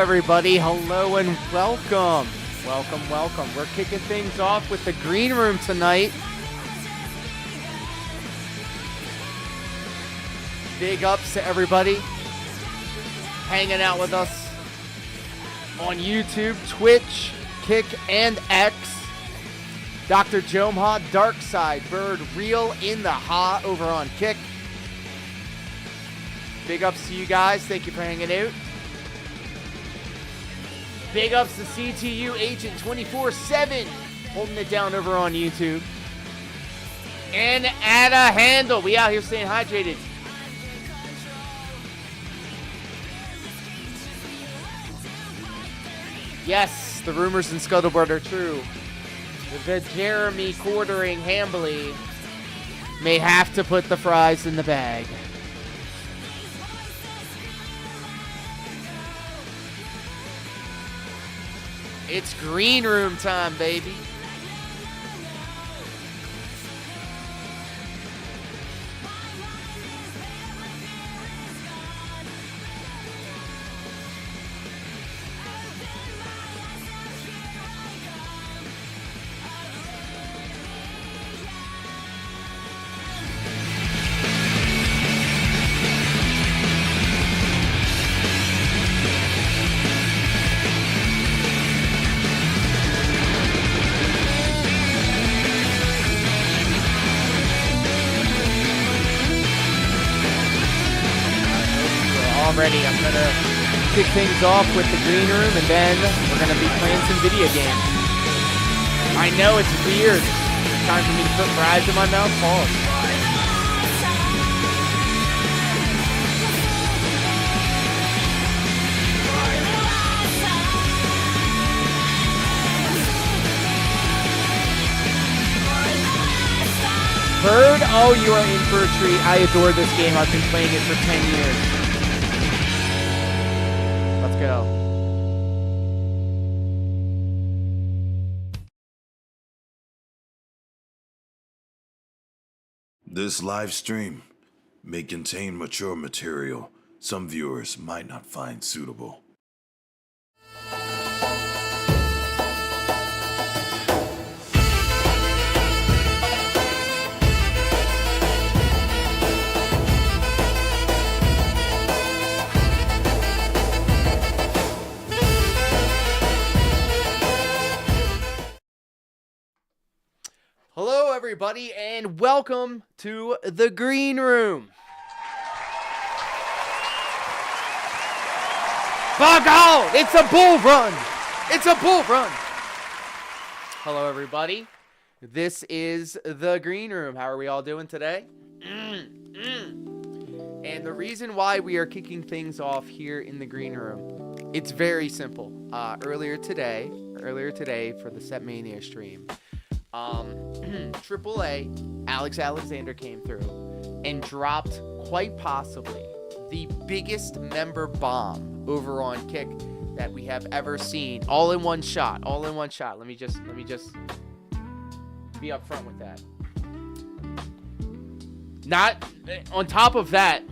everybody? Hello and welcome. Welcome. We're kicking things off with the green room tonight. Big ups to everybody hanging out with us on YouTube, Twitch, Kick, and X. Dr. Jomha, Dark Side, Bird, Real in the Ha over on Kick. Big ups to you guys. Thank you for hanging out. Big ups to CTU Agent 24/7 holding it down over on YouTube. And at a handle. We out here staying hydrated. Yes, the rumors in Scuttlebutt are true. The Jeremy quartering Hambly may have to put the fries in the bag. It's green room time, baby. Ready. I'm going to kick things off with the green room, and then we're going to be playing some video games. I know it's weird. It's time for me to put fries in my mouth. Pause. Bird, oh, you are in for a treat. I adore this game. I've been playing it for 10 years. Let's go. This live stream may contain mature material some viewers might not find suitable. Hello, everybody, and welcome to the green room. Bug out! It's a bull run! It's a bull run! Hello, everybody. This is the green room. How are we all doing today? And the reason why we are kicking things off here in the green room, it's very simple. Earlier today for the Setmania stream, AAA, Alex Alexander came through and dropped quite possibly the biggest member bomb over on Kick that we have ever seen. All in one shot. Let me just be upfront with that. Not on top of that,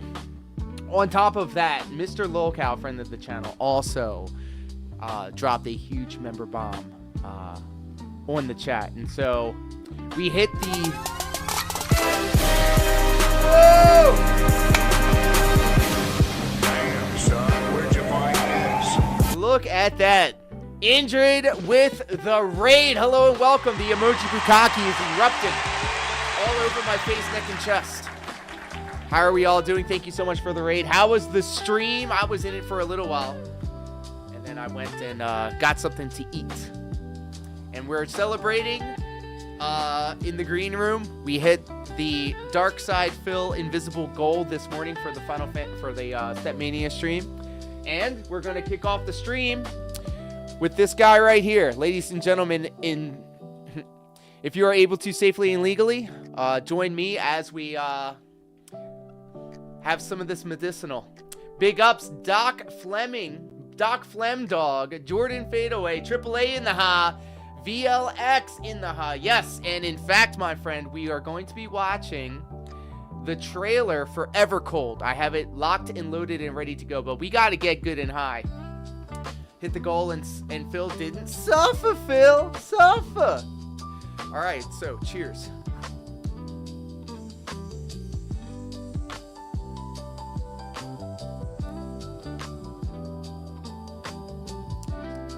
Mr. Lolcow, friend of the channel, also dropped a huge member bomb on the chat, and so we hit the Damn, son, where'd you find this? Look at that. Injured with the raid. Hello and welcome. The emoji bukkake is erupting all over my face, neck, and chest. How are we all doing? Thank you so much for the raid. How was the stream? I was in it for a little while, and then I went and got something to eat. And we're celebrating in the green room. We hit the Dark Side Phil Invisible Gold this morning for the Setmania stream. And we're going to kick off the stream with this guy right here. Ladies and gentlemen, if you are able to safely and legally, join me as we have some of this medicinal. Big ups, Doc Fleming, Doc Flemdog, Jordan Fadeaway, AAA in the ha, VLX in the ha. Yes, and in fact, my friend, we are going to be watching the trailer for Evercold. I have it locked and loaded and ready to go, but we got to get good and high hit the goal, and Phil didn't. Suffer, Phil. Suffer. All right, so cheers.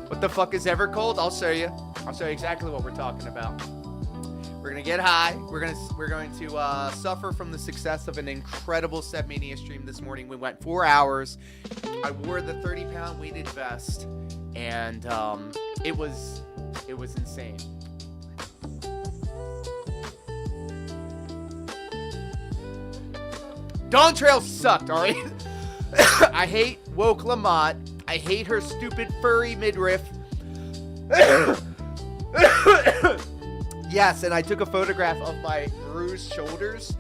What the fuck is Evercold? I'll show you. I'll show you exactly what we're talking about. We're gonna get high. We're going to suffer from the success of an incredible Stepmania stream this morning. We went 4 hours. I wore the 30-pound weighted vest, and it was insane. Dawntrail sucked, all right? I hate Woke Lamont. I hate her stupid furry midriff. Yes, and I took a photograph of my bruised shoulders.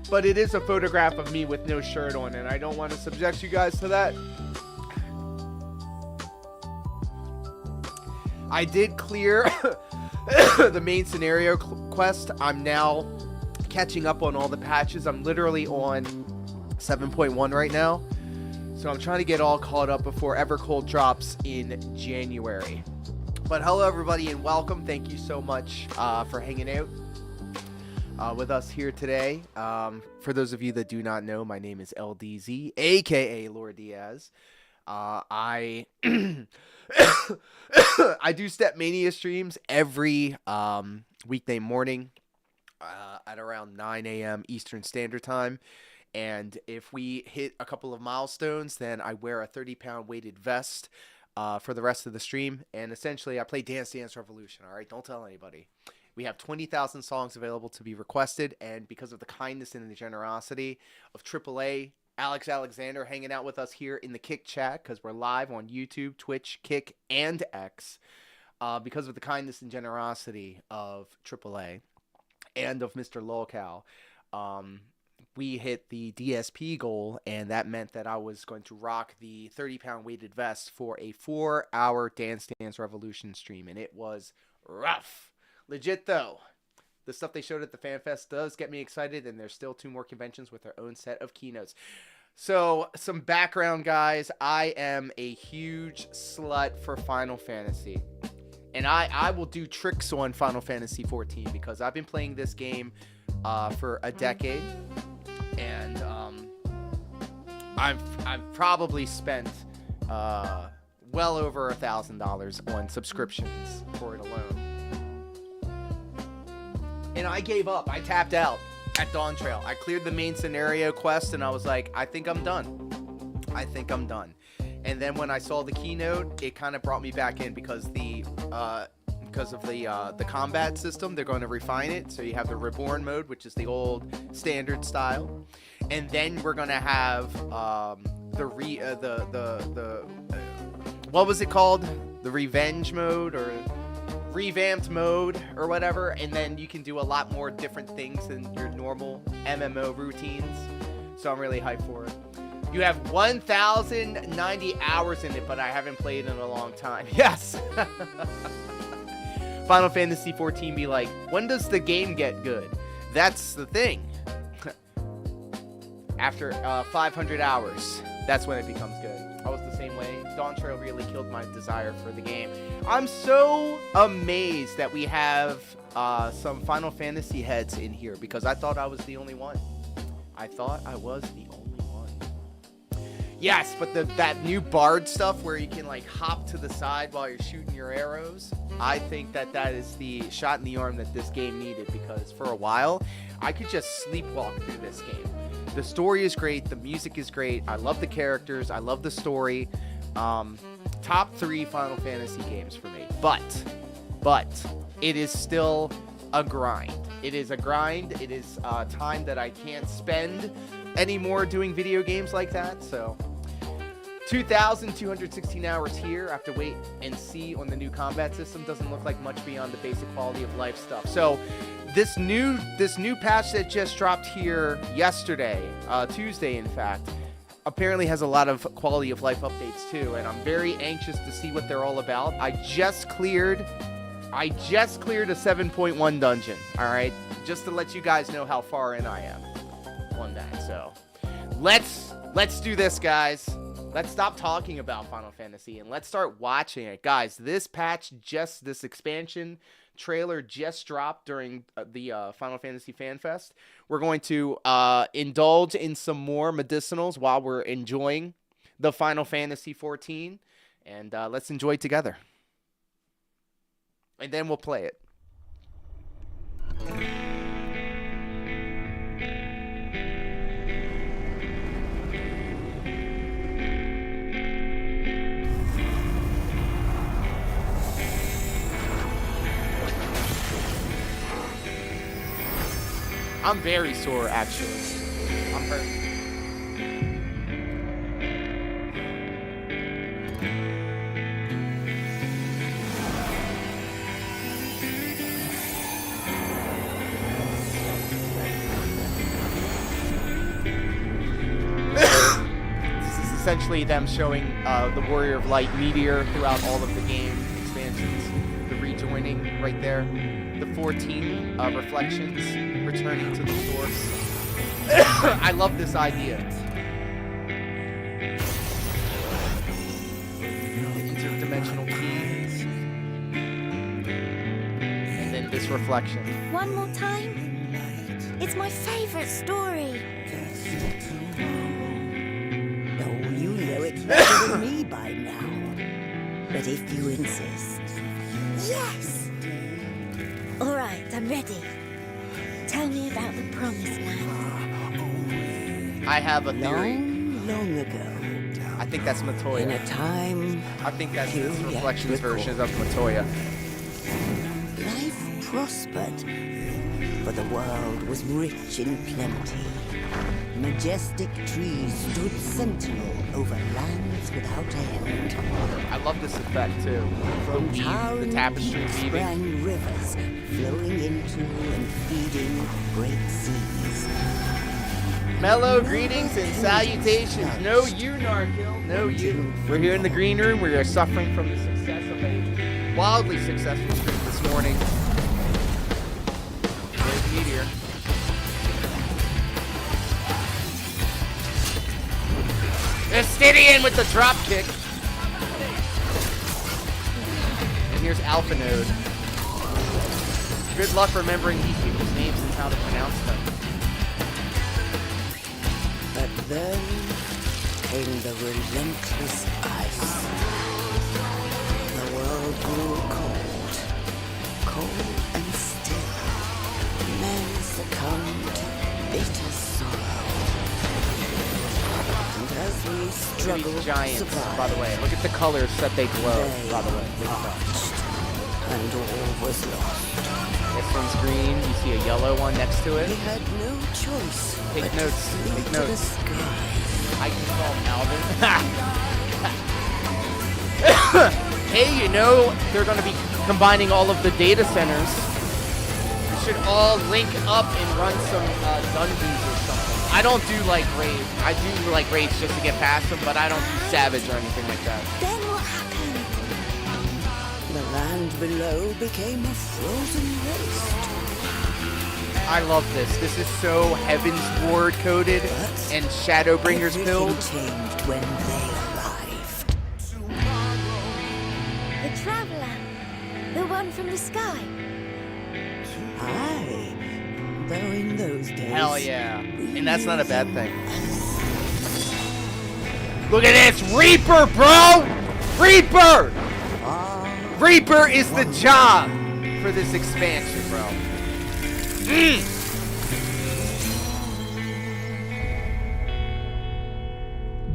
But it is a photograph of me with no shirt on, and I don't want to subject you guys to that. I did clear the main scenario quest. I'm now catching up on all the patches. I'm literally on 7.1 right now. So I'm trying to get all caught up before Evercold drops in January. But hello, everybody, and welcome. Thank you so much for hanging out with us here today. For those of you that do not know, my name is LDZ, a.k.a. Lord Diaz. I I do Stepmania streams every weekday morning at around 9 a.m. Eastern Standard Time. And if we hit a couple of milestones, then I wear a 30-pound weighted vest for the rest of the stream. And essentially, I play Dance Dance Revolution, all right? Don't tell anybody. We have 20,000 songs available to be requested. And because of the kindness and the generosity of AAA, Alex Alexander hanging out with us here in the Kick chat, because we're live on YouTube, Twitch, Kick, and X. Because of the kindness and generosity of AAA and of Mr. Lolcow, we hit the DSP goal, and that meant that I was going to rock the 30-pound weighted vest for a 4-hour Dance Dance Revolution stream, and it was rough. Legit, though. The stuff they showed at the FanFest does get me excited, and there's still 2 more conventions with their own set of keynotes. So, some background, guys. I am a huge slut for Final Fantasy, and I will do tricks on Final Fantasy 14 because I've been playing this game for a decade. And I've probably spent well over $1,000 on subscriptions for it alone. And I gave up. I tapped out at Dawntrail. I cleared the main scenario quest, and I was like, I think I'm done. I think I'm done. And then when I saw the keynote, it kind of brought me back in because of the combat system. They're going to refine it. So you have the Reborn mode, which is the old standard style, and then we're going to have what was it called? The Revenge mode or revamped mode or whatever, and then you can do a lot more different things than your normal MMO routines. So I'm really hyped for it. You have 1,090 hours in it, but I haven't played in a long time. Yes. Final Fantasy 14 be like, when does the game get good? That's the thing. After 500 hours, that's when it becomes good. I was the same way. Dawntrail really killed my desire for the game. I'm so amazed that we have some Final Fantasy heads in here because I thought I was the only one. I thought I was the only one. Yes, but that new Bard stuff where you can like hop to the side while you're shooting your arrows, I think that is the shot in the arm that this game needed, because for a while I could just sleepwalk through this game. The story is great, the music is great, I love the characters, I love the story. Top 3 Final Fantasy games for me, but it is still a grind. It is a grind. It is time that I can't spend anymore doing video games like that. So 2,216 hours here. I have to wait and see on the new combat system. Doesn't look like much beyond the basic quality of life stuff. So this new patch that just dropped here yesterday, Tuesday in fact, apparently has a lot of quality of life updates too, and I'm very anxious to see what they're all about. I just cleared a 7.1 dungeon, all right? Just to let you guys know how far in I am on that. So let's do this, guys. Let's stop talking about Final Fantasy and let's start watching it. Guys, this expansion trailer just dropped during the Final Fantasy Fan Fest. We're going to indulge in some more medicinals while we're enjoying the Final Fantasy 14. And let's enjoy it together. And then we'll play it. I'm very sore, actually. I'm hurt. This is essentially them showing the Warrior of Light meteor throughout all of the game expansions. The rejoining right there. The 14 reflections returning to the source. I love this idea. The interdimensional keys. And then this reflection. One more time. It's my favorite story. Oh, you know it better than me by now. But if you insist. Yes! All right, I'm ready. Tell me about the Promised Land. I have a theory. Long ago, I think that's in Matoya. a time I think that's few this yet reflections version of recorded, Matoya. life prospered, for the world was rich in plenty. Majestic trees stood sentinel over lands without end. I love this effect too. From The town weave, the tapestry weaving. sprang rivers, flowing into and feeding great seas. Mellow greetings and salutations. No you, Narkill. No you. We're here in the green room. We are suffering from the success of a wildly successful stream this morning. Great meteor. Estidian with the drop kick. And here's Alpha Node. Good luck remembering these people's names and how to pronounce them. But then came the relentless ice. The world grew cold, cold and still. Men succumbed to bitter sorrow. And as we Look at struggled these to giants, survive, by the way. Look at the colors that they glow, they by the way. Look at that. marched, and all was lost. This one's green. You see a yellow one next to We it. had no choice Take but notes, to flee take to the notes. sky. I can call him Alvin. Hey, you know they're going to be combining all of the data centers. We should all link up and run some dungeons or something. I don't do like raids. I do like raids just to get past them, but I don't do savage or anything like that. Then what happened? The land below became a frozen waste. I love this. This is so Heaven's Ward coded and Shadowbringers Everything build. changed when they arrived. The Traveler. The one from the sky. Aye, though in those days. Hell yeah. And that's not a bad thing. Look at this. Reaper, bro! Reaper! Reaper is the job for this expansion, bro.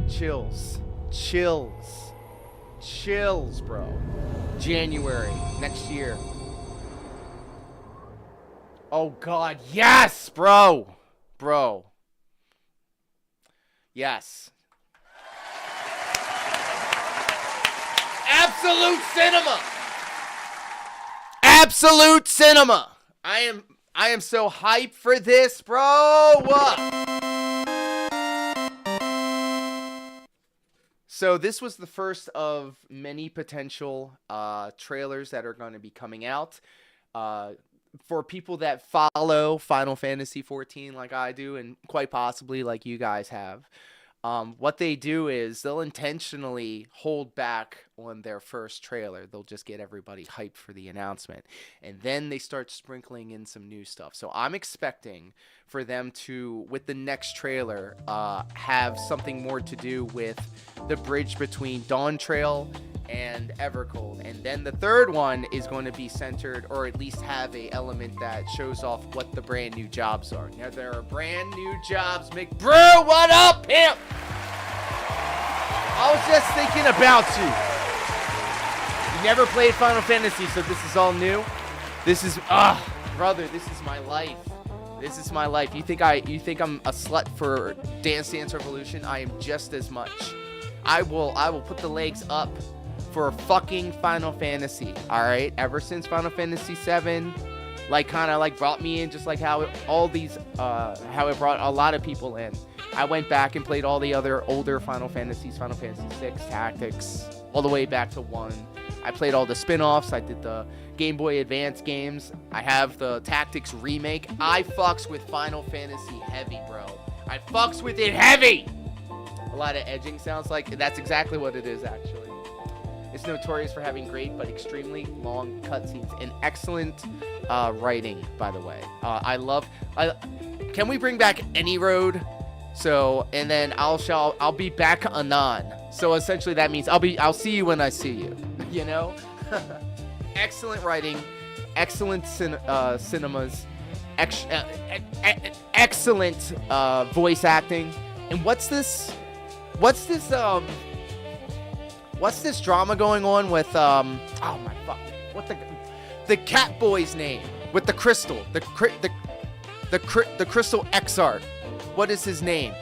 Chills. Chills. Chills, bro. January next year. Oh, God. Yes, bro. Bro. Yes. Absolute cinema. Absolute cinema. I am so hyped for this, bro. So this was the first of many potential trailers that are going to be coming out. For people that follow Final Fantasy 14 like I do, and quite possibly like you guys have, what they do is they'll intentionally hold back on their first trailer. They'll just get everybody hyped for the announcement. And then they start sprinkling in some new stuff. So I'm expecting for them to, with the next trailer, have something more to do with the bridge between Dawntrail and Evercold. And then the third one is going to be centered, or at least have a element that shows off what the brand new jobs are. Now, there are brand new jobs. McBrew, what up, pimp? I was just thinking about you. You never played Final Fantasy, so this is all new. This is, brother, this is my life. This is my life. You think I'm a slut for Dance Dance Revolution? I am just as much. I will put the legs up for fucking Final Fantasy. All right, ever since Final Fantasy 7, kind of brought me in, just like how it brought a lot of people in. I went back and played all the other older Final Fantasies, Final Fantasy 6, Tactics, all the way back to 1. I played all the spin-offs. I did the Game Boy Advance games. I have the Tactics remake. I fucks with Final Fantasy heavy, bro. I fucks with it heavy. A lot of edging sounds like that's exactly what it is, actually. It's notorious for having great but extremely long cutscenes and excellent writing, by the way. Can we bring back Any Road? So, and then I'll be back anon. So essentially that means I'll see you when I see you. You know? Excellent writing, excellent cinemas, excellent voice acting. And what's this drama going on with oh my fuck, what the cat boy's name with the crystal, the crystal X-Art? What is his name?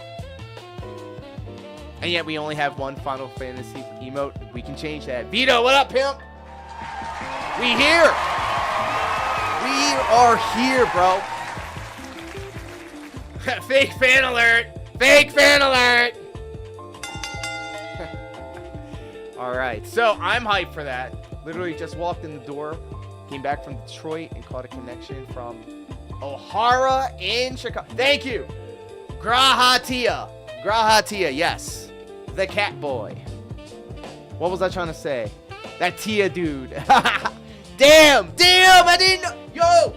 And yet we only have one Final Fantasy emote. We can change that. Vito, what up, pimp? We here. We are here, bro. Fake fan alert. Fake fan alert. All right, so I'm hyped for that. Literally just walked in the door, came back from Detroit, and caught a connection from O'Hara in Chicago. Thank you. Grahatia, yes. The cat boy. What was I trying to say? That Tia dude. Damn, I didn't know. Yo,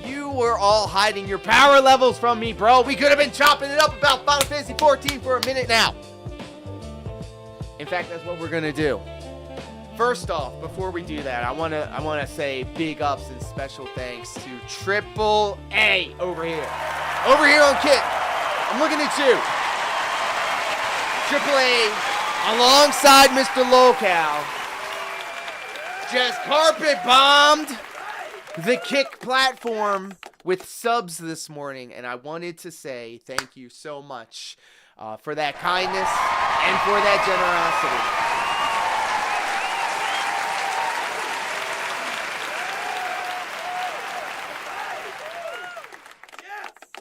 you were all hiding your power levels from me, bro. We could have been chopping it up about Final Fantasy 14 for a minute now. In fact, that's what we're gonna do. First off, before we do that, I wanna say big ups and special thanks to Triple A over here on Kit. I'm looking at you. Triple A, alongside Mr. Local, just carpet bombed the Kick platform with subs this morning, and I wanted to say thank you so much for that kindness and for that generosity.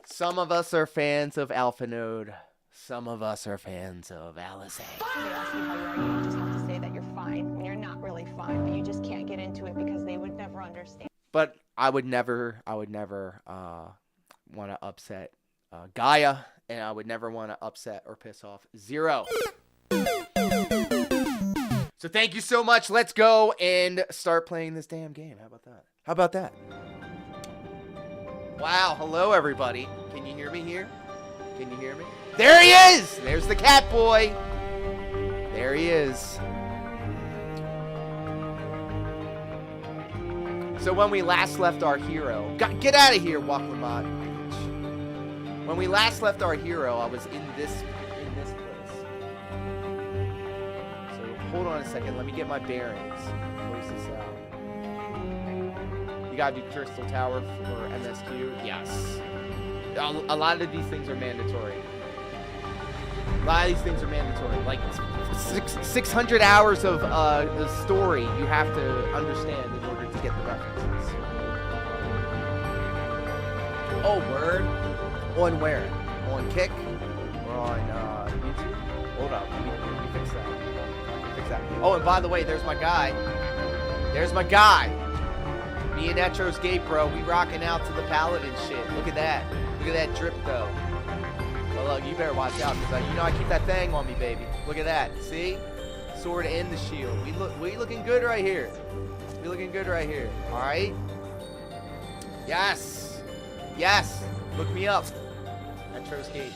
Some of us are fans of Alpha Node. Some of us are fans of Alice. They ask you how you are, you just have to say that you're fine when you're not really fine, but you just can't get into it because they would never understand. But I would never want to upset Gaia, and I would never want to upset or piss off Zero. So thank you so much. Let's go and start playing this damn game. How about that? Wow, hello everybody. Can you hear me here? Can you hear me? There he is! There's the cat boy. There he is. So when we last left our hero... Get out of here, Waklamot. When we last left our hero, I was in this place. So hold on a second. Let me get my bearings. Close this out. You gotta do Crystal Tower for MSQ. Yes. A lot of these things are mandatory. Like 600 hours of the story you have to understand in order to get the references. Oh, word? On where? On Kick? Or on YouTube? Hold up. Let me fix that. Oh, and by the way, there's my guy. Me and Etro's Gate, bro. We rocking out to the Paladin shit. Look at that. Look at that drip, though. look, you better watch out, because you know I keep that thing on me, baby. Look at that. See? Sword and the shield. We looking good right here. We looking good right here. All right? Yes. Yes. Look me up. Entro's Gate.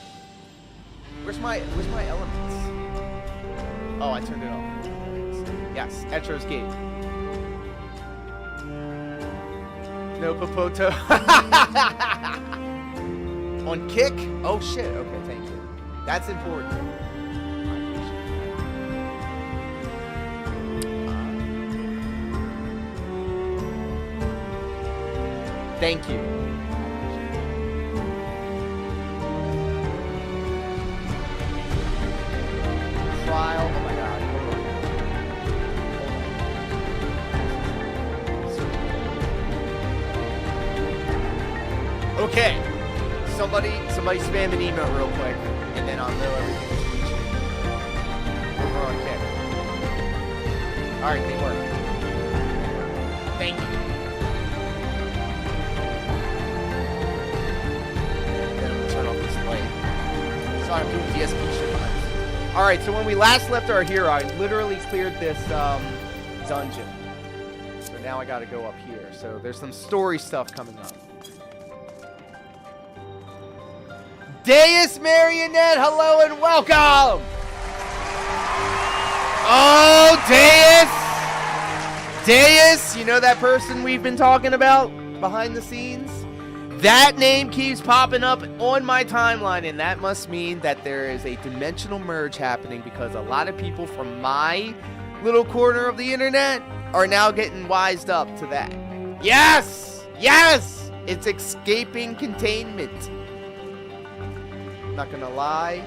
Where's my elements? Oh, I turned it off. Yes, Entro's Gate. No Popoto. On kick? Oh shit. Okay, thank you. That's important. Thank you. Trial. Oh my god. Okay. Somebody spam an email real quick, and then I'll know everything is reaching. We're on kick. Alright, they work. Thank you. Then I'm gonna turn off this light. Sorry, I'm doing DSP shit behind this. Alright, so when we last left our hero, I literally cleared this dungeon. So now I gotta go up here. So there's some story stuff coming up. Deus Marionette, hello and welcome! Oh, Deus! Deus, you know that person we've been talking about behind the scenes? That name keeps popping up on my timeline, and that must mean that there is a dimensional merge happening, because a lot of people from my little corner of the internet are now getting wised up to that. Yes! Yes! It's escaping containment. Not gonna lie.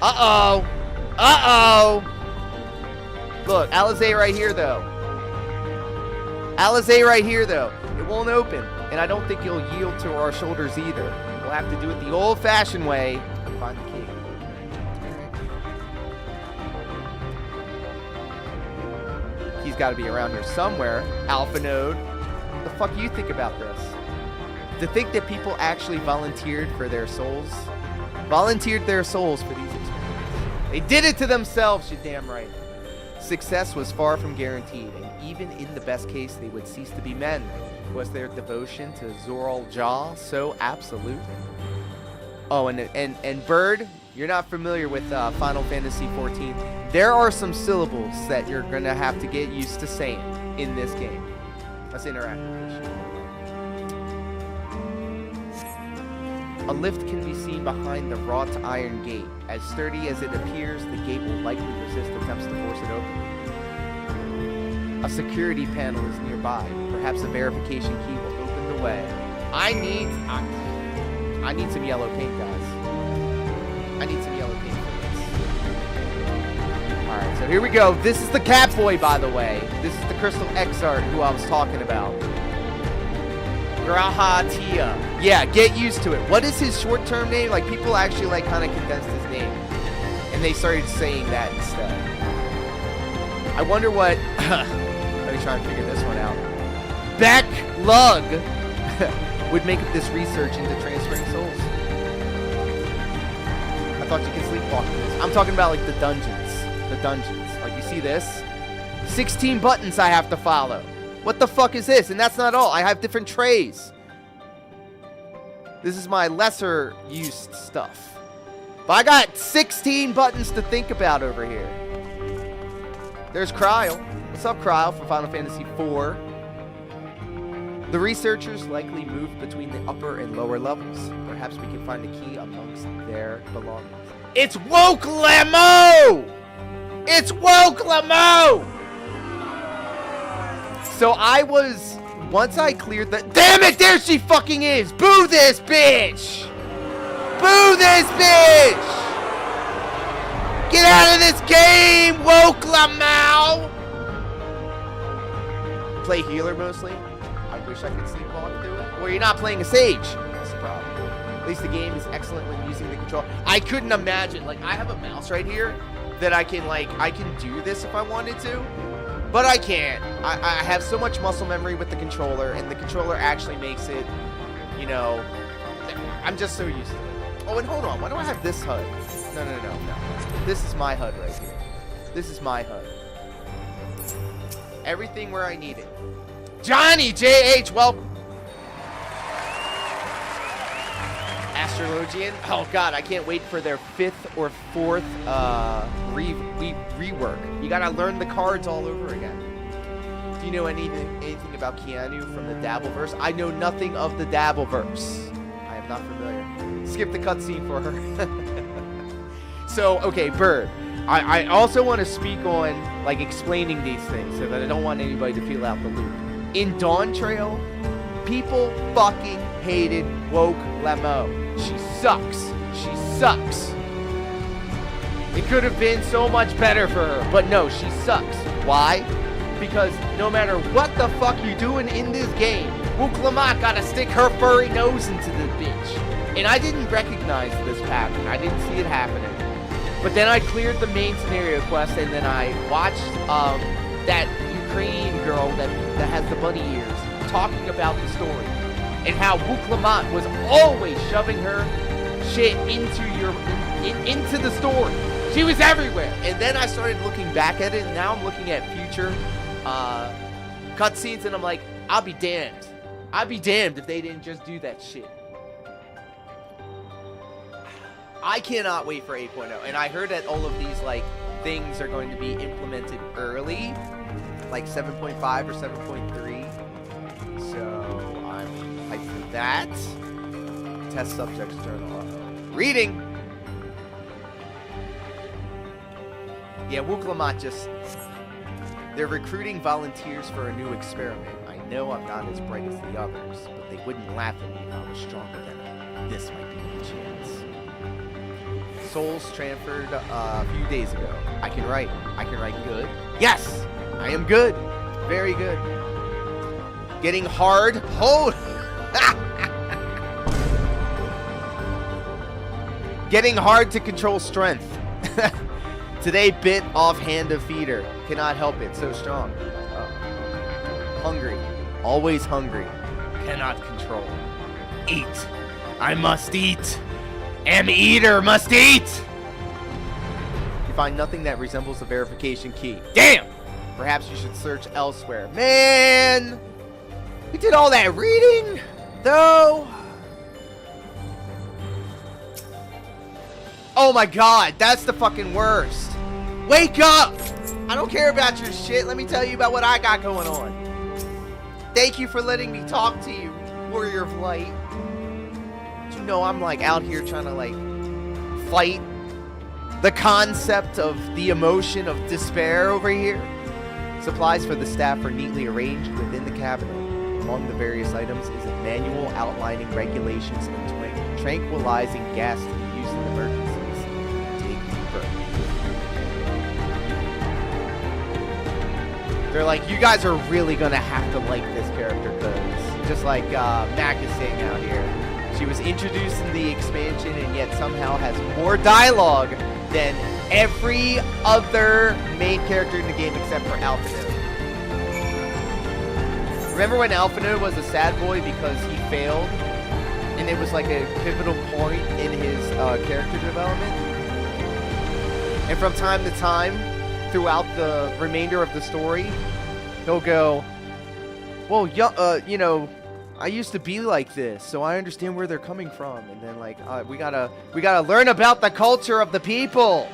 Uh-oh. Uh-oh. Look, Alizé right here, though. Alizé right here, though. It won't open. And I don't think you'll yield to our shoulders either. We'll have to do it the old-fashioned way and find the key. He's got to be around here somewhere. Alpha Node. What the fuck do you think about this? To think that people actually volunteered for their souls? Volunteered their souls for these experiments. They did it to themselves, you damn right. Success was far from guaranteed, and even in the best case, they would cease to be men. Was their devotion to Zoral Jaw so absolute? Oh, and Bird, you're not familiar with Final Fantasy XIV. There are some syllables that you're gonna have to get used to saying in this game. Let's interact with this. A lift can be seen behind the wrought iron gate. As sturdy as it appears, the gate will likely resist attempts to force it open. A security panel is nearby. Perhaps a verification key will open the way. I need some yellow paint, guys. I need some yellow paint for this. Alright, so here we go. This is the Catboy, by the way. This is the Crystal Exart who I was talking about. Grahatia. Yeah, get used to it. What is his short-term name? Like, people actually, like, kind of condensed his name. And they started saying that instead. I wonder what... Let me try and figure this one out. Beck Lug would make up this research into transferring souls. I thought you could sleepwalk in this. I'm talking about, like, the dungeons. The dungeons. Like, you see this? 16 buttons I have to follow. What the fuck is this? And that's not all. I have different trays. This is my lesser used stuff. But I got 16 buttons to think about over here. There's Cryle. What's up, Cryle, from Final Fantasy IV? The researchers likely moved between the upper and lower levels. Perhaps we can find a key amongst their belongings. It's Woke Lamo! It's Woke Lamo! So I was, once I cleared the, damn it, there she fucking is! Boo this bitch! Boo this bitch! Get out of this game, Woke Lamau! Play healer mostly. I wish I could sleepwalk through it. Well, you're not playing a Sage. That's the problem. At least the game is excellent when using the controller. I couldn't imagine, like, I have a mouse right here that I can do this if I wanted to. But I can't. I have so much muscle memory with the controller, and the controller actually makes it, you know, I'm just so used to it. Oh, and hold on. Why do I have this HUD? No. This is my HUD right here. This is my HUD. Everything where I need it. Johnny JH, welcome. Astrologian. Oh god, I can't wait for their 5th or 4th rework. You gotta learn the cards all over again. Do you know anything about Keanu from the Dabbleverse? I know nothing of the Dabbleverse. I am not familiar. Skip the cutscene for her. So, okay, Bird. I also want to speak on, like, explaining these things so that I don't want anybody to feel out the loop. In Dawntrail, people fucking hated woke Lemo. She sucks. She sucks. It could have been so much better for her, but no, she sucks. Why? Because no matter what the fuck you're doing in this game, Wook Lamont gotta stick her furry nose into the bitch. And I didn't recognize this pattern. I didn't see it happening. But then I cleared the main scenario quest, and then I watched that Ukrainian girl that has the bunny ears talking about the story and how Wook Lamont was always shoving her shit into the story. She was everywhere. And then I started looking back at it, and now I'm looking at future cutscenes, and I'm like, I'll be damned. I'd be damned if they didn't just do that shit. I cannot wait for 8.0, and I heard that all of these, like, things are going to be implemented early, like 7.5 or 7.3, so I'm hyped for that. Test subjects journal. Reading! Yeah, Wook Lamont just... They're recruiting volunteers for a new experiment. I know I'm not as bright as the others, but they wouldn't laugh at me if I was stronger than them. This might be my chance. Souls transferred a few days ago. I can write good. Yes! I am good. Very good. Getting hard. Hold. Getting hard to control strength. Today bit off hand of feeder. Cannot help it. So strong. Hungry. Always hungry. Cannot control. Eat. I must eat. Am eater must eat. You find nothing that resembles the verification key. Damn! Perhaps you should search elsewhere. Man! We did all that reading, though. Oh my god, that's the fucking worst. Wake up! I don't care about your shit. Let me tell you about what I got going on. Thank you for letting me talk to you, Warrior of Light. You know I'm like out here trying to like fight the concept of the emotion of despair over here. Supplies for the staff are neatly arranged within the cabinet. Among the various items is a manual outlining regulations and tranquilizing gas to be used in emergencies. Dig deeper. They're like, you guys are really gonna have to like this character, because just like Mac is saying out here, she was introduced in the expansion and yet somehow has more dialogue than every other main character in the game except for Alphino. Remember when Alphino was a sad boy because he failed? And it was like a pivotal point in his character development? And from time to time, throughout the remainder of the story, he'll go, well, you know, I used to be like this, so I understand where they're coming from. And then like, we gotta learn about the culture of the people.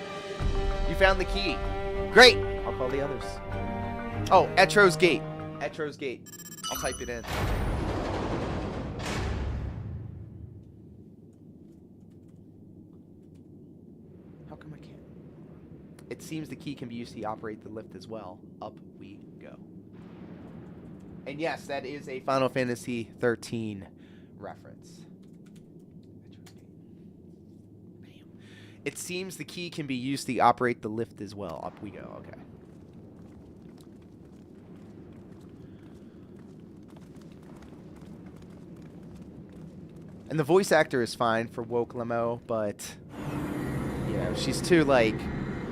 You found the key. Great. I'll call the others. Oh, Etro's Gate. Etro's Gate. I'll type it in. How come I can't? It seems the key can be used to operate the lift as well. Up we go. And yes, that is a Final Fantasy 13 reference. Bam. It seems the key can be used to operate the lift as well. Up we go. Okay. And the voice actor is fine for Woke Lemo, but you know, she's too like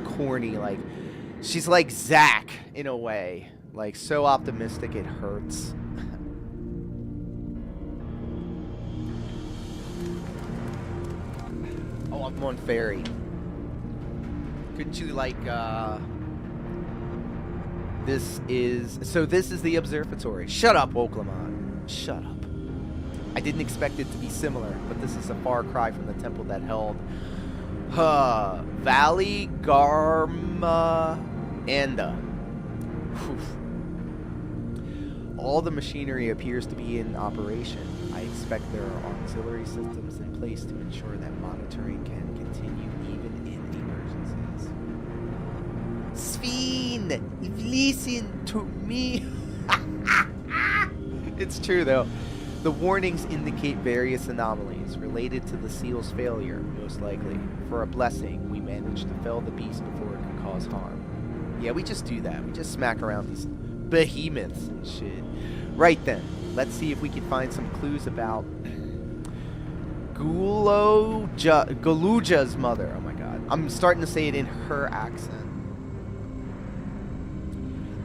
corny. Like she's like Zack in a way. Like, so optimistic it hurts. I'm on ferry. Couldn't you like this is the observatory. Shut up, Oaklamon. Shut up. I didn't expect it to be similar, but this is a far cry from the temple that held Valley Garma Anda. All the machinery appears to be in operation. I expect there are auxiliary systems in place to ensure that monitoring can continue even in emergencies. Sven, listen to me. It's true though. The warnings indicate various anomalies related to the seal's failure, most likely. For a blessing, we managed to fell the beast before it could cause harm. Yeah, we just do that. We just smack around these behemoths and shit. Right then, let's see if we can find some clues about Galuja's mother. Oh my god. I'm starting to say it in her accent.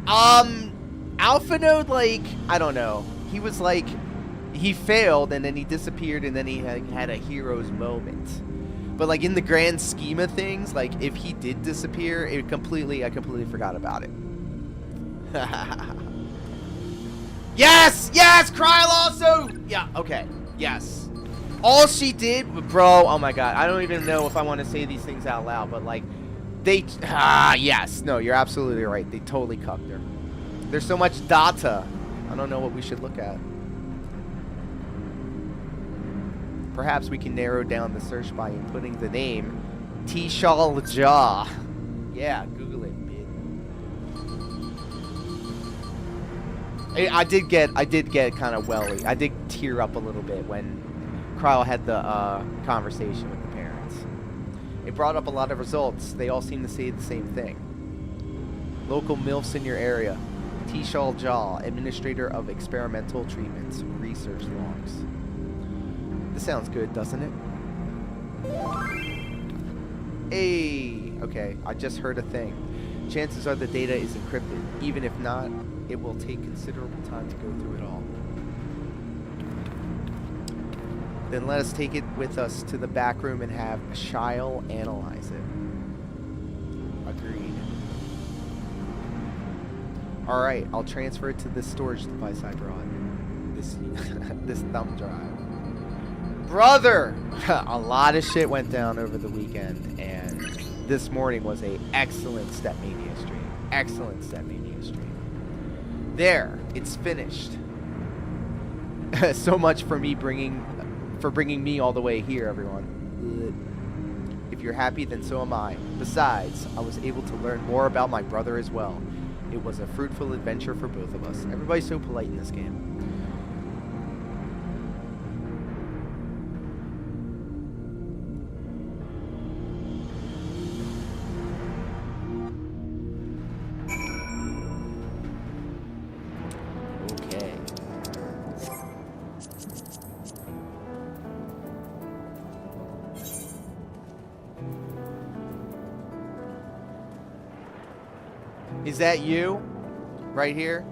Alpha Node, like, I don't know. He was like, he failed and then he disappeared and then he had a hero's moment. But like in the grand scheme of things, like if he did disappear, I completely forgot about it. Yes! Yes! Kryl also! Yeah, okay. Yes. All she did, bro, oh my god. I don't even know if I want to say these things out loud, but like, yes. No, you're absolutely right. They totally cucked her. There's so much data. I don't know what we should look at. Perhaps we can narrow down the search by inputting the name Tishal Jah. Yeah, Google it, man. I did get kind of welly. I did tear up a little bit when Kryl had the conversation with the parents. It brought up a lot of results. They all seem to say the same thing. Local MILFs in your area. Tishal Jah, Administrator of Experimental Treatments, Research Logs. This sounds good, doesn't it? Hey, okay, I just heard a thing. Chances are the data is encrypted. Even if not, it will take considerable time to go through it all. Then let us take it with us to the back room and have Shyle analyze it. Agreed. Alright, I'll transfer it to this storage device I brought. This thumb drive. Brother! A lot of shit went down over the weekend, and this morning was a excellent Stepmania stream. Excellent Stepmania stream. There, it's finished. So much for bringing me all the way here, everyone. If you're happy, then so am I. Besides, I was able to learn more about my brother as well. It was a fruitful adventure for both of us. Everybody's so polite in this game. Okay. Is that you? Right here?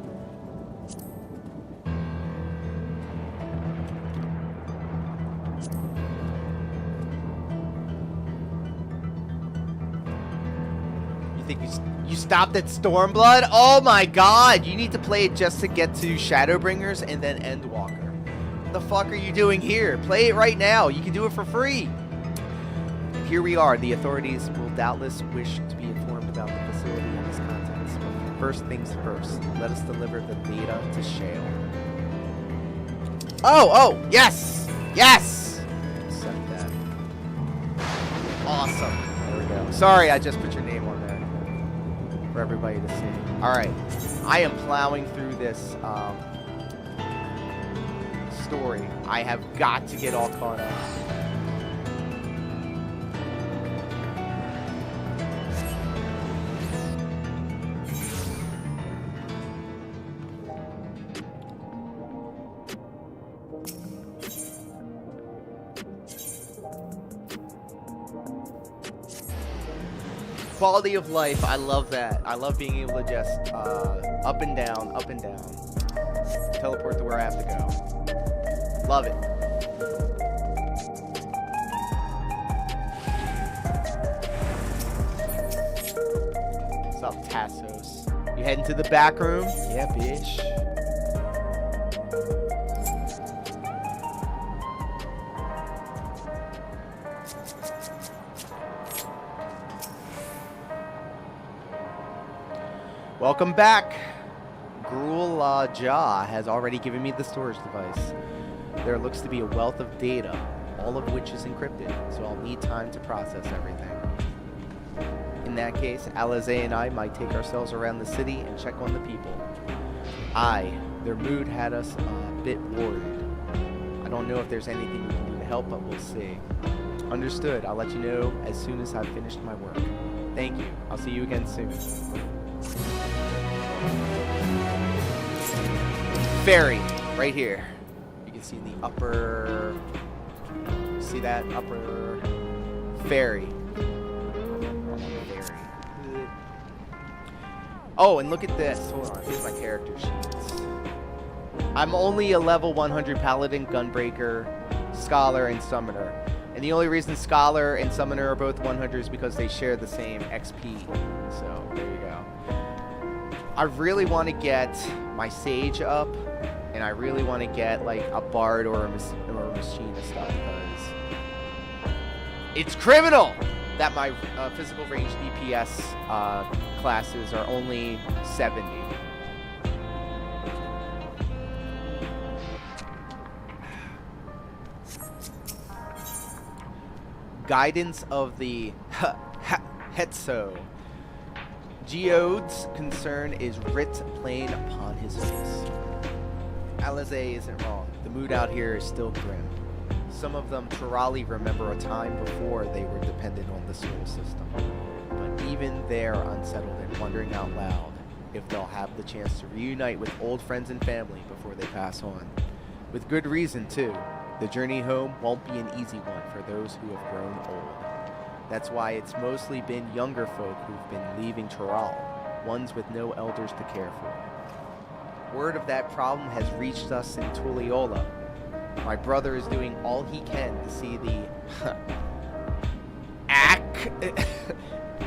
You think you stopped at Stormblood? Oh my god! You need to play it just to get to Shadowbringers and then Endwalker. What the fuck are you doing here? Play it right now. You can do it for free. Here we are. The authorities will doubtless wish to be informed about the facility and its contents. But first things first, let us deliver the data to Shale. Oh, yes! Yes! Accept that. Awesome. There we go. Sorry, I just put your name on there for everybody to see. Alright. I am plowing through this story. I have got to get all caught up. Quality of life, I love that. I love being able to just up and down, teleport to where I have to go. Love it. up, Tassos? You heading to the back room? Yeah, bitch. Welcome back. Gruel Jaw has already given me the storage device. There looks to be a wealth of data, all of which is encrypted, so I'll need time to process everything. In that case, Alize and I might take ourselves around the city and check on the people. Their mood had us a bit worried. I don't know if there's anything we can do to help, but we'll see. Understood. I'll let you know as soon as I've finished my work. Thank you. I'll see you again soon. Ferry, right here. You can see the upper... See that? Upper... Ferry. Oh, and look at this. Hold on. Here's my character sheets. I'm only a level 100 Paladin, Gunbreaker, Scholar, and Summoner. And the only reason Scholar and Summoner are both 100 is because they share the same XP. So, there you go. I really want to get my Sage up. And I really want to get, like, a Bard or a Machinist stuff. Because it's criminal that my physical range DPS classes are only 70. Guidance of the Hetso. Geode's concern is writ plain upon his face. Alize isn't wrong. The mood out here is still grim. Some of them truly remember a time before they were dependent on the soul system. But even they're unsettled and wondering out loud if they'll have the chance to reunite with old friends and family before they pass on. With good reason, too. The journey home won't be an easy one for those who have grown old. That's why it's mostly been younger folk who've been leaving Toral, ones with no elders to care for. Word of that problem has reached us in Tulliola. My brother is doing all he can to see the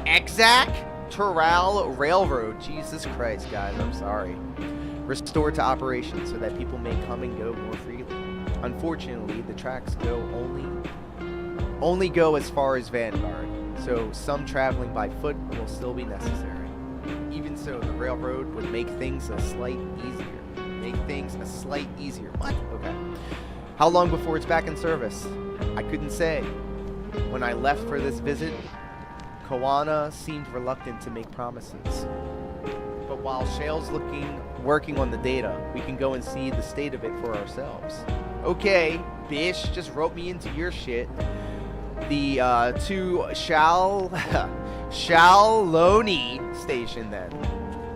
Exact Toral Railroad, Jesus Christ, guys, I'm sorry, restored to operation so that people may come and go more freely. Unfortunately, the tracks go only go as far as Vanguard, so some traveling by foot will still be necessary. Even so, the railroad would make things a slight easier. What? Okay. How long before it's back in service? I couldn't say. When I left for this visit, Koana seemed reluctant to make promises. But while Shale's working on the data, we can go and see the state of it for ourselves. Okay, bish, just rope me into your shit. The to Shaloni station then.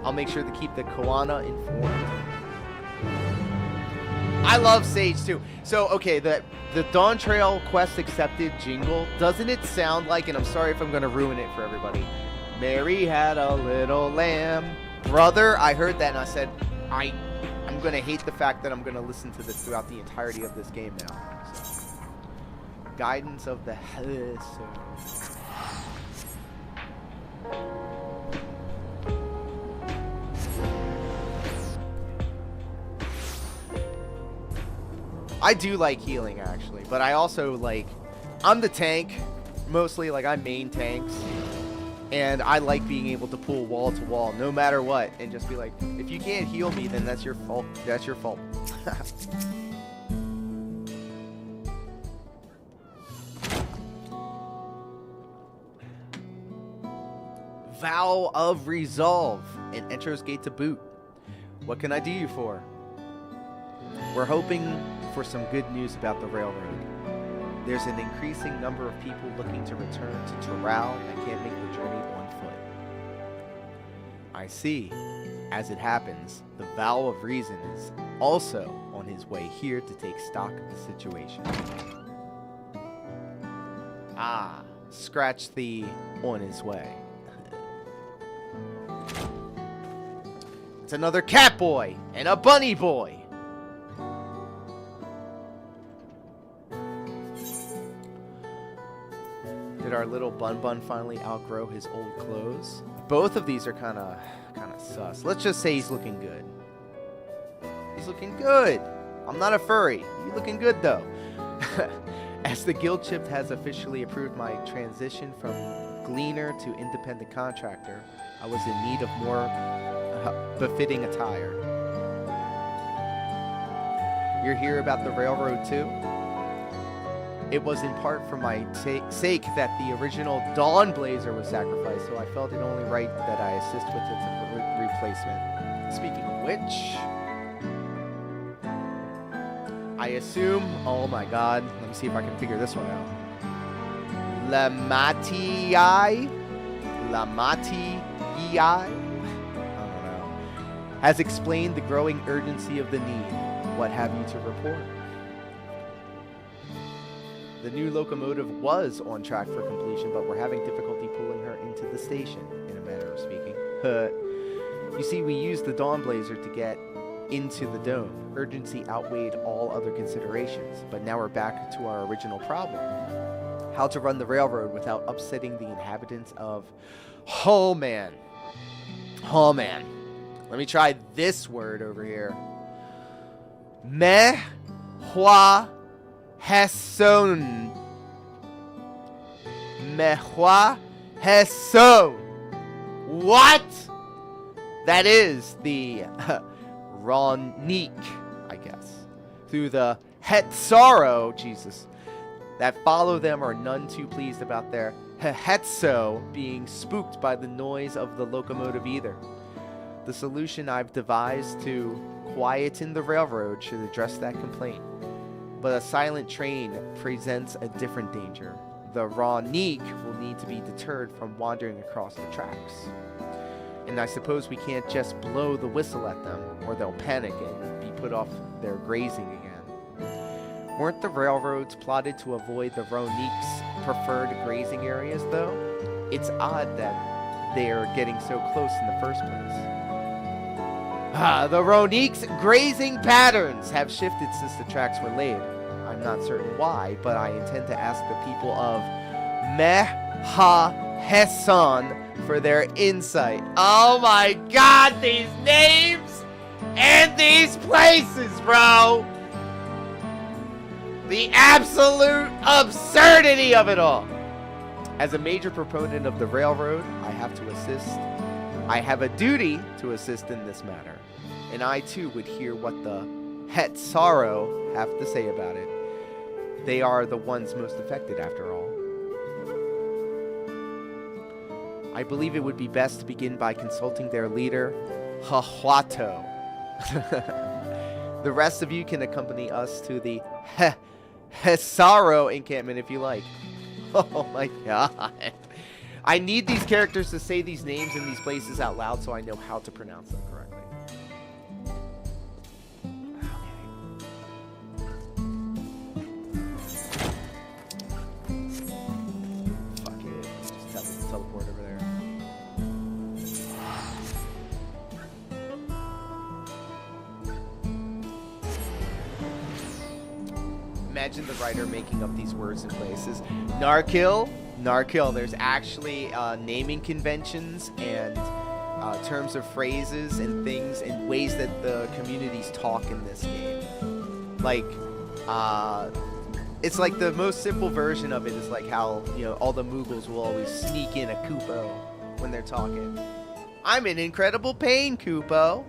I'll make sure to keep the Koana informed. I love Sage too. So, okay, the Dawntrail quest accepted jingle, doesn't it sound like, and I'm sorry if I'm going to ruin it for everybody, Mary had a little lamb. Brother, I heard that and I said, I'm going to hate the fact that I'm going to listen to this throughout the entirety of this game now. So, guidance of the Hetso. I do like healing, actually, but I also, like, I'm the tank, mostly, like, I main tanks, and I like being able to pull wall to wall, no matter what, and just be like, if you can't heal me, then that's your fault, that's your fault. Vow of Resolve, and Entro's Gate to boot. What can I do you for? We're hoping for some good news about the railroad. There's an increasing number of people looking to return to Toral that can't make the journey on foot. I see. As it happens, the Vow of Reason is also on his way here to take stock of the situation. Ah, scratch the on his way. It's another cat boy and a bunny boy. Did our our little Bun Bun finally outgrow his old clothes? Both of these are kind of sus. Let's just say he's looking good. He's looking good. I'm not a furry. You looking good though. As the guild chip has officially approved my transition from gleaner to independent contractor, I was in need of more befitting attire. You're here about the railroad too? It was in part for my sake that the original Dawn Blazer was sacrificed, so I felt it only right that I assist with its replacement. Speaking of which, I assume, oh my god, let me see if I can figure this one out. Lamatii? I don't know. Has explained the growing urgency of the need. What have you to report? The new locomotive was on track for completion, but we're having difficulty pulling her into the station, in a manner of speaking. You see, we used the Dawn Blazer to get into the dome. Urgency outweighed all other considerations, but now we're back to our original problem. How to run the railroad without upsetting the inhabitants of... Oh, man. Oh, man. Let me try this word over here. Mehwa Hesson. Mehwa Hesson. What? That is the Ronique, I guess. Through the Hetzaro, Jesus, that follow them are none too pleased about their Hetso being spooked by the noise of the locomotive either. The solution I've devised to quieten the railroad should address that complaint. But a silent train presents a different danger. The Ronique will need to be deterred from wandering across the tracks. And I suppose we can't just blow the whistle at them, or they'll panic and be put off their grazing again. Weren't the railroads plotted to avoid the Ronique's preferred grazing areas, though? It's odd that they are getting so close in the first place. The Ronique's grazing patterns have shifted since the tracks were laid. I'm not certain why, but I intend to ask the people of Meha-Hesson for their insight. Oh my god, these names and these places, bro! The absolute absurdity of it all! As a major proponent of the railroad, I have a duty to assist in this matter. And I too would hear what the Hetzaro have to say about it. They are the ones most affected, after all. I believe it would be best to begin by consulting their leader, Hahuato. The rest of you can accompany us to the Hesaro encampment if you like. Oh my god. I need these characters to say these names in these places out loud so I know how to pronounce them correctly. Teleport over there. Imagine the writer making up these words in places. Narkill. There's actually naming conventions and terms of phrases and things and ways that the communities talk in this game. Like, it's like the most simple version of it is like how, you know, all the Moogles will always sneak in a Koopo when they're talking. I'm in incredible pain, Koopo.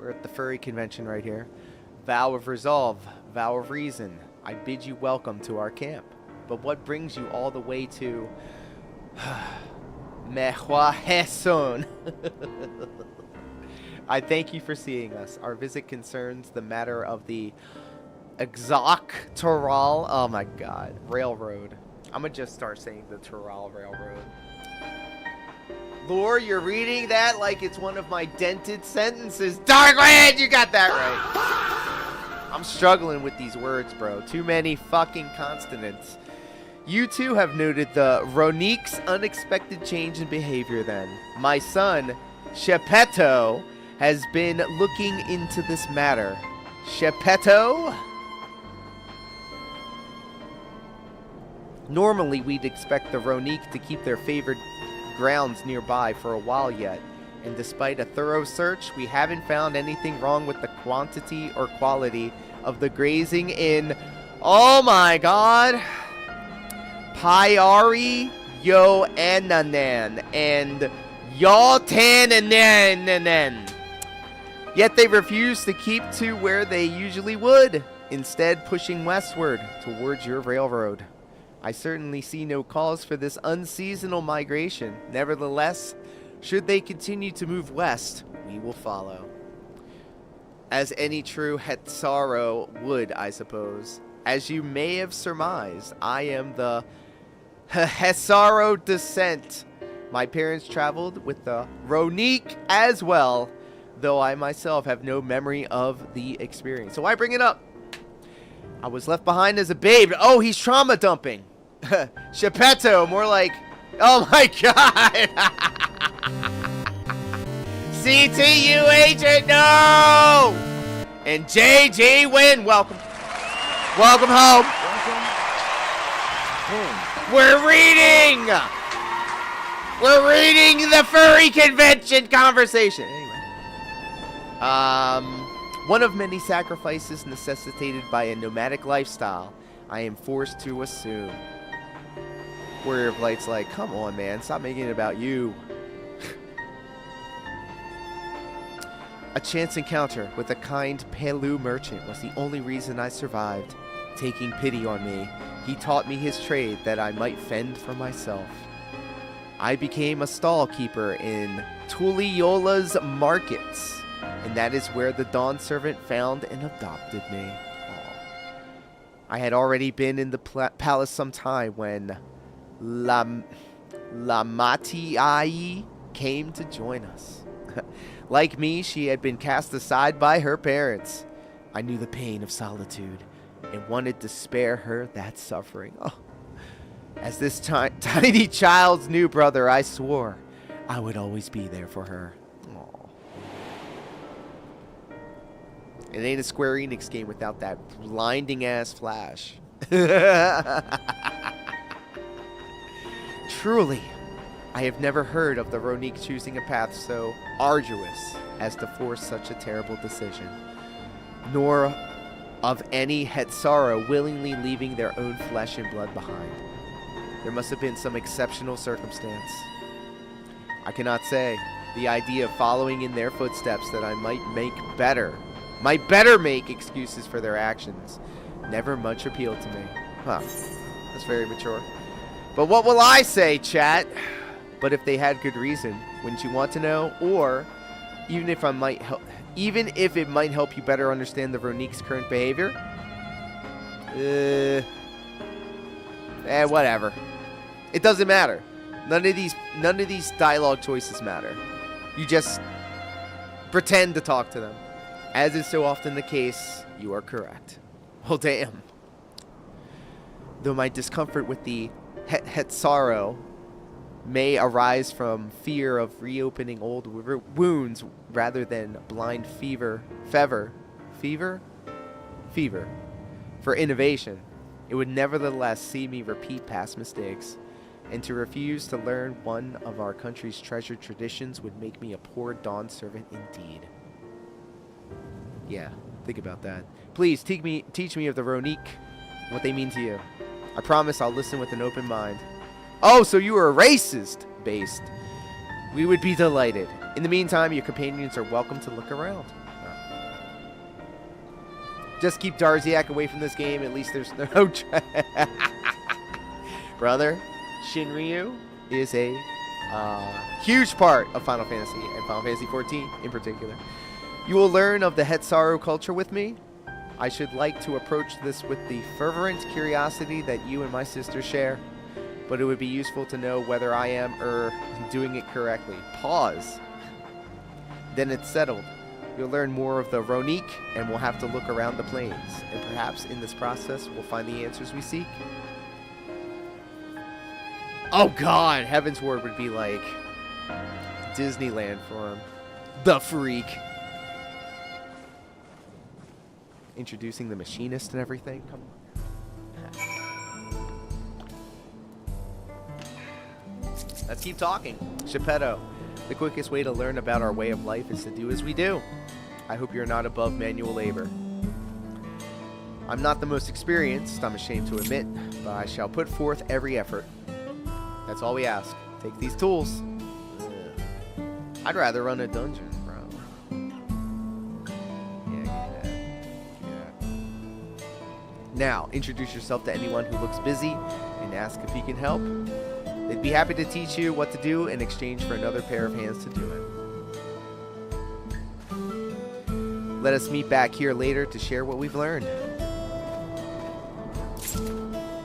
We're at the furry convention right here. Vow of resolve, vow of reason. I bid you welcome to our camp. But what brings you all the way to Mehwa-Hesson? I thank you for seeing us. Our visit concerns the matter of the XiV oh my god, railroad. I'm gonna just start saying the Toral Railroad. Lore, you're reading that like it's one of my dented sentences. Darkland, you got that right. I'm struggling with these words, bro. Too many fucking consonants. You too have noted the Ronique's unexpected change in behavior then. My son, Shepeto, has been looking into this matter. Shepeto? Normally, we'd expect the Ronique to keep their favored grounds nearby for a while yet, and despite a thorough search, we haven't found anything wrong with the quantity or quality of the grazing in, oh my god, Pyari Yoananan and Yaltananan. Yet they refuse to keep to where they usually would, instead pushing westward towards your railroad. I certainly see no cause for this unseasonal migration. Nevertheless, should they continue to move west, we will follow. As any true Hetsaro would, I suppose. As you may have surmised, I am the Hesaro descent. My parents traveled with the Ronique as well, though I myself have no memory of the experience. So why bring it up? I was left behind as a babe. Oh, he's trauma dumping. Geppetto, more like, oh my god. CTU agent, no! And JG Win, welcome. Welcome home. We're reading the furry convention conversation. Anyway. One of many sacrifices necessitated by a nomadic lifestyle, I am forced to assume. Warrior of Light's like, come on, man, stop making it about you. A chance encounter with a kind Pelu merchant was the only reason I survived. Taking pity on me, he taught me his trade that I might fend for myself. I became a stall keeper in Tuliola's markets, and that is where the Dawn Servant found and adopted me. Aww. I had already been in the palace some time when Lamatiai came to join us. Like me, she had been cast aside by her parents. I knew the pain of solitude and wanted to spare her that suffering. Oh. As this tiny child's new brother, I swore I would always be there for her. Aww. It ain't a Square Enix game without that blinding ass flash. Truly, I have never heard of the Ronique choosing a path so arduous as to force such a terrible decision, nor of any Hetsara willingly leaving their own flesh and blood behind. There must have been some exceptional circumstance. I cannot say. The idea of following in their footsteps that I might better make excuses for their actions, never much appealed to me. Huh. That's very mature. But what will I say, chat? But if they had good reason, wouldn't you want to know? Or even if it might help you better understand the Ronique's current behavior? Whatever. It doesn't matter. None of these dialogue choices matter. You just pretend to talk to them. As is so often the case, you are correct. Well, damn. Though my discomfort with the Hetsaro may arise from fear of reopening old wounds rather than blind fever for innovation, it would nevertheless see me repeat past mistakes, and to refuse to learn one of our country's treasured traditions would make me a poor Dawn servant indeed. Yeah, think about that. Please teach me of the Ronique, what they mean to you. I promise I'll listen with an open mind. Oh, so you are a racist based. We would be delighted. In the meantime, your companions are welcome to look around. Oh. Just keep Darziak away from this game. At least there's no... Brother, Shinryu is a huge part of Final Fantasy, and Final Fantasy XIV in particular. You will learn of the Hetsaru culture with me. I should like to approach this with the fervent curiosity that you and my sister share, but it would be useful to know whether I am doing it correctly. Pause. Then it's settled. You'll learn more of the Ronique, and we'll have to look around the plains, and perhaps in this process we'll find the answers we seek. Oh god, Heaven's Ward would be like Disneyland for him. The freak. Introducing the machinist and everything. Come on. Let's keep talking. Geppetto. The quickest way to learn about our way of life is to do as we do. I hope you're not above manual labor. I'm not the most experienced, I'm ashamed to admit, but I shall put forth every effort. That's all we ask. Take these tools. I'd rather run a dungeon, bro. Yeah, give me that. Now, introduce yourself to anyone who looks busy and ask if he can help. They'd be happy to teach you what to do in exchange for another pair of hands to do it. Let us meet back here later to share what we've learned.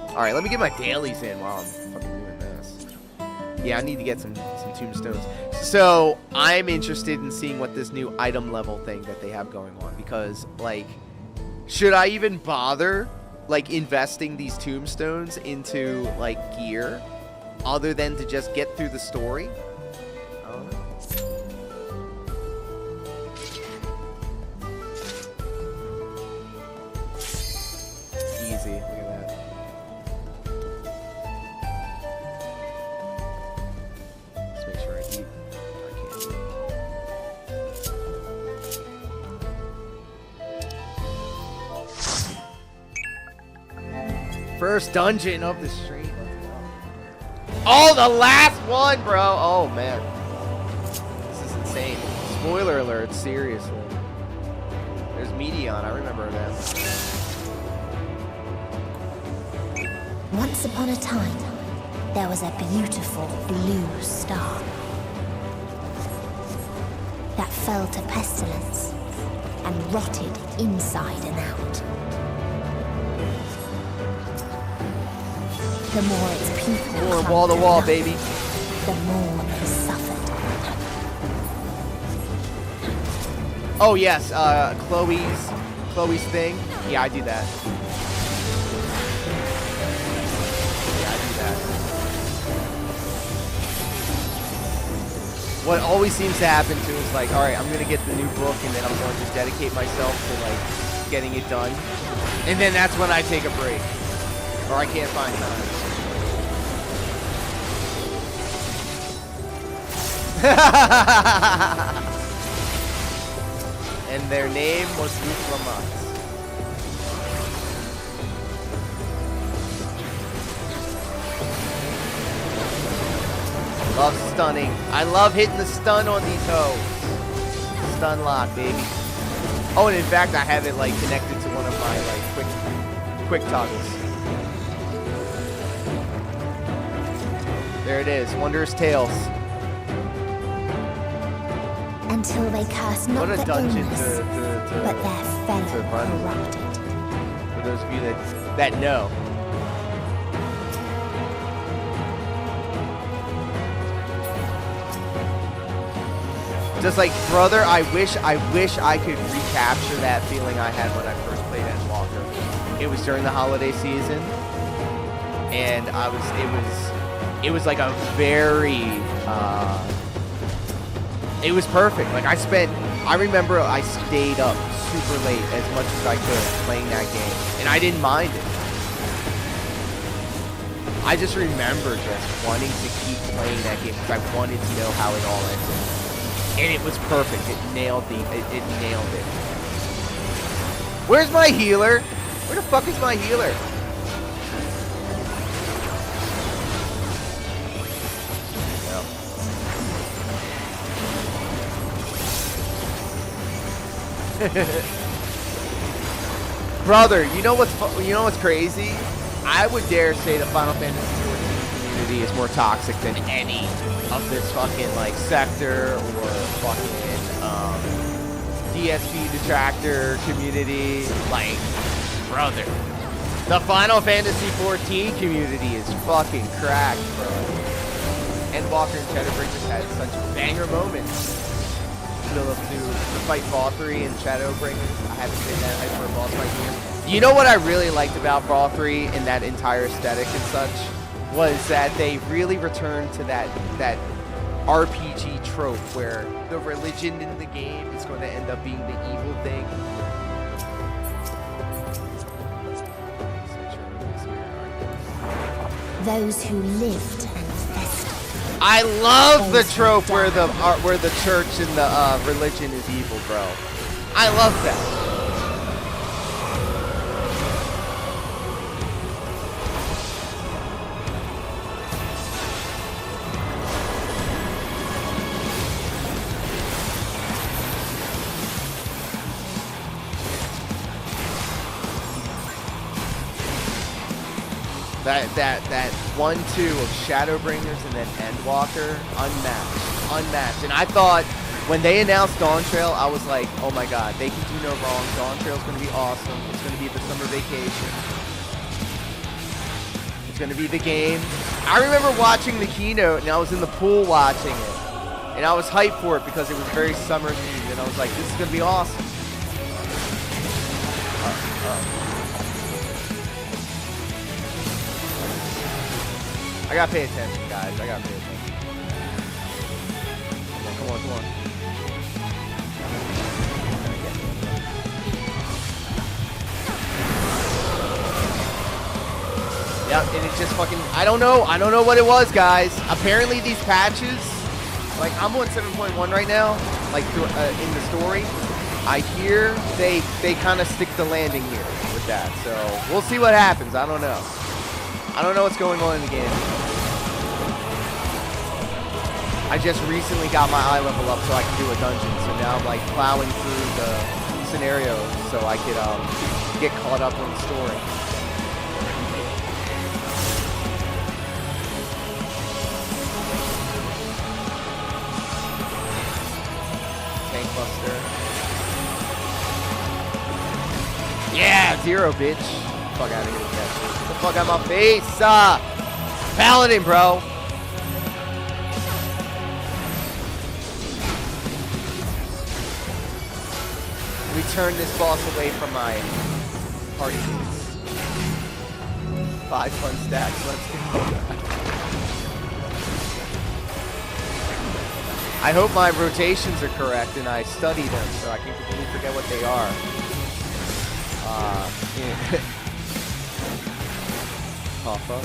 Alright, let me get my dailies in while I'm fucking doing this. Yeah, I need to get some tombstones. So, I'm interested in seeing what this new item level thing that they have going on. Because, like, should I even bother, like, investing these tombstones into, like, gear? Other than to just get through the story? I don't know. Easy. Look at that. Let's make sure I eat. I can't. First dungeon of the stream. Oh, the last one, bro. Oh, man. This is insane. Spoiler alert, seriously. There's Medion. I remember that. Once upon a time, there was a beautiful blue star that fell to pestilence and rotted inside and out. The more its people More clung wall to wall, life, baby. the more they suffered. Oh, yes. Chloe's thing. Yeah, I do that. Yeah, I do that. What always seems to happen too is like, all right, I'm going to get the new book and then I'm going to just dedicate myself to like getting it done. And then that's when I take a break. Or I can't find time. And their name was Uplamat. Love stunning. I love hitting the stun on these hoes. Stun lock, baby. Oh, and in fact, I have it like connected to one of my like quick toggles. There it is, Wondrous Tales. Until they curse not What a the dungeon illness, to but their fellow run. corrupted. For those of you that know. Just like, brother, I wish I could recapture that feeling I had when I first played Endwalker. It was during the holiday season, and it was like a very, it was perfect. Like I remember I stayed up super late as much as I could playing that game, and I didn't mind it. I just remember just wanting to keep playing that game because I wanted to know how it all ended. And it was perfect. It nailed it nailed it. Where's my healer? Where the fuck is my healer? Brother, you know what's crazy? I would dare say the Final Fantasy XIV community is more toxic than any of this fucking like sector or fucking DSP detractor community. Like, brother, the Final Fantasy XIV community is fucking cracked, bro. Endwalker and Shadowbring just had such banger moments. Still up to fight Fall3 and Shadowbringers. I haven't been that hype for a boss fight here. You know what I really liked about Fall3 and that entire aesthetic and such was that they really returned to that RPG trope where the religion in the game is going to end up being the evil thing. Those who lived and festered I love the trope where the church and the religion is evil, bro. I love that. That 1-2 of Shadowbringers and then Endwalker, unmatched. And I thought when they announced Dawntrail, I was like, oh my god, they can do no wrong. Dawntrail's going to be awesome. It's going to be the summer vacation. It's going to be the game. I remember watching the keynote, and I was in the pool watching it, and I was hyped for it because it was very summer themed, and I was like, this is going to be awesome. I gotta pay attention, guys. I gotta pay attention. Come on. Yep, and it just fucking, I don't know what it was, guys. Apparently these patches, like I'm on 7.1 right now, like in the story. I hear they kind of stick the landing here with that. So we'll see what happens. I don't know. I don't know what's going on in the game. I just recently got my eye level up so I can do a dungeon. So now I'm like plowing through the scenarios so I could get caught up on the story. Tank Buster. Yeah, 0, bitch. Fuck out of here with that shit. Get the fuck out of my face. Paladin, bro. We turn this boss away from my party mates. 5 fun stacks. Let's go. I hope my rotations are correct and I study them so I can completely forget what they are. Yeah. Pop up.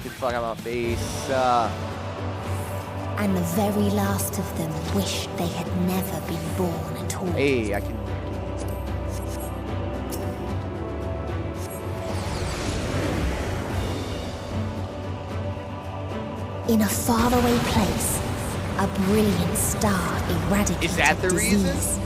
Get the fuck out of my face. And the very last of them wished they had never been born at all. Hey, I can. In a faraway place, a brilliant star eradicated Is that the disease. reason?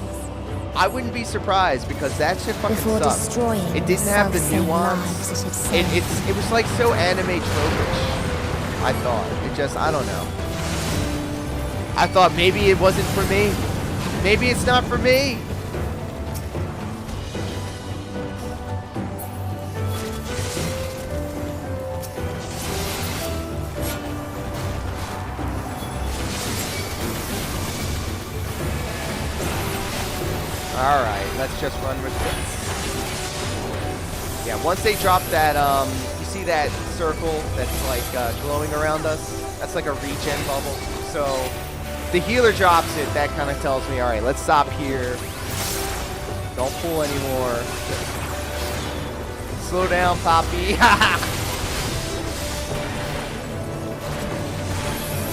I wouldn't be surprised because that shit fucking Before sucked. destroying It didn't have the self-same nuance. lives it had saved. It was like so anime tropish. I thought. It just, I don't know. I thought maybe it wasn't for me. Maybe it's not for me. Alright, let's just run with this. Yeah, once they drop that, you see that circle that's like glowing around us? That's like a regen bubble. So the healer drops it, that kind of tells me, alright, let's stop here. Don't pull anymore. Slow down, Poppy.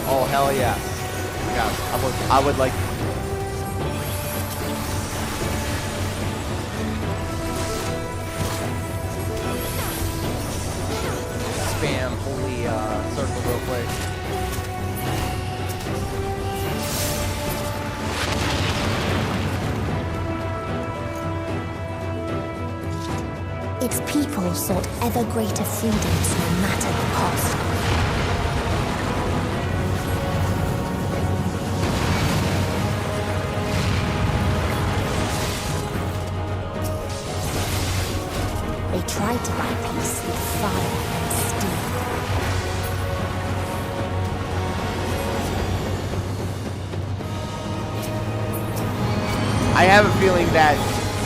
Oh, hell yes. Yeah, I would like... Spam holy circle real quick. Its people sought ever greater freedoms no matter the cost. They tried to buy peace with fire and steel. I have a feeling that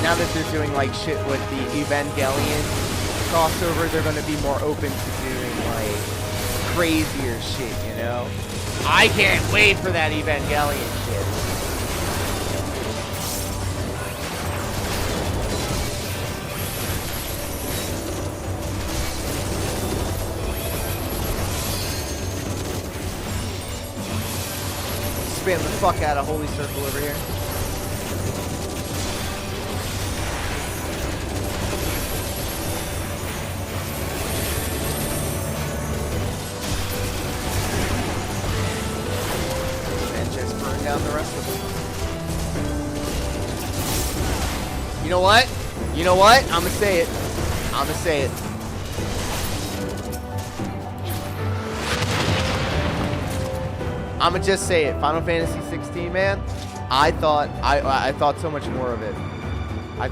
now that they're doing like shit with the Evangelion crossover, they're going to be more open to doing like crazier shit, you know? I can't wait for that Evangelion shit. spam the fuck out of Holy Circle over here. And just burn down the rest of them. You know what? You know what? I'm gonna say it. I'm gonna say it. I'm gonna just say it. Final Fantasy 16, man. I thought so much more of it.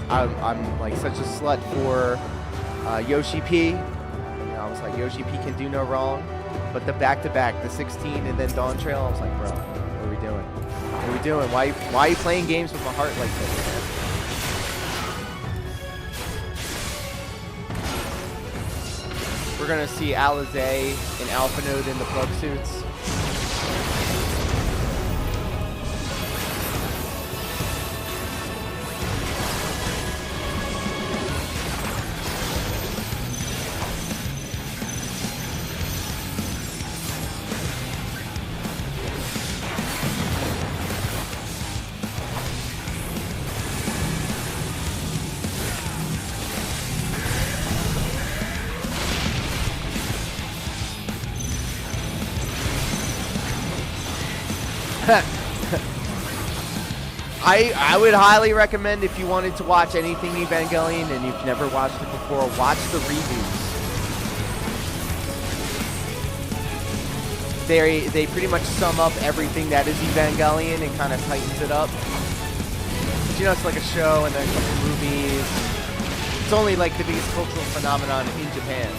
I'm like such a slut for Yoshi P. You know, I was like, Yoshi P can do no wrong. But the back-to-back, the 16 and then Dawntrail, I was like, bro, what are we doing? What are we doing? Why are you playing games with my heart like this, man? We're gonna see Alizé and Alphanode in the plug suits. I would highly recommend, if you wanted to watch anything Evangelion and you've never watched it before, watch the reboots. They pretty much sum up everything that is Evangelion and kind of tightens it up. But, you know, it's like a show and then a couple movies. It's only like the biggest cultural phenomenon in Japan.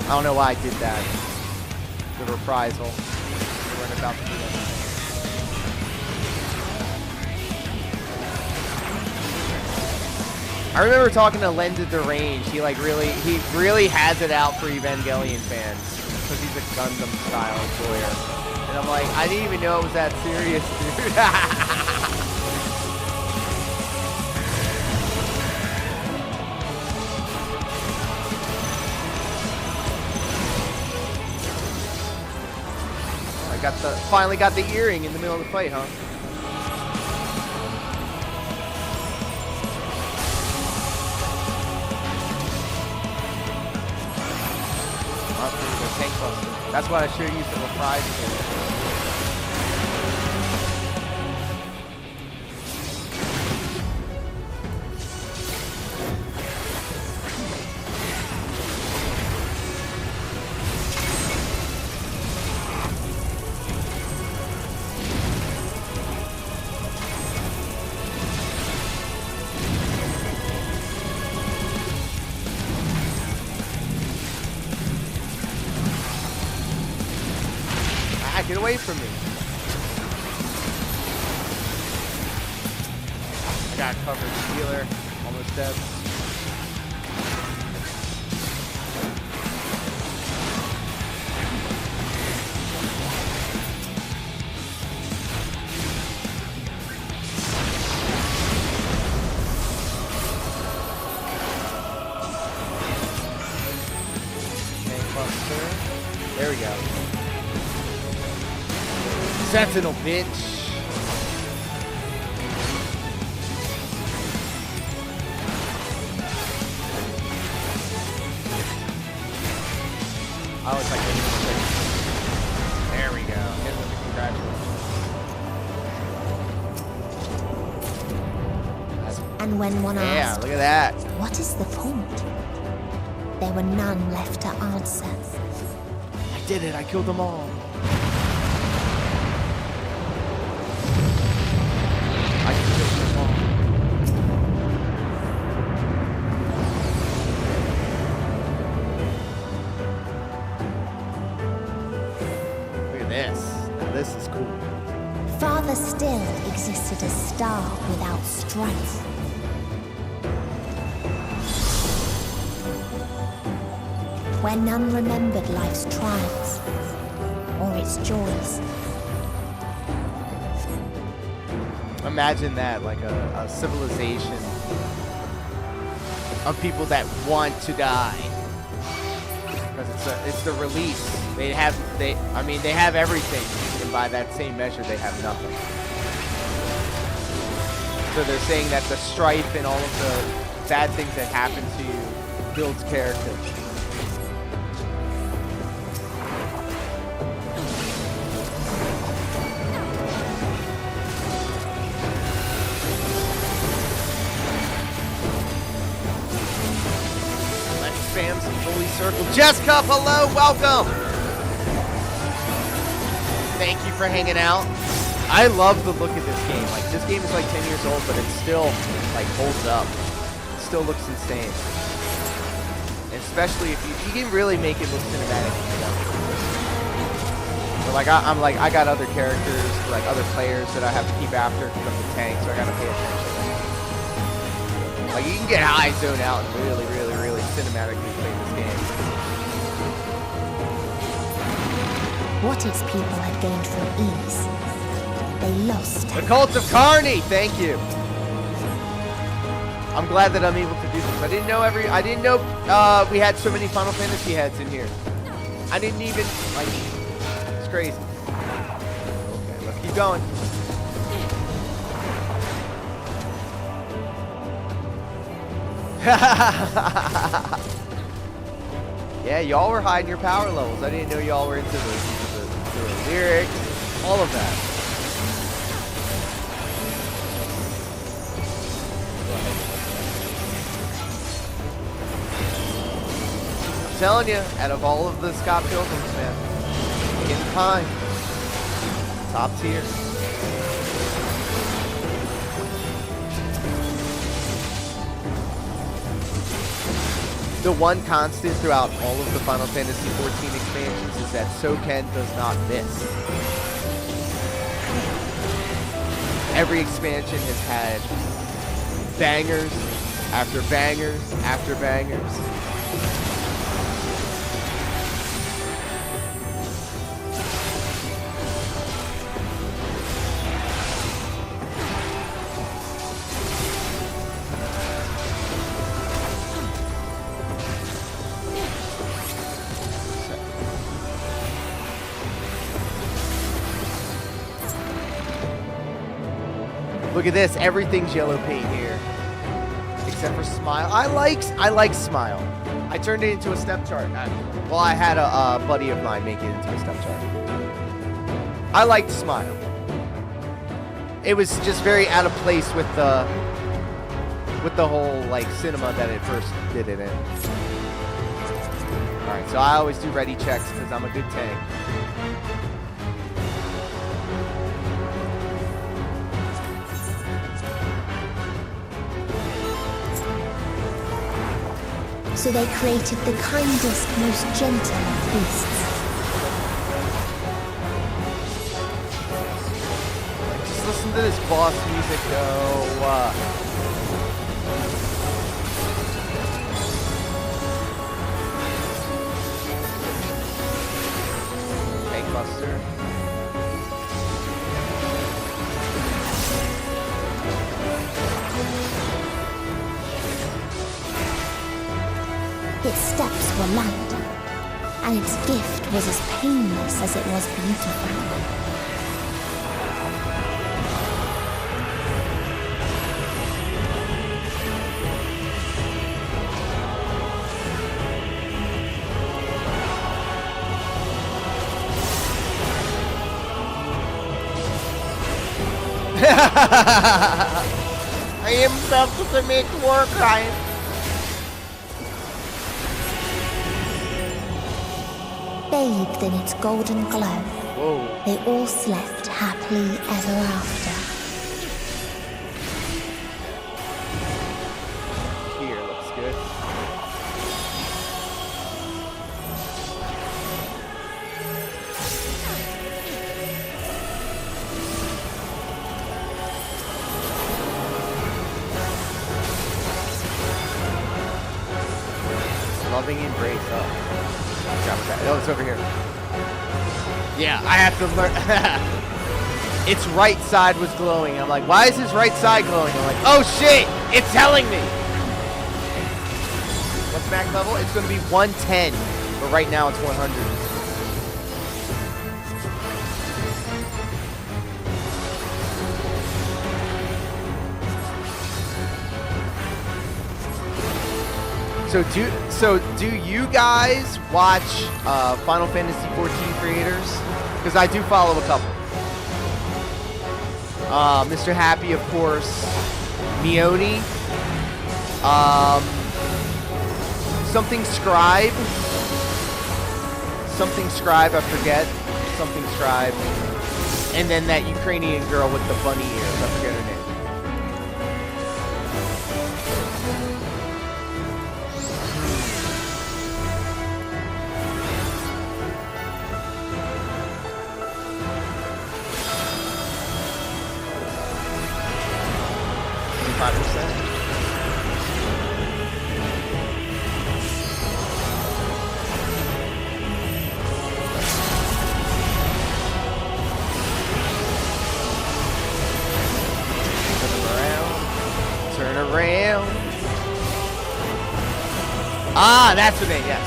I don't know why I did that. The reprisal. We weren't about to do that. I remember talking to Len Derange. He really has it out for Evangelion fans because he's a Gundam style employer. And I'm like, I didn't even know it was that serious, dude. Finally got the earring in the middle of the fight, huh? Tank buster. That's what I should have used the reprisal for. Get away from me. I got covered. Healer. Almost dead. There we go. Sentinel, bitch. I always like this. There we go. Hit him with the congratulations. And when one asked, look at that. what is the point? There were none left to answer. I did it. I killed them all. This is cool. Farther still existed a star without strife. Where none remembered life's trials or its joys. Imagine that, like a civilization of people that want to die because it's it's the release. They have everything, and by that same measure, they have nothing. So they're saying that the strife and all of the bad things that happen to you builds character. Let's spam some fully circle. Jess Cup, hello, welcome. Thank you for hanging out. I love the look of this game. Like, this game is like 10 years old, but it still like holds up. It still looks insane. And especially if you can really make it look cinematic. You know? So like I got other characters, like other players that I have to keep after because I'm the tank, so I gotta pay attention. Like you can get high, zone out, and really cinematically play this game. What its people had gained from ease, they lost. The Cult of Carney, thank you. I'm glad that I'm able to do this. I didn't know we had so many Final Fantasy heads in here. I didn't even like. It's crazy. Okay, let's keep going. Yeah, y'all were hiding your power levels. I didn't know y'all were into the lyrics, all of that. I'm telling you, out of all of the Scott Pilgrims, man, in time, top tier. The one constant throughout all of the Final Fantasy XIV expansions is that Soken does not miss. Every expansion has had bangers after bangers after bangers. Look at this, everything's yellow paint here. Except for Smile. I like Smile. I turned it into a step chart. Well, I had a buddy of mine make it into a step chart. I liked Smile. It was just very out of place with the whole like cinema that it first did it in. Alright, so I always do ready checks because I'm a good tank. So they created the kindest, most gentle of beasts. Just listen to this boss music, though. Tank Buster. Its steps were light, and its gift was as painless as it was beautiful. I am about to make work right. Bathed in its golden glow, Whoa. they all slept happily ever after. Here looks good. Loving embrace up. Oh, it's over here. Yeah, I have to learn. Its right side was glowing. I'm like, why is his right side glowing? I'm like, oh shit, it's telling me. What's max level? It's going to be 110 or but right now it's 100. So do you guys watch Final Fantasy 14 creators? Because I do follow a couple. Mr. Happy, of course. Mioni. Something Scribe. Something Scribe, I forget. Something Scribe. And then that Ukrainian girl with the bunny ears. I forget her name. Ah, that's the name, yes.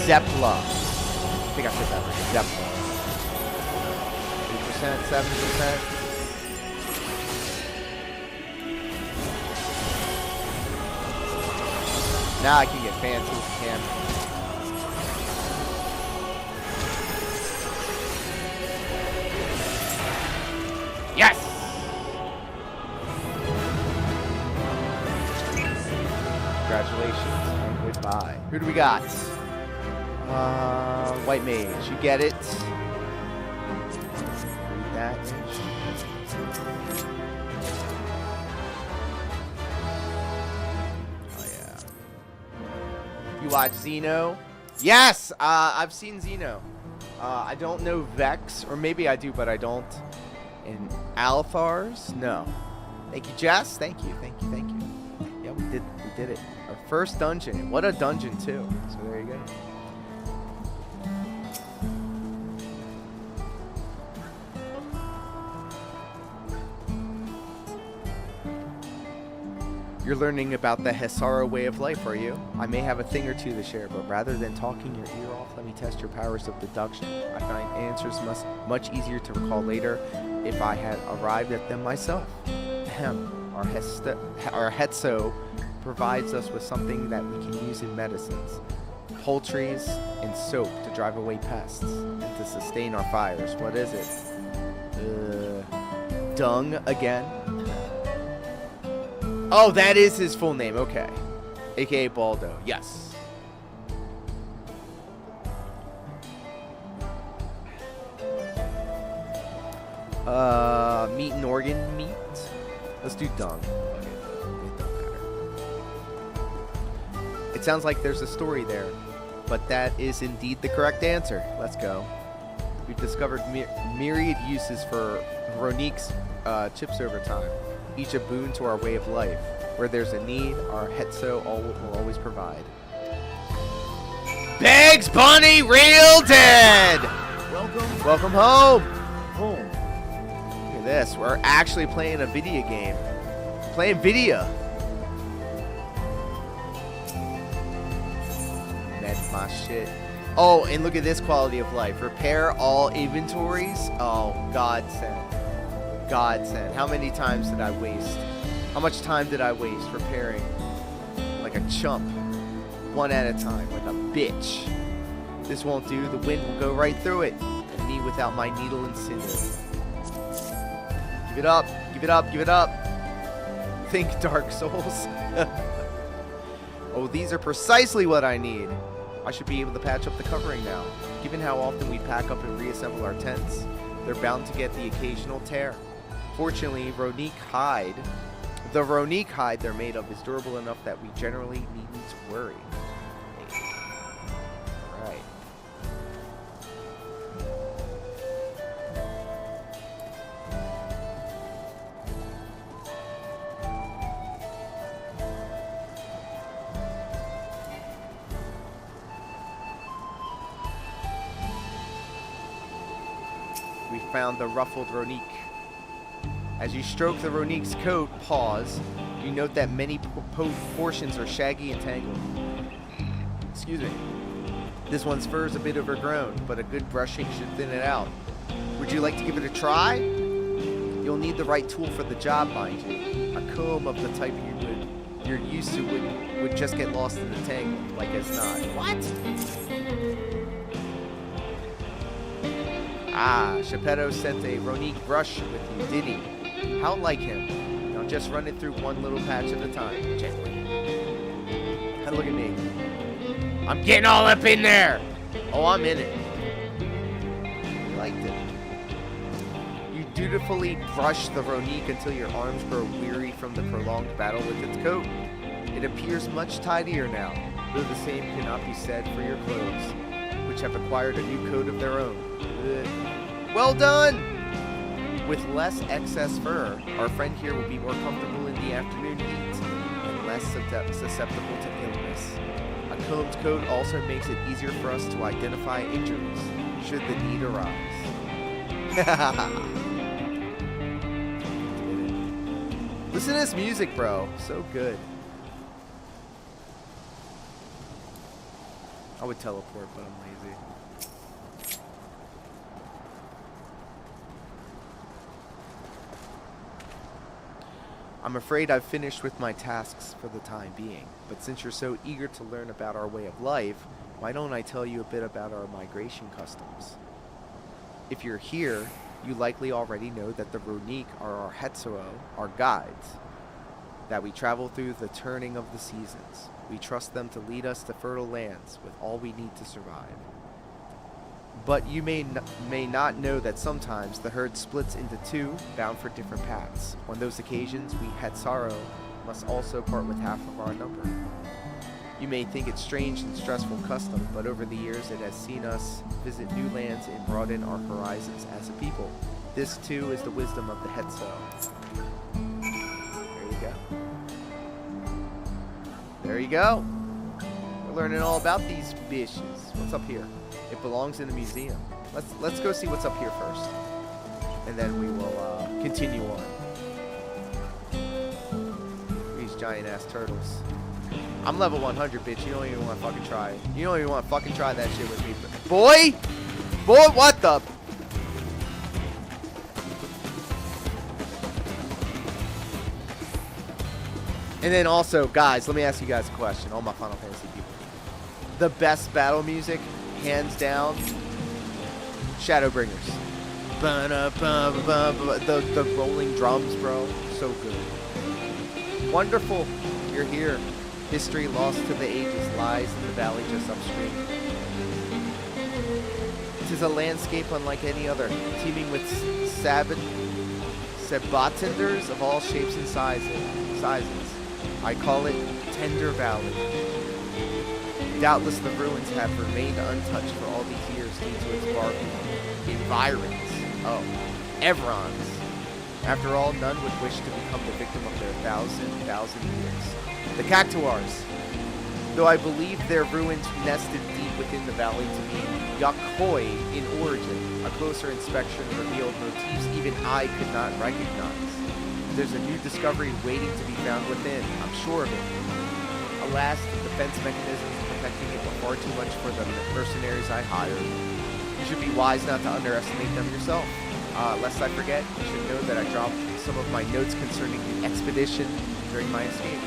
Zepla. I think I said that right. Zepla. 8%, 7%. Now I can get fancy with the camera. Yes! Congratulations and goodbye. Who do we got? White Mage. You get it. Read that. Oh yeah. You watch Xeno? Yes! I've seen Xeno. I don't know Vex, or maybe I do, but I don't. And Althars? No. Thank you, Jess. Thank you, thank you, thank you. Yeah, we did it. Our first dungeon. What a dungeon, too. So there you go. You're learning about the Hesara way of life, are you? I may have a thing or two to share, but rather than talking your ear off, let me test your powers of deduction. I find answers much easier to recall later if I had arrived at them myself. Ahem. Our Hetso provides us with something that we can use in medicines. Poultries and soap to drive away pests and to sustain our fires. What is it? Dung again? Oh, that is his full name. Okay. AKA Baldo. Yes. Meat and organ meat. Let's do dung. It don't matter. It sounds like there's a story there, but that is indeed the correct answer. Let's go. We've discovered myriad uses for Veronique's chips over time, each a boon to our way of life. Where there's a need, our Hetso will always provide. Bags Bunny Real Dead! Welcome home! Home. Look at this. We're actually playing a video game. Playing video. That's my shit. Oh, and look at this quality of life. Repair all inventories. Oh, godsend. Godsend. How many times did I waste? How much time did I waste repairing? Like a chump. One at a time. Like a bitch. This won't do. The wind will go right through it. And me without my needle and sinew. Give it up. Give it up. Give it up. Think Dark Souls. Oh, these are precisely what I need. I should be able to patch up the covering now. Given how often we pack up and reassemble our tents, they're bound to get the occasional tear. Fortunately, the Ronique hide they're made of is durable enough that we generally needn't worry. Alright. We found the ruffled Ronique. As you stroke the Ronique's coat, pause, you note that many portions are shaggy and tangled. Excuse me. This one's fur is a bit overgrown, but a good brushing should thin it out. Would you like to give it a try? You'll need the right tool for the job, mind you. A comb of the type you're used to would just get lost in the tangle, like it's not. What? Ah, Geppetto sent a Ronique brush with you, did he? How like him. Now just run it through one little patch at a time, gently. And look at me. I'm getting all up in there. Oh, I'm in it. You liked it. You dutifully brush the Ronique until your arms grow weary from the prolonged battle with its coat. It appears much tidier now, though the same cannot be said for your clothes, which have acquired a new coat of their own. Ugh. Well done! With less excess fur, our friend here will be more comfortable in the afternoon heat and less susceptible to illness. A combed coat also makes it easier for us to identify injuries, should the need arise. Listen to this music, bro. So good. I would teleport, but I'm lazy. I'm afraid I've finished with my tasks for the time being, but since you're so eager to learn about our way of life, why don't I tell you a bit about our migration customs? If you're here, you likely already know that the Ronique are our Hetsuo, our guides, that we travel through the turning of the seasons. We trust them to lead us to fertile lands with all we need to survive. But you may not know that sometimes the herd splits into two, bound for different paths. On those occasions, we Hetsaro must also part with half of our number. You may think it's strange and stressful custom, but over the years it has seen us visit new lands and broaden our horizons as a people. This too is the wisdom of the Hetso. There you go. There you go. We're learning all about these bitches. What's up here? It belongs in a museum. Let's go see what's up here first, and then we will continue on. These giant ass turtles. I'm level 100, bitch. You don't even want to fucking try it. You don't even want to fucking try that shit with me, boy. Boy, what the? And then also, guys, let me ask you guys a question. All my Final Fantasy people. The best battle music, hands down, Shadowbringers. The rolling drums, bro. So good. Wonderful. You're here. History lost to the ages lies in the valley just upstream. It is a landscape unlike any other, teeming with sabatenders of all shapes and sizes. I call it Tender Valley. Doubtless the ruins have remained untouched for all these years due to its environs. Oh, Evrons. After all, none would wish to become the victim of their thousand years. The Cactuars. Though I believe their ruins nested deep within the valley to be Yakhoi in origin, a closer inspection revealed motifs even I could not recognize. There's a new discovery waiting to be found within, I'm sure of it. Alas, the defense mechanisms protecting it were far too much for the mercenaries I hired. You should be wise not to underestimate them yourself. Lest I forget, you should know that I dropped some of my notes concerning the expedition during my escape.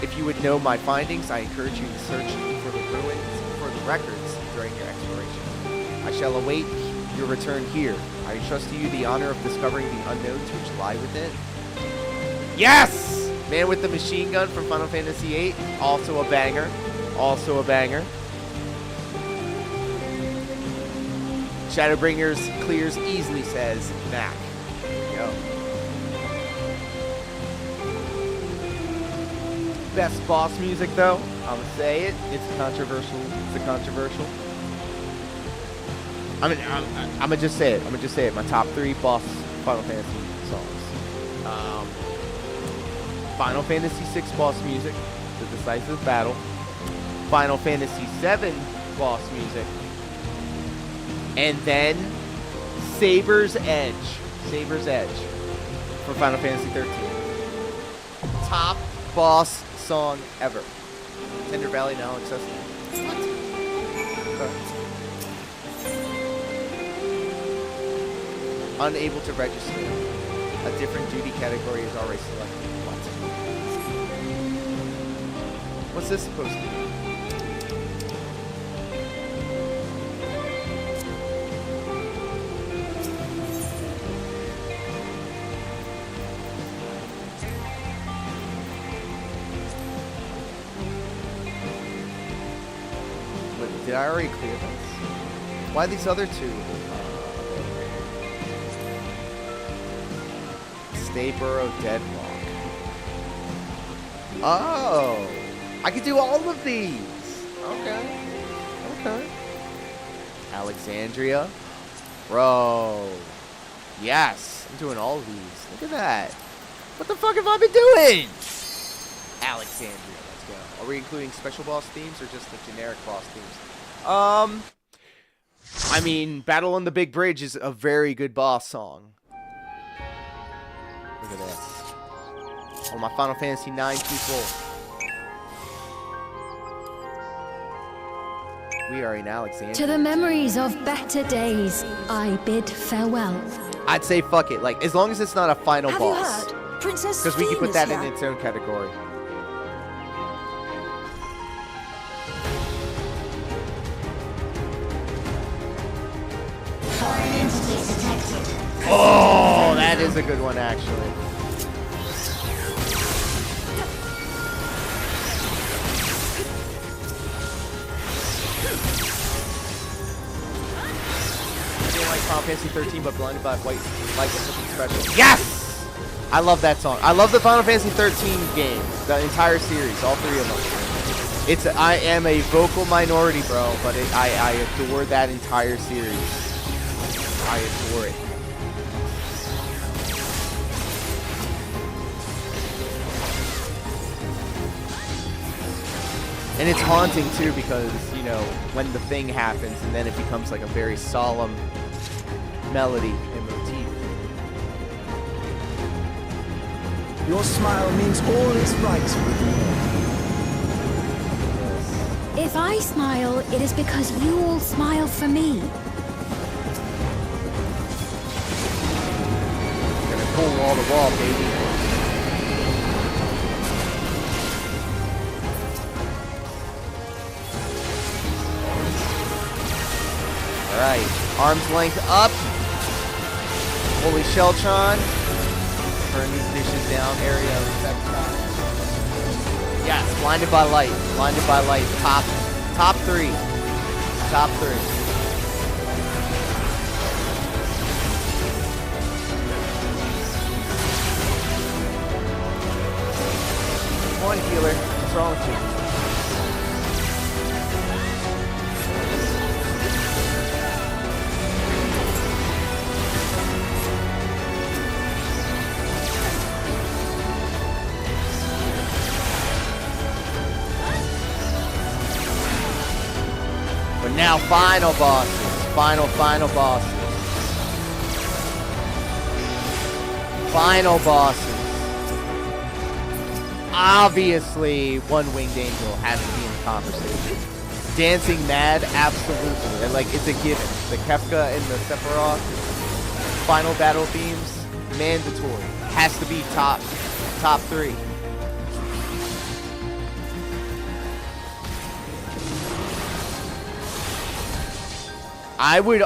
If you would know my findings, I encourage you to search for the ruins, for the records during your exploration. I shall await your return here. I entrust to you the honor of discovering the unknowns which lie within. Yes! Man with the machine gun from Final Fantasy VIII. Also a banger. Also a banger. Shadowbringers clears easily, says Mac. There you go. Best boss music, though. I'm gonna say it. It's controversial. It's a controversial. I'm gonna just say it. I'm gonna just say it. My top 3 boss Final Fantasy songs. Final Fantasy VI boss music, The Decisive Battle. Final Fantasy VII boss music. And then Saber's Edge. Saber's Edge for Final Fantasy 13. Top boss song ever. Tender Valley now accessible. Unable to register. A different duty category is already selected. What? What's this supposed to be? Did I already clear this? Why are these other two? Stayboro Deadlock. Oh! I can do all of these! Okay. Okay. Alexandria. Bro. Yes! I'm doing all of these. Look at that. What the fuck have I been doing? Alexandria. Let's go. Are we including special boss themes or just the generic boss themes? I mean, Battle on the Big Bridge is a very good boss song. Look at this. Oh, my Final Fantasy IX people. We are in Alexandria. To the memories of better days, I bid farewell. I'd say fuck it. Like, as long as it's not a final Have boss. you heard? Princess Because we can put that in here. its own category. Oh, that is a good one, actually. I didn't like Final Fantasy 13, but Blinded by White like it something special. Yes! I love that song. I love the Final Fantasy 13 game, the entire series, all three of them. I am a vocal minority, bro, but I adore that entire series. I adore it. And it's haunting too because, you know, when the thing happens and then it becomes like a very solemn melody and motif. Your smile means all is right with me. If I smile, it is because you all smile for me. Gonna pull wall to wall, baby. Alright, arm's length up. Holy Sheltron. Turn these dishes down area of effect time. Yes, blinded by light. Blinded by light. Top three. Top three. Come on, healer. What's wrong with you? Now final bosses. Final bosses. Final bosses. Obviously, One Winged Angel has to be in the conversation. Dancing Mad, absolutely. And like, it's a given. The Kefka and the Sephiroth final battle themes, mandatory. Has to be top three. I would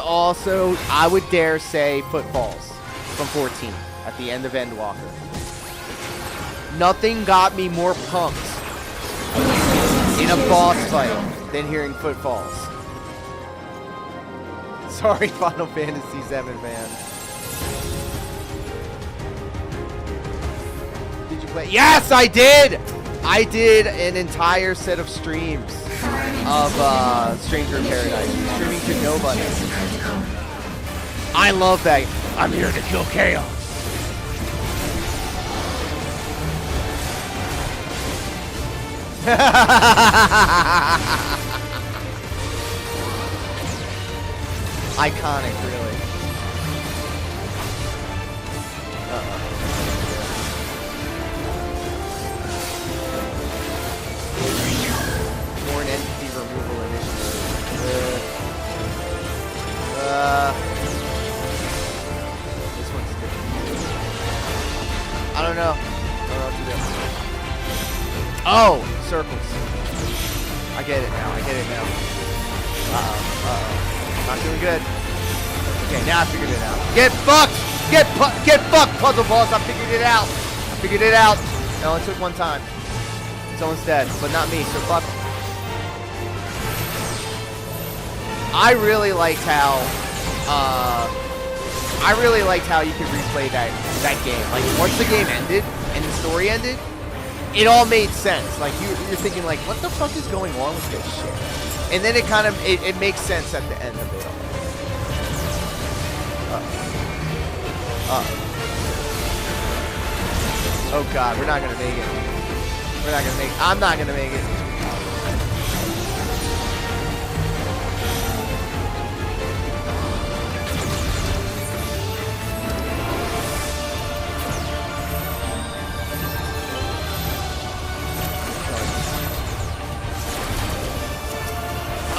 dare say Footfalls from 14 at the end of Endwalker. Nothing got me more pumped in a boss fight than hearing Footfalls. Sorry, Final Fantasy VII, man. Did you play? Yes, I did! I did an entire set of streams of Stranger in Paradise, streaming to nobody. I love that. I'm here to kill chaos. Iconic, really. More an entity removal Not doing good. Okay, now I figured it out. Get fucked! Get fucked, puzzle boss! I figured it out. It only took one time. Someone's dead, but not me, so fuck. I really liked how you could replay that game. Like once the game ended and the story ended, it all made sense. Like you're thinking like, what the fuck is going on with this shit? And then it makes sense at the end of it all. Oh god, we're not gonna make it. I'm not gonna make it.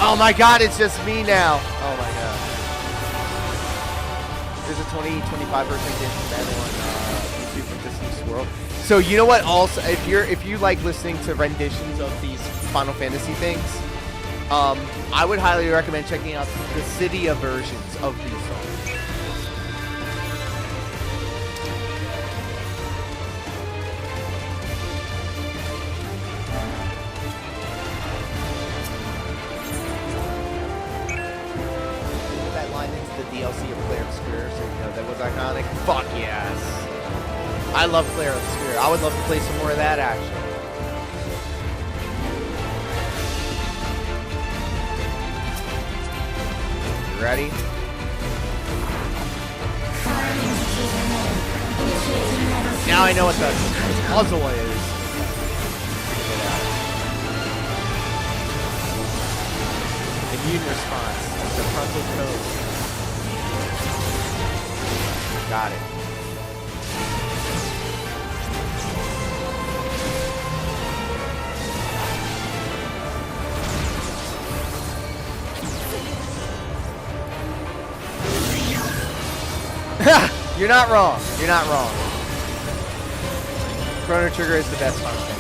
Oh my god, it's just me now. Oh my god. There's a 20-25% chance on YouTube from Disney Swirl. So you know what? Also, if you like listening to renditions of these Final Fantasy things, I would highly recommend checking out the Cydia versions of these songs. That line into the DLC of Claire Obscure, so you know that was iconic. Fuck yes. I love Claire Obscure. I would love to play some more of that action. You ready? Now I know what the puzzle is. Immune response. The frontal code. Got it. You're not wrong. You're not wrong. Chrono Trigger is the best Final Fantasy.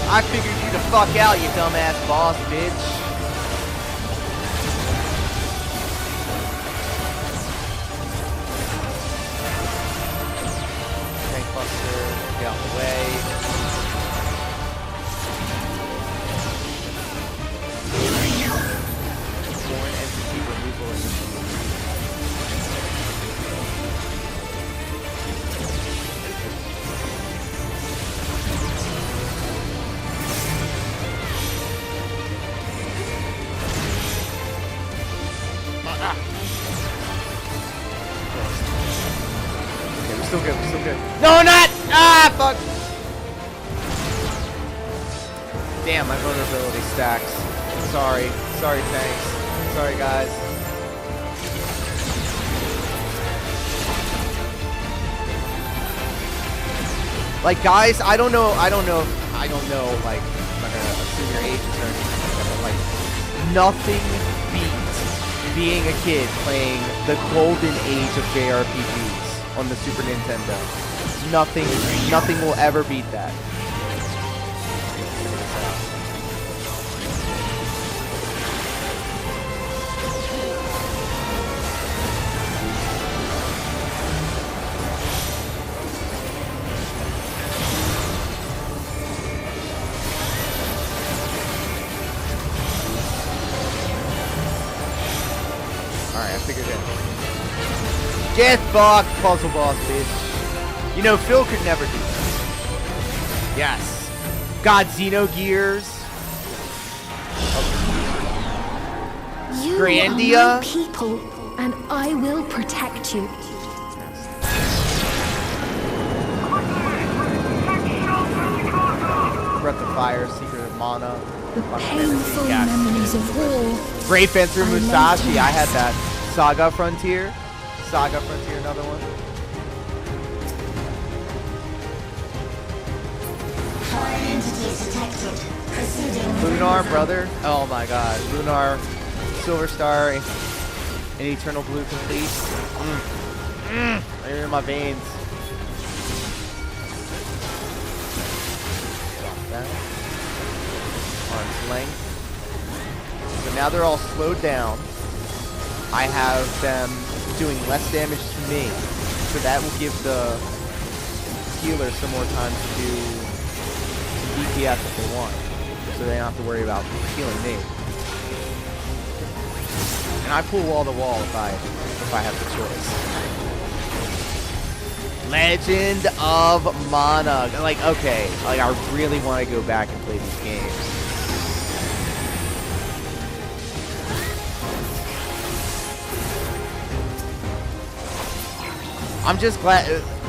I figured you the fuck out, you dumbass boss, bitch. Get out of the way. Foreign entity removal initiative. Okay, we're still good, we're still good. No, not! Ah, fuck! Damn, my vulnerability stacks. Sorry. Sorry, tanks. Sorry, guys. Like, guys, I don't know, like, I'm not gonna assume your ages or anything like that, but, like, nothing beats being a kid playing the golden age of JRPGs on the Super Nintendo. Nothing will ever beat that. Alright, I figured it out. Get fucked, puzzle boss, bitch. You know, Phil could never do this. Yes. God, Xenogears. You Grandia. are my people, and I will protect you. Breath of Fire, Secret of Mana. The painful memories of war. Great Fencer Musashi, I had that. Saga Frontier, another one. Foreign entities detected. Proceeding. Lunar, brother. Oh my god. Lunar. Silver Star and Eternal Blue complete. Right in my veins. Drop that. Arm's length. So now they're all slowed down. I have them doing less damage to me. So that will give the healer some more time to do some DPS if they want. So they don't have to worry about healing me. And I pull wall to wall if I have the choice. Legend of Mana. Like, okay, like I really want to go back and play these games. I'm just glad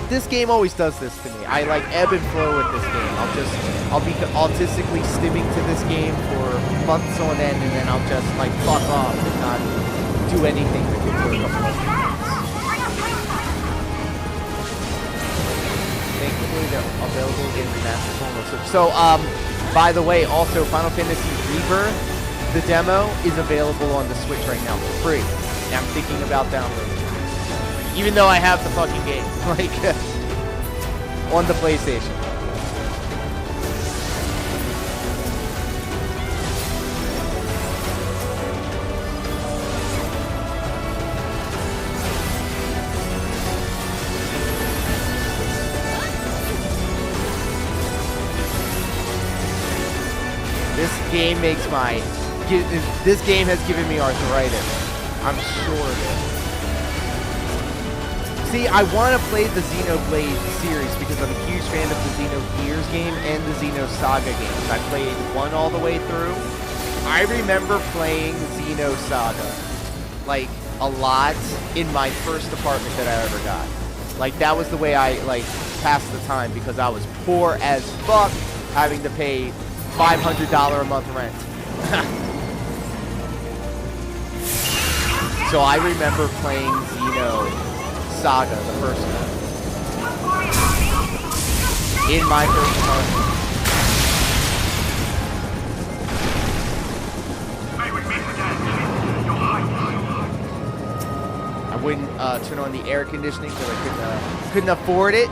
this game always does this to me. I like ebb and flow with this game. I'll be autistically stimming to this game for months on end, and then I'll just like fuck off and not do anything with it for a couple of minutes. Thankfully, they're available in the Master Form. So, by the way, also Final Fantasy Rebirth, the demo is available on the Switch right now for free. And I'm thinking about downloading it. Even though I have the fucking game, like, on the PlayStation. This game makes this game has given me arthritis. I'm sure of it. See, I want to play the Xenoblade series because I'm a huge fan of the Xenogears game and the Xenosaga games. I played one all the way through. I remember playing Xenosaga, like, a lot in my first apartment that I ever got. Like, that was the way I, like, passed the time because I was poor as fuck having to pay $500 a month rent. So I remember playing Xenosaga, the first one, in my first apartment. I wouldn't turn on the air conditioning because I couldn't afford it.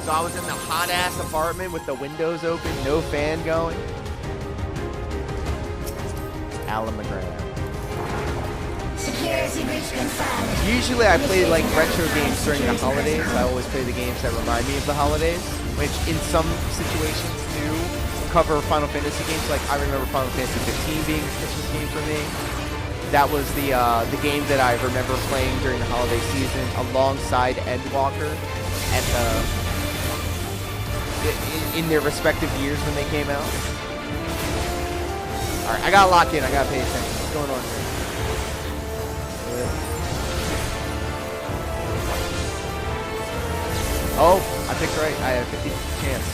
So I was in the hot-ass apartment with the windows open, no fan going. Alan McGrath. Security breach confirmed. Usually I play like retro games during the holidays. I always play the games that remind me of the holidays, which in some situations do cover Final Fantasy games. Like I remember Final Fantasy 15 being a Christmas game for me. That was the game that I remember playing during the holiday season alongside Endwalker at in their respective years when they came out. All right, I gotta lock in. I gotta pay attention. What's going on here? Oh, I picked right. I have a 50 chance.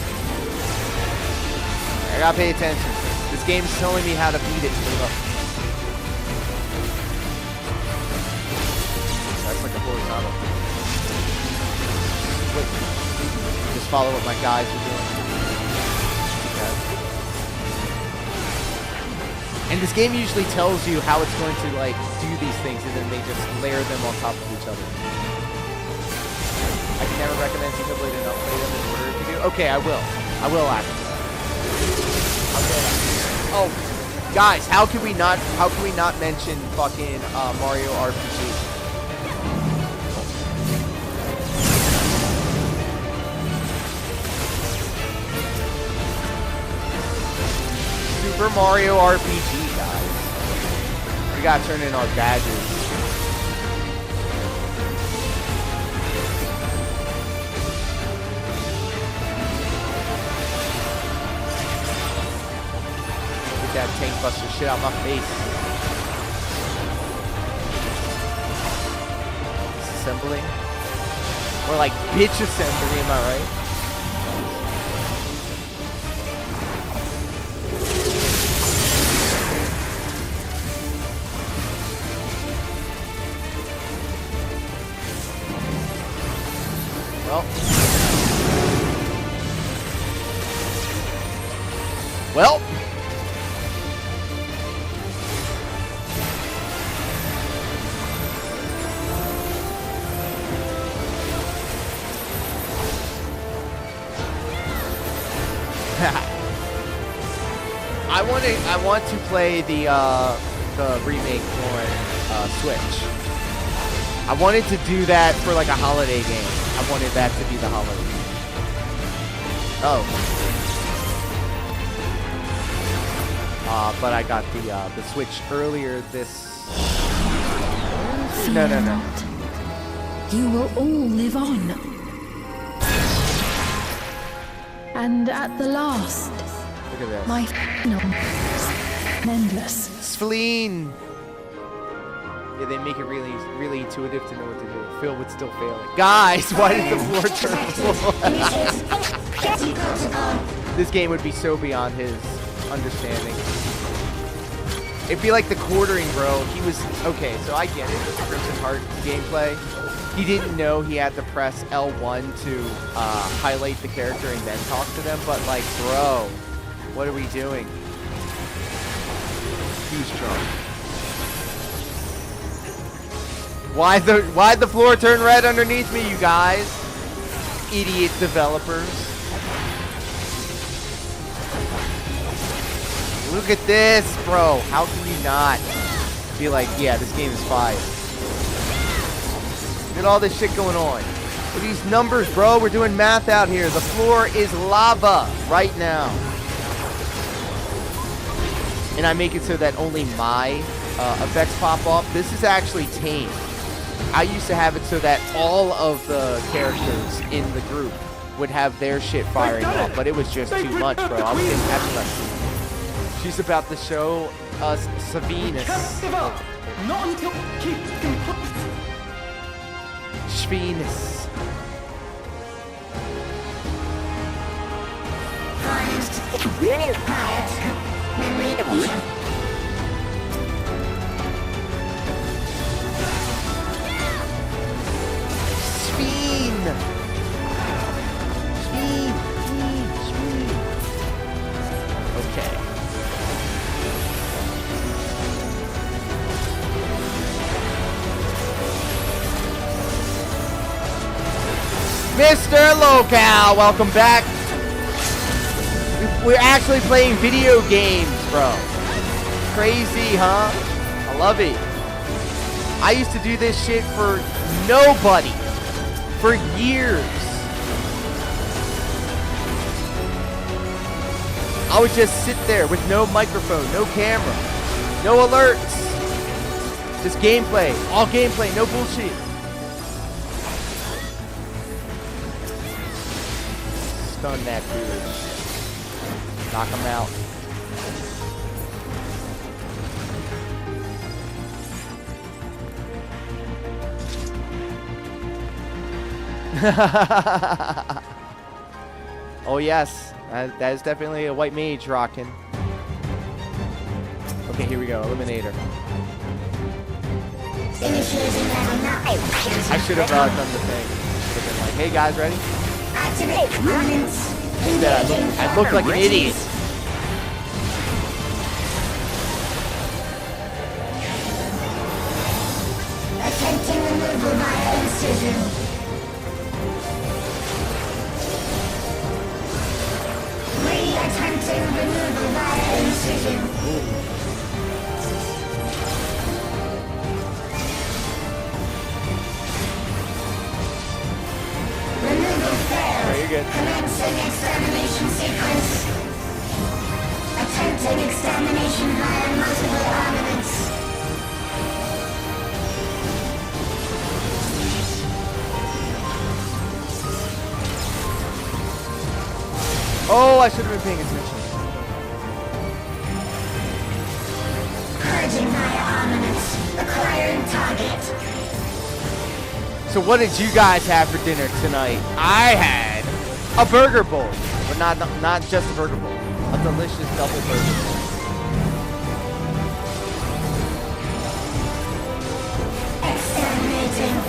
I gotta pay attention. This game's telling me how to beat it. That's like a horizontal. Wait. Just follow what my guys are doing. Okay. And this game usually tells you how it's going to like do these things, and then they just layer them on top of each other. I can never recommend Xenoblade and not play them in order to do. Okay, I will. I will actually. Oh, guys, how can we not mention fucking Mario RPG? Super Mario RPG, guys. We gotta turn in our badges. That tank buster shit out my face. Assembling. Or like bitch assembly, am I right? Well. want to play the remake on Switch. I wanted to do that for like a holiday game. I wanted that to be the holiday game. Oh. But I got the Switch earlier this. No. You will all live on. And at the last, Look at this. my final endless. Spleen. Yeah, they make it really, really intuitive to know what to do. Phil would still fail it. Guys, why did the floor turn full? This game would be so beyond his understanding. It'd be like the quartering, bro. He was okay. So I get it. It's Crimson Heart gameplay. He didn't know he had to press L1 to highlight the character and then talk to them. But like, bro, what are we doing? He's drunk. Why'd the floor turn red underneath me, you guys? Idiot developers. Look at this, bro. How can you not be like, yeah, this game is fire? Look at all this shit going on. Look at these numbers, bro. We're doing math out here. The floor is lava right now. And I make it so that only my effects pop off. This is actually tame. I used to have it so that all of the characters in the group would have their shit firing off, but it was just too much, bro. I was getting epilepsy. She's about to show us Savinus. Not until keeps complete. Schvenus. Speen. Okay. Mr. Local, welcome back. We're actually playing video games, bro. Crazy, huh? I love it. I used to do this shit for nobody for years. I would just sit there with no microphone, no camera, no alerts. Just gameplay, all gameplay, no bullshit. Stun that dude. Knock him out. Oh yes, that is definitely a white mage rocking. Okay, here we go, Eliminator. I should have done the thing. Should have been like, hey guys, ready? Instead, I look like an idiot. Attempting removal via incision. Attempting removal via incision. Removal failed. Very good. Commencing extermination sequence. Attempting extermination via multiple armaments. Oh, I should have been paying attention. Purging via armaments. Acquiring target. So what did you guys have for dinner tonight? I had a burger bowl, but not just a burger bowl, a delicious double burger bowl. Exterminating.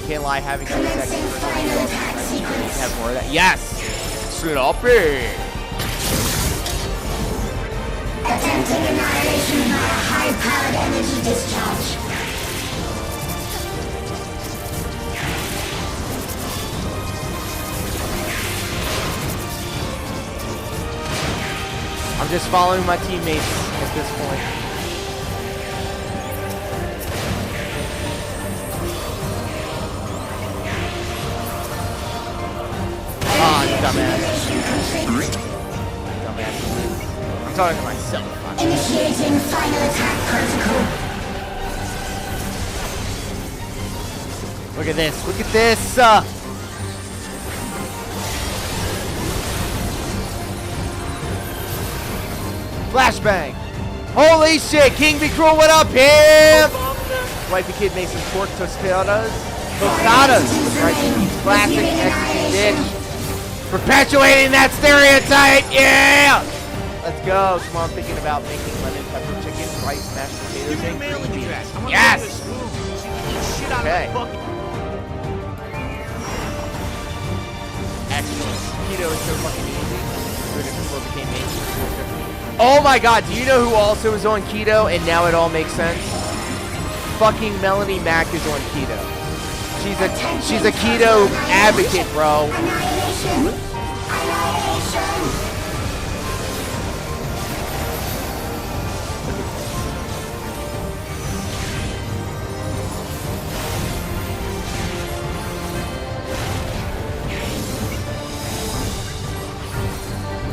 Can't lie, having 2 Commencing seconds for final attack sequence. have more of that. Yes! Sloppy! Attempting annihilation via high-powered energy discharge. just following my teammates at this point. Ah, you dumbass. Dumbass. I'm talking to myself. Initiating final attack protocol. Look at this. Look at this. Flashbang. Holy shit. King Be Cruel, what up, him? Wifey Kid Mason Pork Tostadas. Tostadas. Right. Classic Mexican dish. Perpetuating that stereotype. Yeah. Let's go. Come on, I'm thinking about making lemon pepper chicken, rice, mashed potatoes, and green beans. Yes. Okay. Excellent. Keto is so fucking easy. Oh my god, do you know who also is on keto and now it all makes sense? Fucking Melanie Mack is on keto. She's a keto advocate, bro. Annihilation. Annihilation.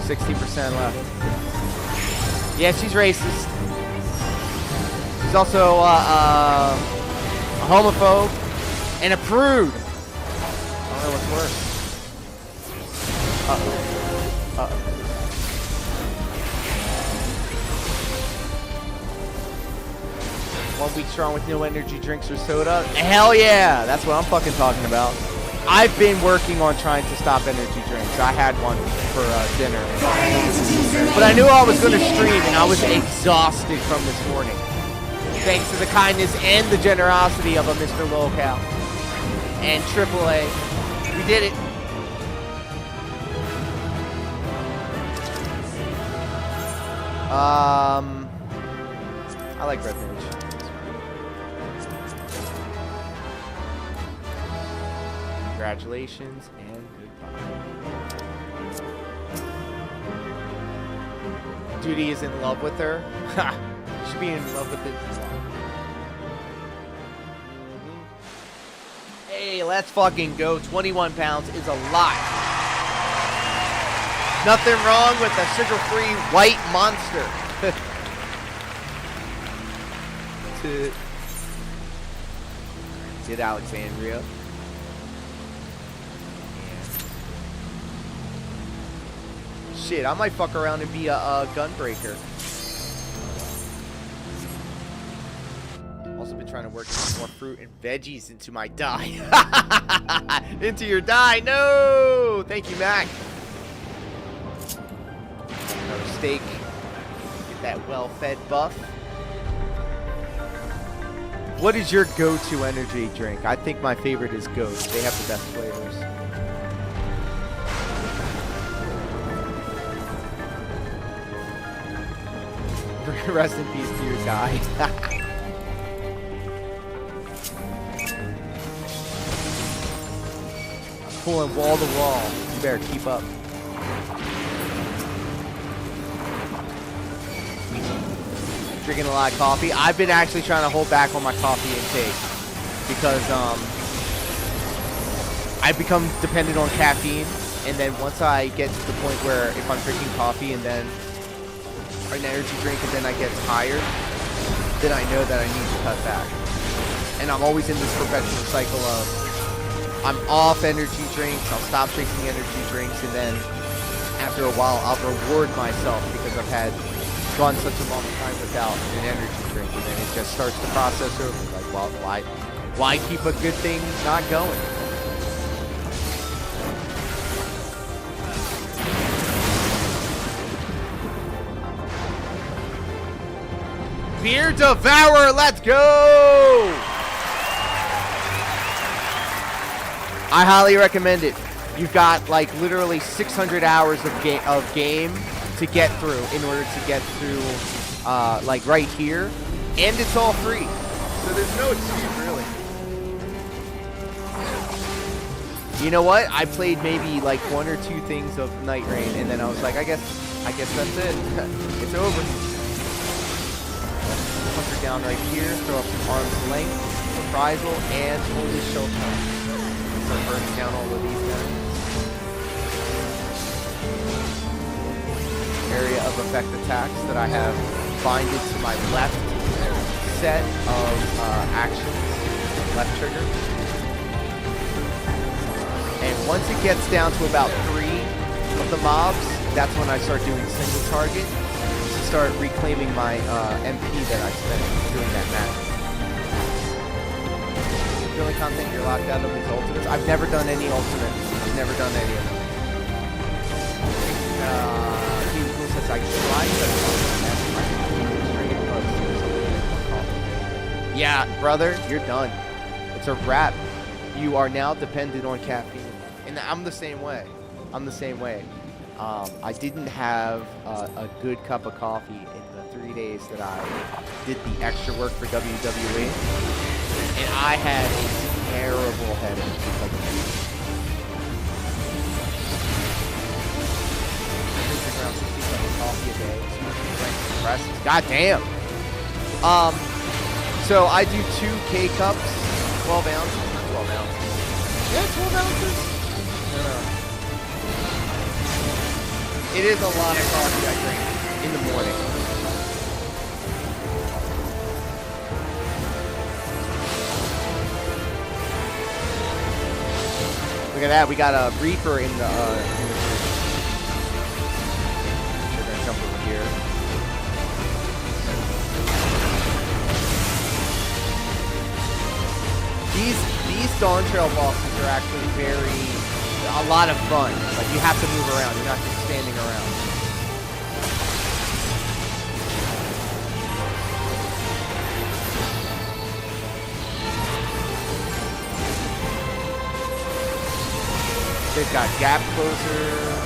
60% left. Yeah, she's racist. She's also a homophobe and a prude. I don't know what's worse. Uh-oh. Uh-oh. 1 week strong with no energy drinks or soda? Hell yeah! That's what I'm fucking talking about. I've been working on trying to stop energy drinks. I had one for dinner. But I knew I was going to stream and I was exhausted from this morning. Thanks to the kindness and the generosity of a Mr. Lolcow and AAA. We did it. I like Red Mage. Congratulations and goodbye. Duty is in love with her. Ha! You should be in love with it. Hey, let's fucking go. 21 pounds is a lot. Nothing wrong with a sugar-free white monster. Did Alexandria. Shit, I might fuck around and be a gunbreaker. Also been trying to work more fruit and veggies into my dye. Into your dye, no! Thank you, Mac. Another steak. Get that well-fed buff. What is your go-to energy drink? I think my favorite is Ghost. They have the best flavors. Rest in peace to your guy. I'm pulling wall to wall. You better keep up. Drinking a lot of coffee. I've been actually trying to hold back on my coffee intake because I've become dependent on caffeine, and then once I get to the point where if I'm drinking coffee and then an energy drink and then I get tired, then I know that I need to cut back. And I'm always in this perpetual cycle of I'm off energy drinks, I'll stop drinking energy drinks, and then after a while I'll reward myself because I've gone such a long time without an energy drink, and then it just starts the process over. Like, well, why keep a good thing not going? Beer Devourer, let's go! I highly recommend it. You've got like literally 600 hours of game to get through in order to get through like right here, and it's all free. So there's no excuse really. You know what? I played maybe like 1 or 2 things of Night Rain, and then I was like, I guess I guess that's it. It's over. Hunter down right here. Throw up arm's length, reprisal, and holy showtime. Start burning down all of these guys. Area of effect attacks that I have binded to my left set of actions, left trigger. And once it gets down to about 3 of the mobs, that's when I start doing single target to start reclaiming my MP that I spent doing that match. Feeling content, you're locked out of these ultimates. I've never done any ultimates. I've never done any of them. Says I yeah, brother, you're done. It's a wrap. You are now dependent on caffeine. And I'm the same way. I didn't have a good cup of coffee in the 3 days that I did the extra work for WWE. And I had a terrible headache. Around 60 cups of coffee a day. God damn. So I do 2 K cups, 12 ounces. 12 ounces. Yeah, 12 ounces. It is a lot of coffee I drink in the morning. Look at that. We got a Reaper in the jump over here. These Dawntrail bosses are actually a lot of fun. Like, you have to move around. You're not just standing around. They've got gap closers.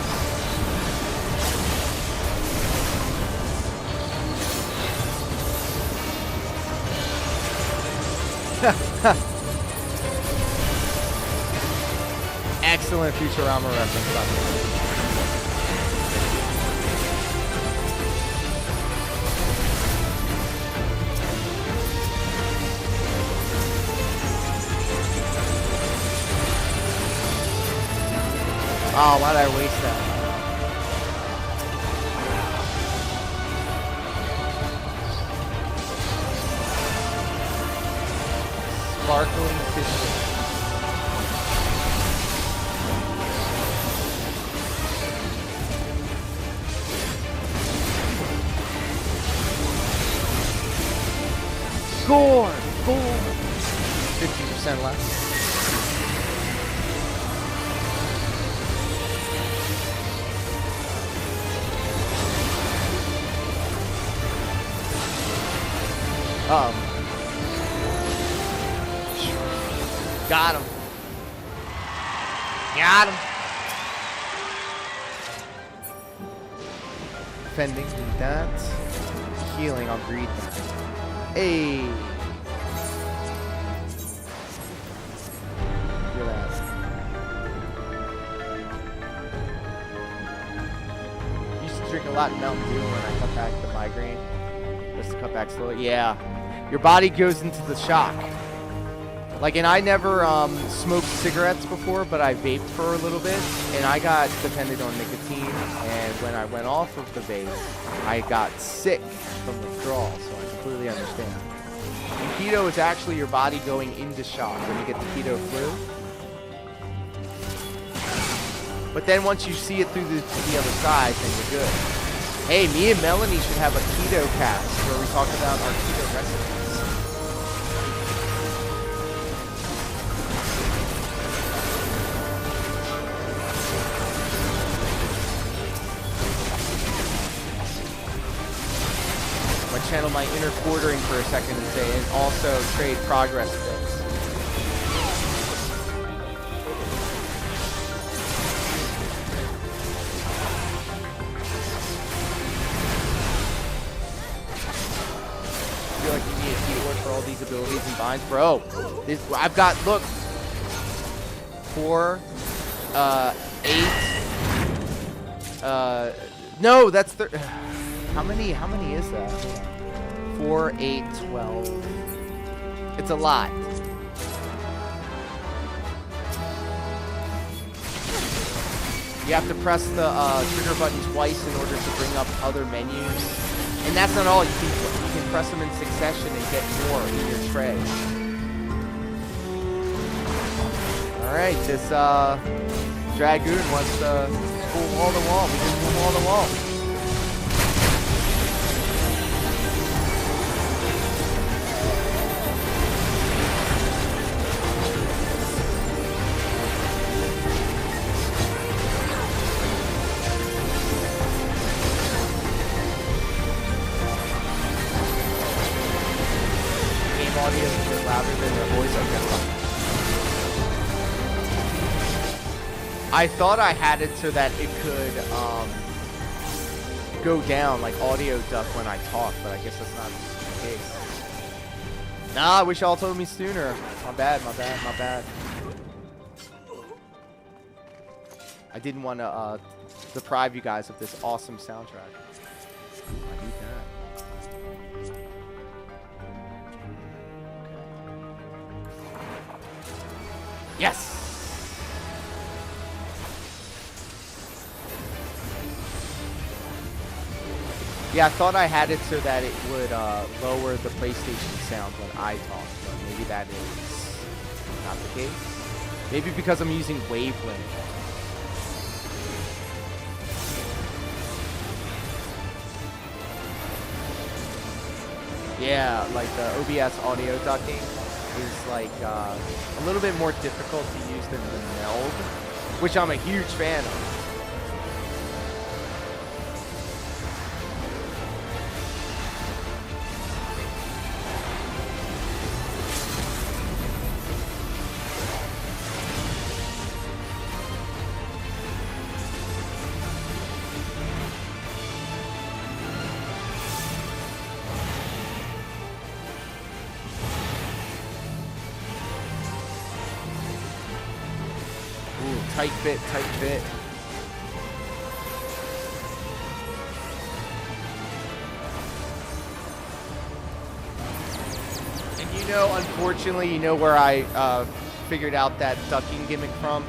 Excellent Futurama reference. Oh, why did I waste that? Sparkling pistol. Score! 50% left. Got him. Got him. Defending that. Healing, I'll greet them. Hey. Look at that. Used to drink a lot of Mountain Dew when I cut back the migraine. Just to cut back slowly. Yeah. Your body goes into the shock. Like, and I never smoked cigarettes before, but I vaped for a little bit, and I got dependent on nicotine, and when I went off of the vape, I got sick from withdrawal, so I completely understand. And keto is actually your body going into shock when you get the keto flu. But then once you see it through to the other side, then you're good. Hey, me and Melanie should have a keto cast where we talk about our keto recipes. Channel my inner quartering for a second and say, and also trade progress bits. I feel like you need a keyboard for all these abilities and binds, bro. I've got, look, 4, 8, No, that's how many is that? 4, 8, 12. It's a lot. You have to press the trigger button twice in order to bring up other menus. And that's not all. You can press them in succession and get more in your tray. Alright, this Dragoon wants to pull wall to wall. We can pull wall to wall. Audio is a bit louder than their voice, I guess. I thought I had it so that it could go down like audio duck when I talk, but I guess that's not the case. Nah, I wish y'all told me sooner. My bad. I didn't want to deprive you guys of this awesome soundtrack. I need that. Yes! Yeah, I thought I had it so that it would lower the PlayStation sound when I talk, but maybe that is not the case. Maybe because I'm using wavelength. Yeah, like the OBS audio ducking is like a little bit more difficult to use than the meld, which I'm a huge fan of. Tight fit. And you know, unfortunately, you know where I figured out that ducking gimmick from?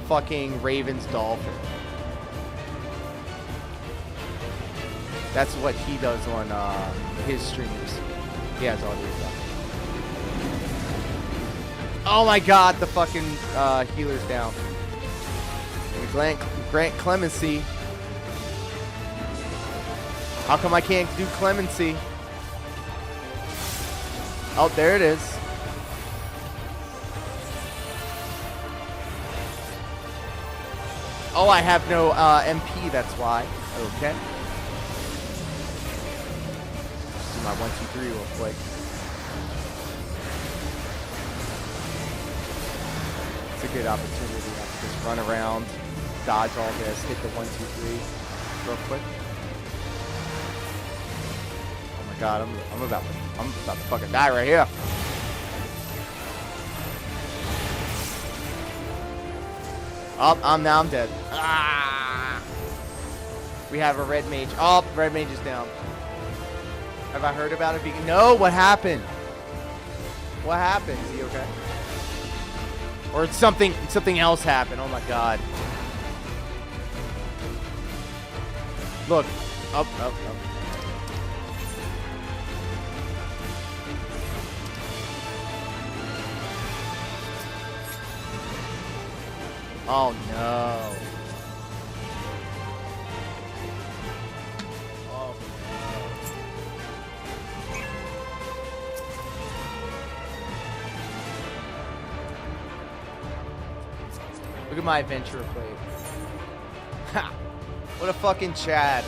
Fucking Raven's Dolphin. That's what he does on his streams. He has audio ducking. Oh my god, the fucking healer's down. Grant clemency. How come I can't do clemency? Oh, there it is. Oh, I have no MP, that's why. Okay. Let's do my 1, 2, 3 real quick. It's a good opportunity to just run around, dodge all this, hit the 1, 2, 3 real quick. Oh my god, I'm about to fucking die right here. Oh, I'm dead. Ah! We have a red mage. Oh, red mage is down. Have I heard about it? No, what happened? What happened? Is he okay? Or something else happened. Oh my god. Look. Up. Oh no. Oh no. Look at my adventurer plate. Ha! What a fucking Chad.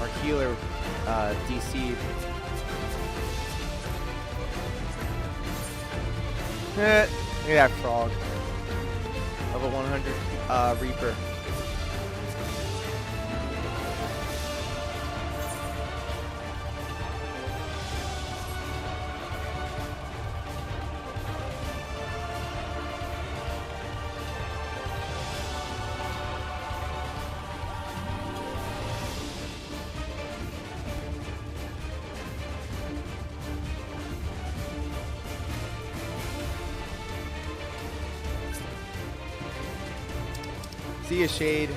Our healer DC'd. Look at that frog. Level 100 Reaper. See ya, Shade.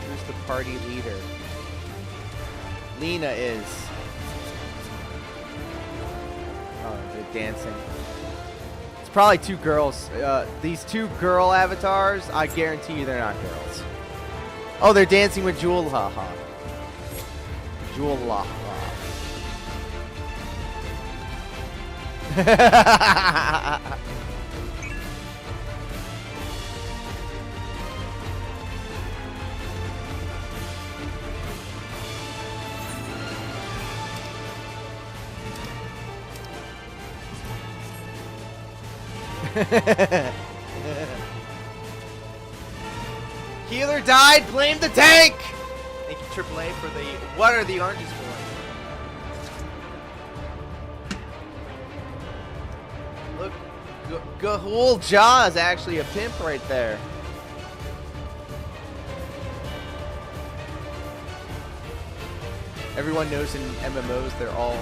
Who's the party leader? Lena is. Oh, they're dancing. It's probably two girls. These two girl avatars, I guarantee you they're not girls. Oh, they're dancing with Jewel. Haha. Jewel. Healer died, blame the tank! Thank you, AAA, for the... What are the oranges for? Look, Gahul Jah is actually a pimp right there. Everyone knows in MMOs they're all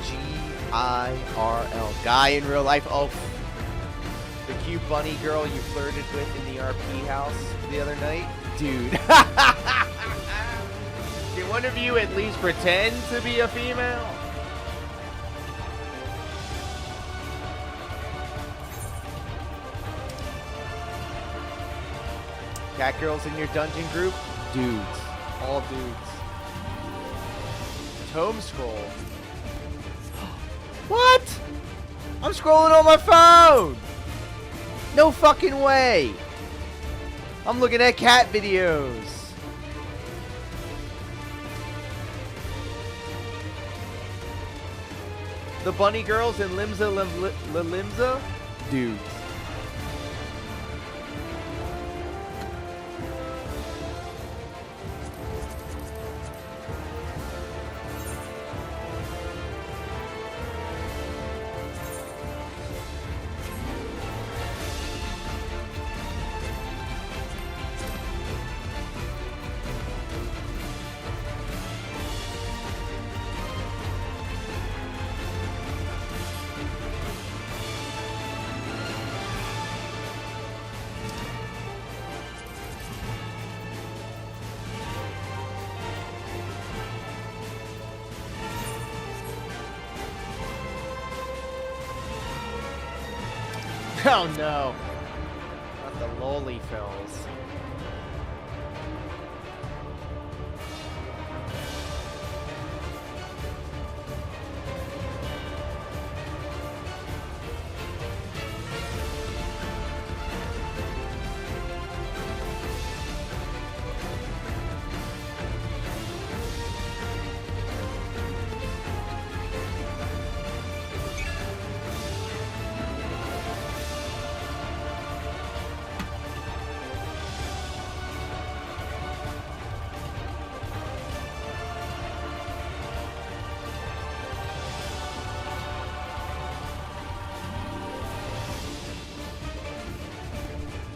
G-I-R-L. Guy in real life, oh... The cute bunny girl you flirted with in the RP house the other night? Dude. Can one of you at least pretend to be a female? Cat girls in your dungeon group? Dudes. All dudes. Tome scroll. What? I'm scrolling on my phone! No fucking way! I'm looking at cat videos. The bunny girls in Limza? Dudes. Oh no. Not the lowly fills.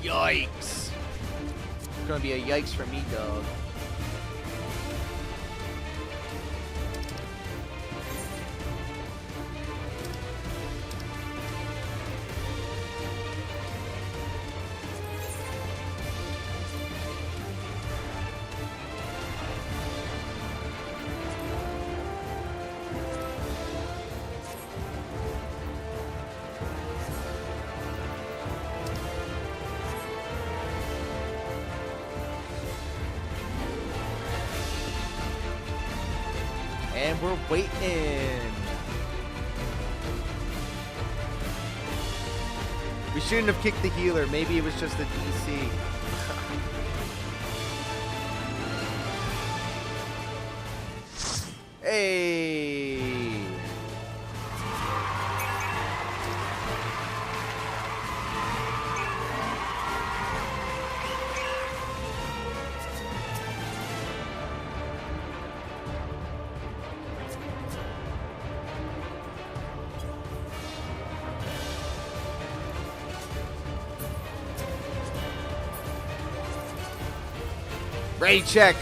Yikes. It's gonna be a yikes for me, dog. And we're waiting. We shouldn't have kicked the healer. Maybe it was just a DC. Hey. Ready, check.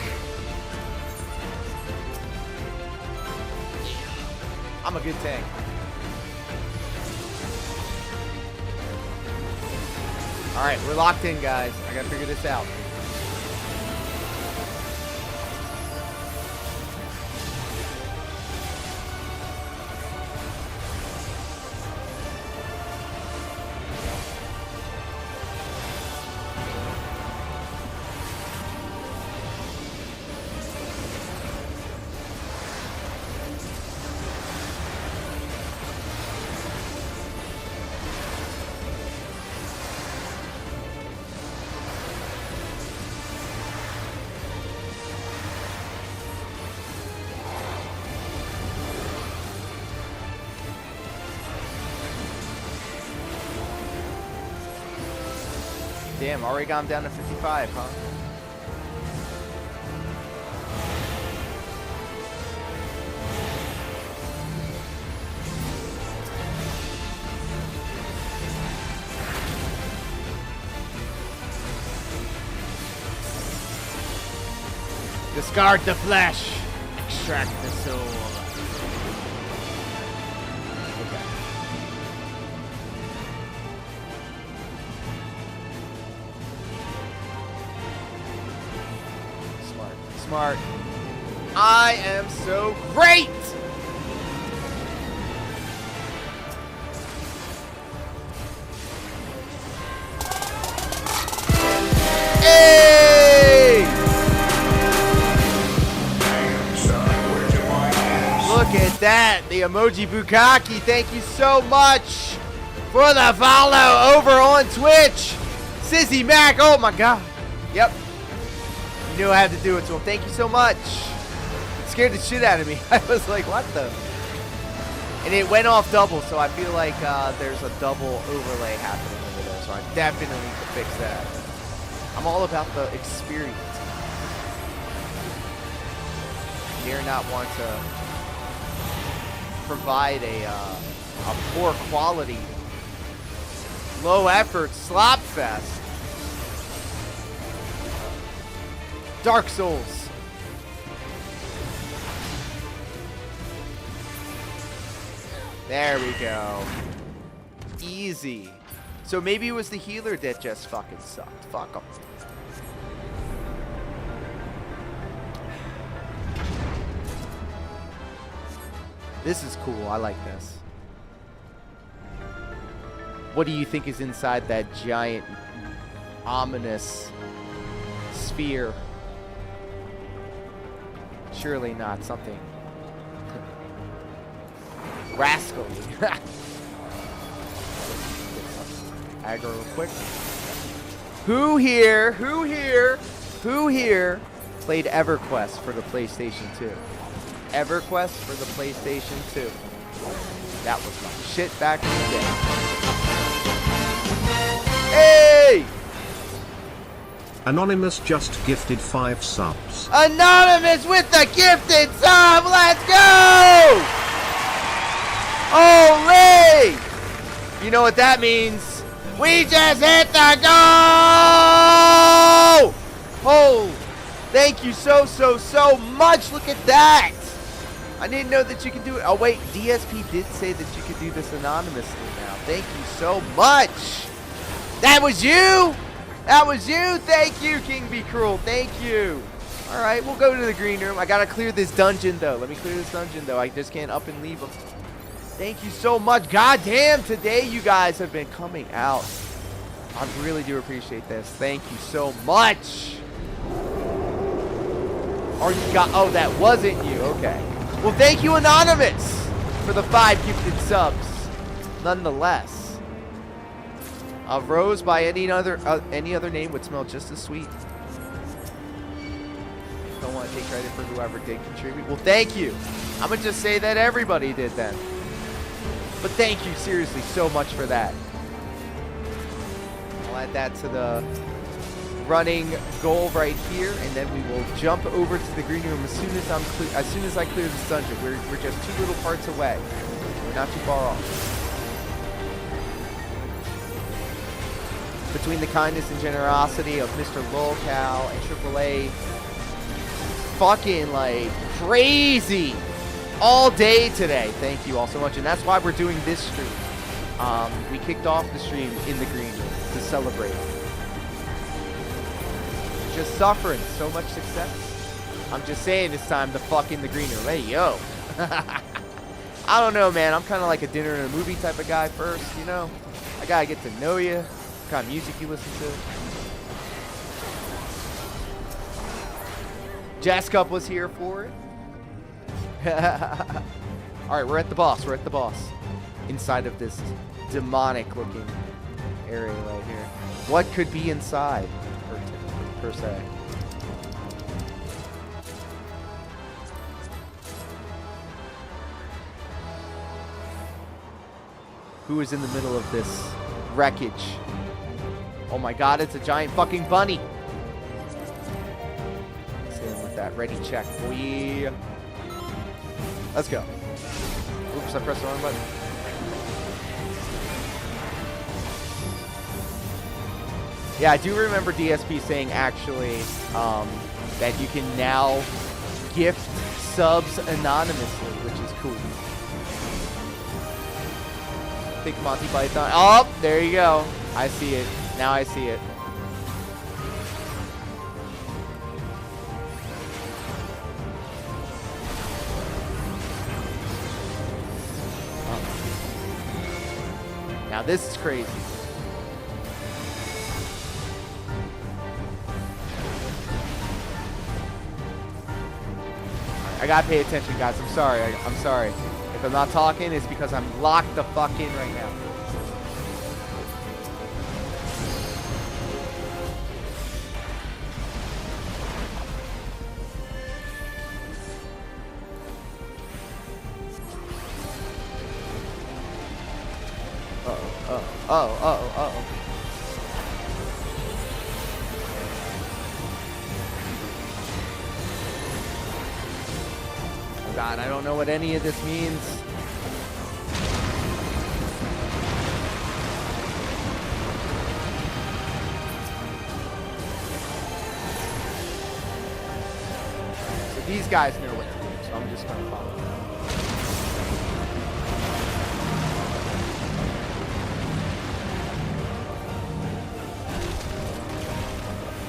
I'm a good tank. All right, we're locked in, guys. I gotta figure this out. Damn, already gone down to 55, huh? Discard the flesh. Extract the soul. Okay. Smart. I am so great! Hey! Look at that, the emoji Bukkake. Thank you so much for the follow over on Twitch. Sissy Mac, oh my god. Yep. You knew I had to do it to him. Thank you so much. It scared the shit out of me. I was like, what the? And it went off double, so I feel like there's a double overlay happening over there. So I definitely need to fix that. I'm all about the experience. Dare not want to provide a poor quality, low effort slop fest. Dark Souls. There we go. Easy. So maybe it was the healer that just fucking sucked. Fuck him. This is cool. I like this. What do you think is inside that giant, ominous sphere? Surely not something rascally. Aggro real quick. Who here played EverQuest for the PlayStation 2? EverQuest for the PlayStation 2. That was my shit back in the day. Hey! Anonymous just gifted 5 subs. Anonymous with the gifted sub! Let's go! Holy! You know what that means? We just hit the goal! Oh, thank you so much. Look at that. I didn't know that you could do it. Oh, wait. DSP did say that you could do this anonymously now. Thank you so much. That was you? That was you? Thank you, King Be Cruel. Thank you. All right, we'll go to the green room. I got to clear this dungeon, though. Let me clear this dungeon, though. I just can't up and leave them. Thank you so much. God damn, today you guys have been coming out. I really do appreciate this. Thank you so much. Or you got, oh, that wasn't you. Okay. Well, thank you, Anonymous, for the 5 gifted subs. Nonetheless, a rose by any other name would smell just as sweet. Don't want to take credit for whoever did contribute. Well, thank you. I'm going to just say that everybody did then. But thank you, seriously, so much for that. I'll add that to the running goal right here, and then we will jump over to the green room as soon as I clear this dungeon. We're just 2 little parts away. We're not too far off. Between the kindness and generosity of Mr. Lolcow and AAA, fucking like crazy all day today. Thank you all so much, and that's why we're doing this stream. We kicked off the stream in the green room. to celebrate. Just suffering so much success. I'm just saying it's time to fuck in the greener. Hey, yo. I don't know, man. I'm kind of like a dinner and a movie type of guy first, you know? I gotta get to know you. What kind of music you listen to. Jazz Cup was here for it. Alright, we're at the boss. We're at the boss. Inside of this demonic looking area right here. What could be inside, per se? Who is in the middle of this wreckage? Oh my god, it's a giant fucking bunny. Stand with that ready check, boy. Let's go. Oops, I pressed the wrong button. Yeah, I do remember DSP saying actually that you can now gift subs anonymously, which is cool. Think Monty Python. Oh, there you go. I see it. Now I see it. Now this is crazy. I gotta pay attention, guys. I'm sorry. I'm sorry. If I'm not talking, it's because I'm locked the fuck in right now. Uh-oh. God, I don't know what any of this means. So these guys know what to do, so I'm just going to follow them.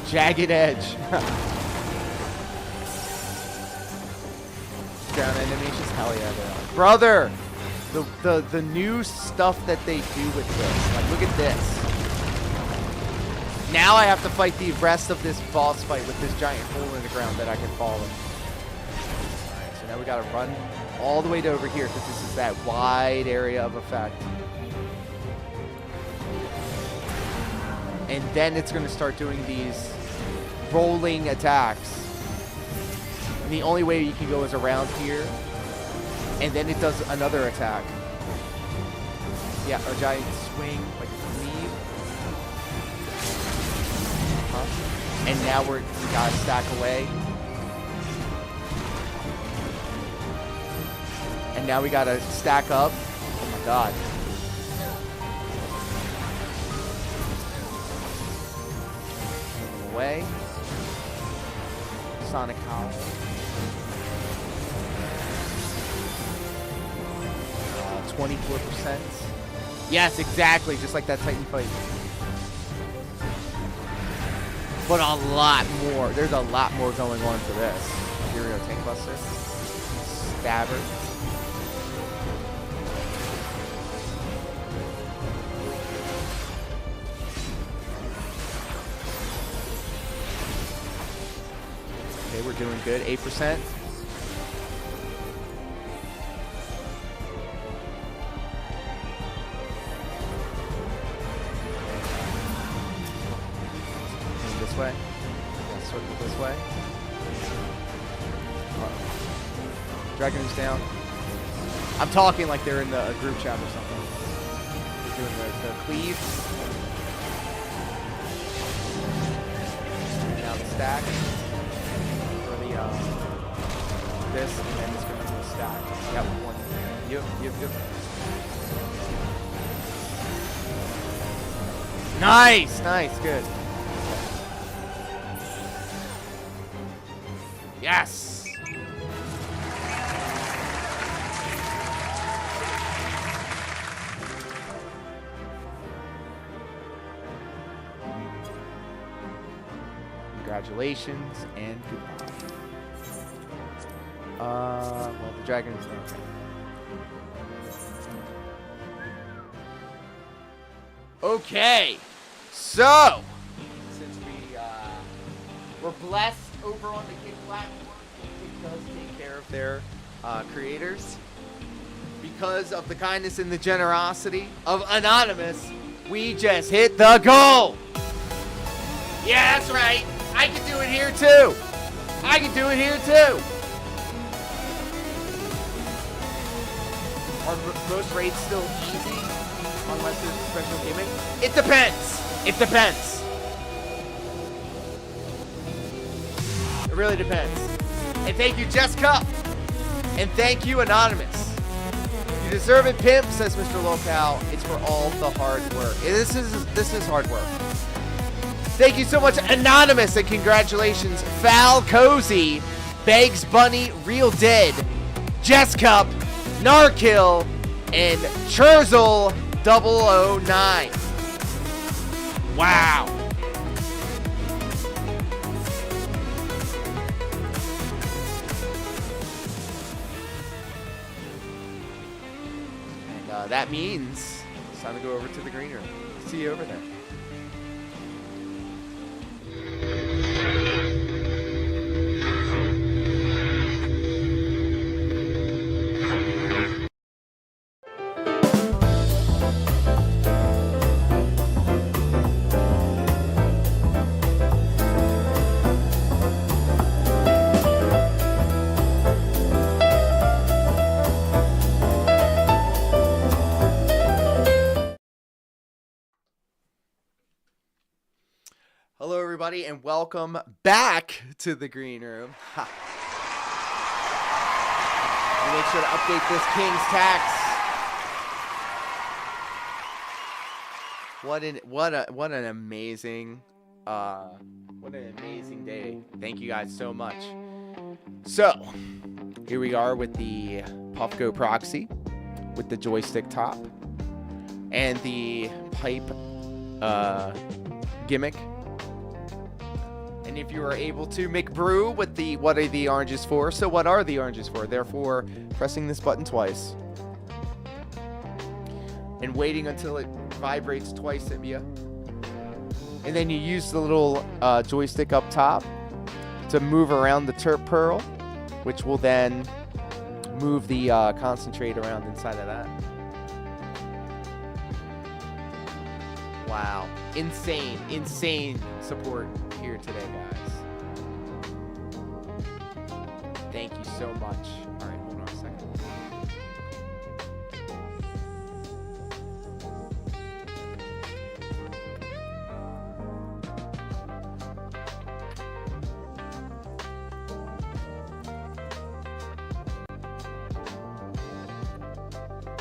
Jagged edge. Ground animations, hell yeah, they are. Brother, the new stuff that they do with this. Like, look at this. Now I have to fight the rest of this boss fight with this giant hole in the ground that I can fall in. Alright, so now we gotta run all the way to over here because this is that wide area of effect. And then it's gonna start doing these rolling attacks. And the only way you can go is around here. And then it does another attack. Yeah, a giant swing, like a leave. And now we gotta stack away. And now we gotta stack up. Oh my god. Away. Sonic Howl. 24%. Yes, exactly, just like that Titan fight. But a lot more. There's a lot more going on for this. Here we go, Tank Buster. Stabber. Okay, we're doing good. 8%. Way. Yeah, circle this way. Dragon is down. I'm talking like they're in the group chat or something. They're doing the cleave. Now the stack for the this, and then it's going to be the stack. Got one. Yep. Nice, good. Yes! congratulations and goodbye. Well, the dragon is okay. So, since we're blessed over on the Kick platform, it does take care of their creators. Because of the kindness and the generosity of Anonymous, we just hit the goal. Yeah, that's right. I can do it here too. I can do it here too. Are most raids still easy unless there's a special gimmick? It depends. It depends. It really depends. And thank you, Jessica. And thank you, Anonymous. You deserve it, pimp, says Mr. Locale. It's for all the hard work. This is hard work. Thank you so much, Anonymous, and congratulations, Val Cozy, Begs Bunny, Real Dead, Jess Cup, Narkill, and Churzel 009. Wow. And that means it's time to go over to the green room. See you over there. Hello, everybody, and welcome back to the green room. Make sure to update this King's Tax. What an amazing day! Thank you guys so much. So here we are with the Puffco proxy, with the joystick top, and the pipe gimmick. And if you are able to make brew with the what are the oranges for? So what are the oranges for? Therefore, pressing this button twice and waiting until it vibrates twice at you. And then you use the little joystick up top to move around the terp pearl, which will then move the concentrate around inside of that. Wow. Insane support here today, guys. Thank you so much. All right, hold on a second.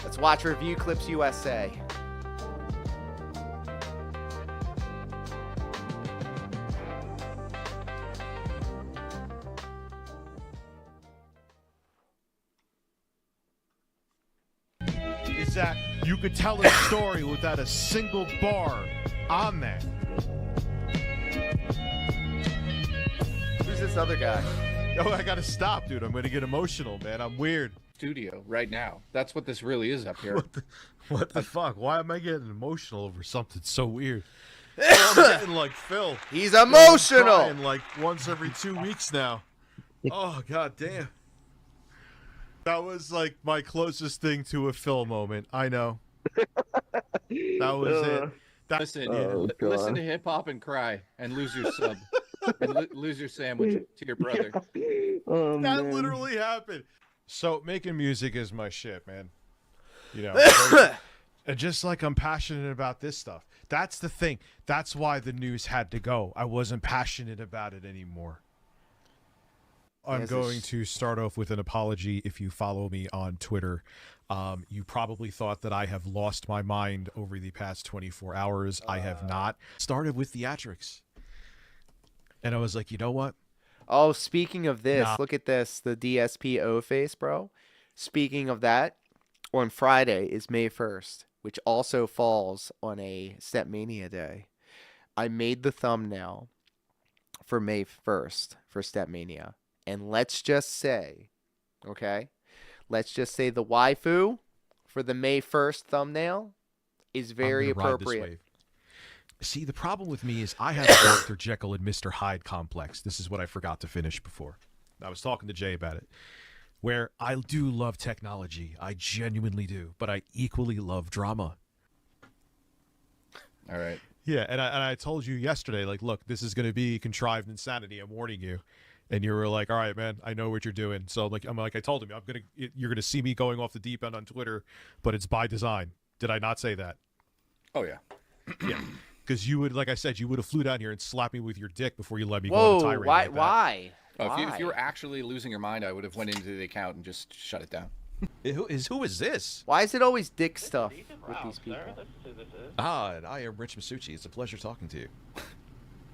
Let's watch Review Clips USA. That you could tell a story without a single bar on there. Who's this other guy? Oh, I gotta stop, dude. I'm gonna get emotional, man. I'm weird. Studio right now. That's what this really is up here. What the fuck? Why am I getting emotional over something so weird? I'm getting like Phil. He's emotional. I'm crying like once every 2 weeks now. Oh, god damn. That was like my closest thing to a Phil moment. I know. That was it. Listen to hip hop and cry and lose your sub and lose your sandwich to your brother. That literally happened. So making music is my shit, man. You know, just like I'm passionate about this stuff. That's the thing. That's why the news had to go. I wasn't passionate about it anymore. I'm going to start off with an apology. If you follow me on Twitter, you probably thought that I have lost my mind over the past 24 hours. I have not. Started with theatrics. And I was like, you know what? Oh, speaking of this, look at this. The DSPO face, bro. Speaking of that, on Friday is May 1st, which also falls on a Stepmania day. I made the thumbnail for May 1st for Stepmania. And let's just say, okay, let's just say the waifu for the May 1st thumbnail is very appropriate. See, the problem with me is I have a Dr. Jekyll and Mr. Hyde complex. This is what I forgot to finish before. I was talking to Jay about it. Where I do love technology. I genuinely do. But I equally love drama. All right. Yeah, and I told you yesterday, like, look, this is going to be contrived insanity. I'm warning you. And you were like, all right, man, I know what you're doing. So I'm like, I told him, you're gonna see me going off the deep end on Twitter, but it's by design. Did I not say that? Oh yeah. Yeah. Because you would, like I said, you would have flew down here and slapped me with your dick before you let me go on a tirade. Why? Like that. Why? Oh, if you were actually losing your mind, I would have went into the account and just shut it down. Who is this? Why is it always dick stuff with these people? Ah, and I am Rich Masucci. It's a pleasure talking to you.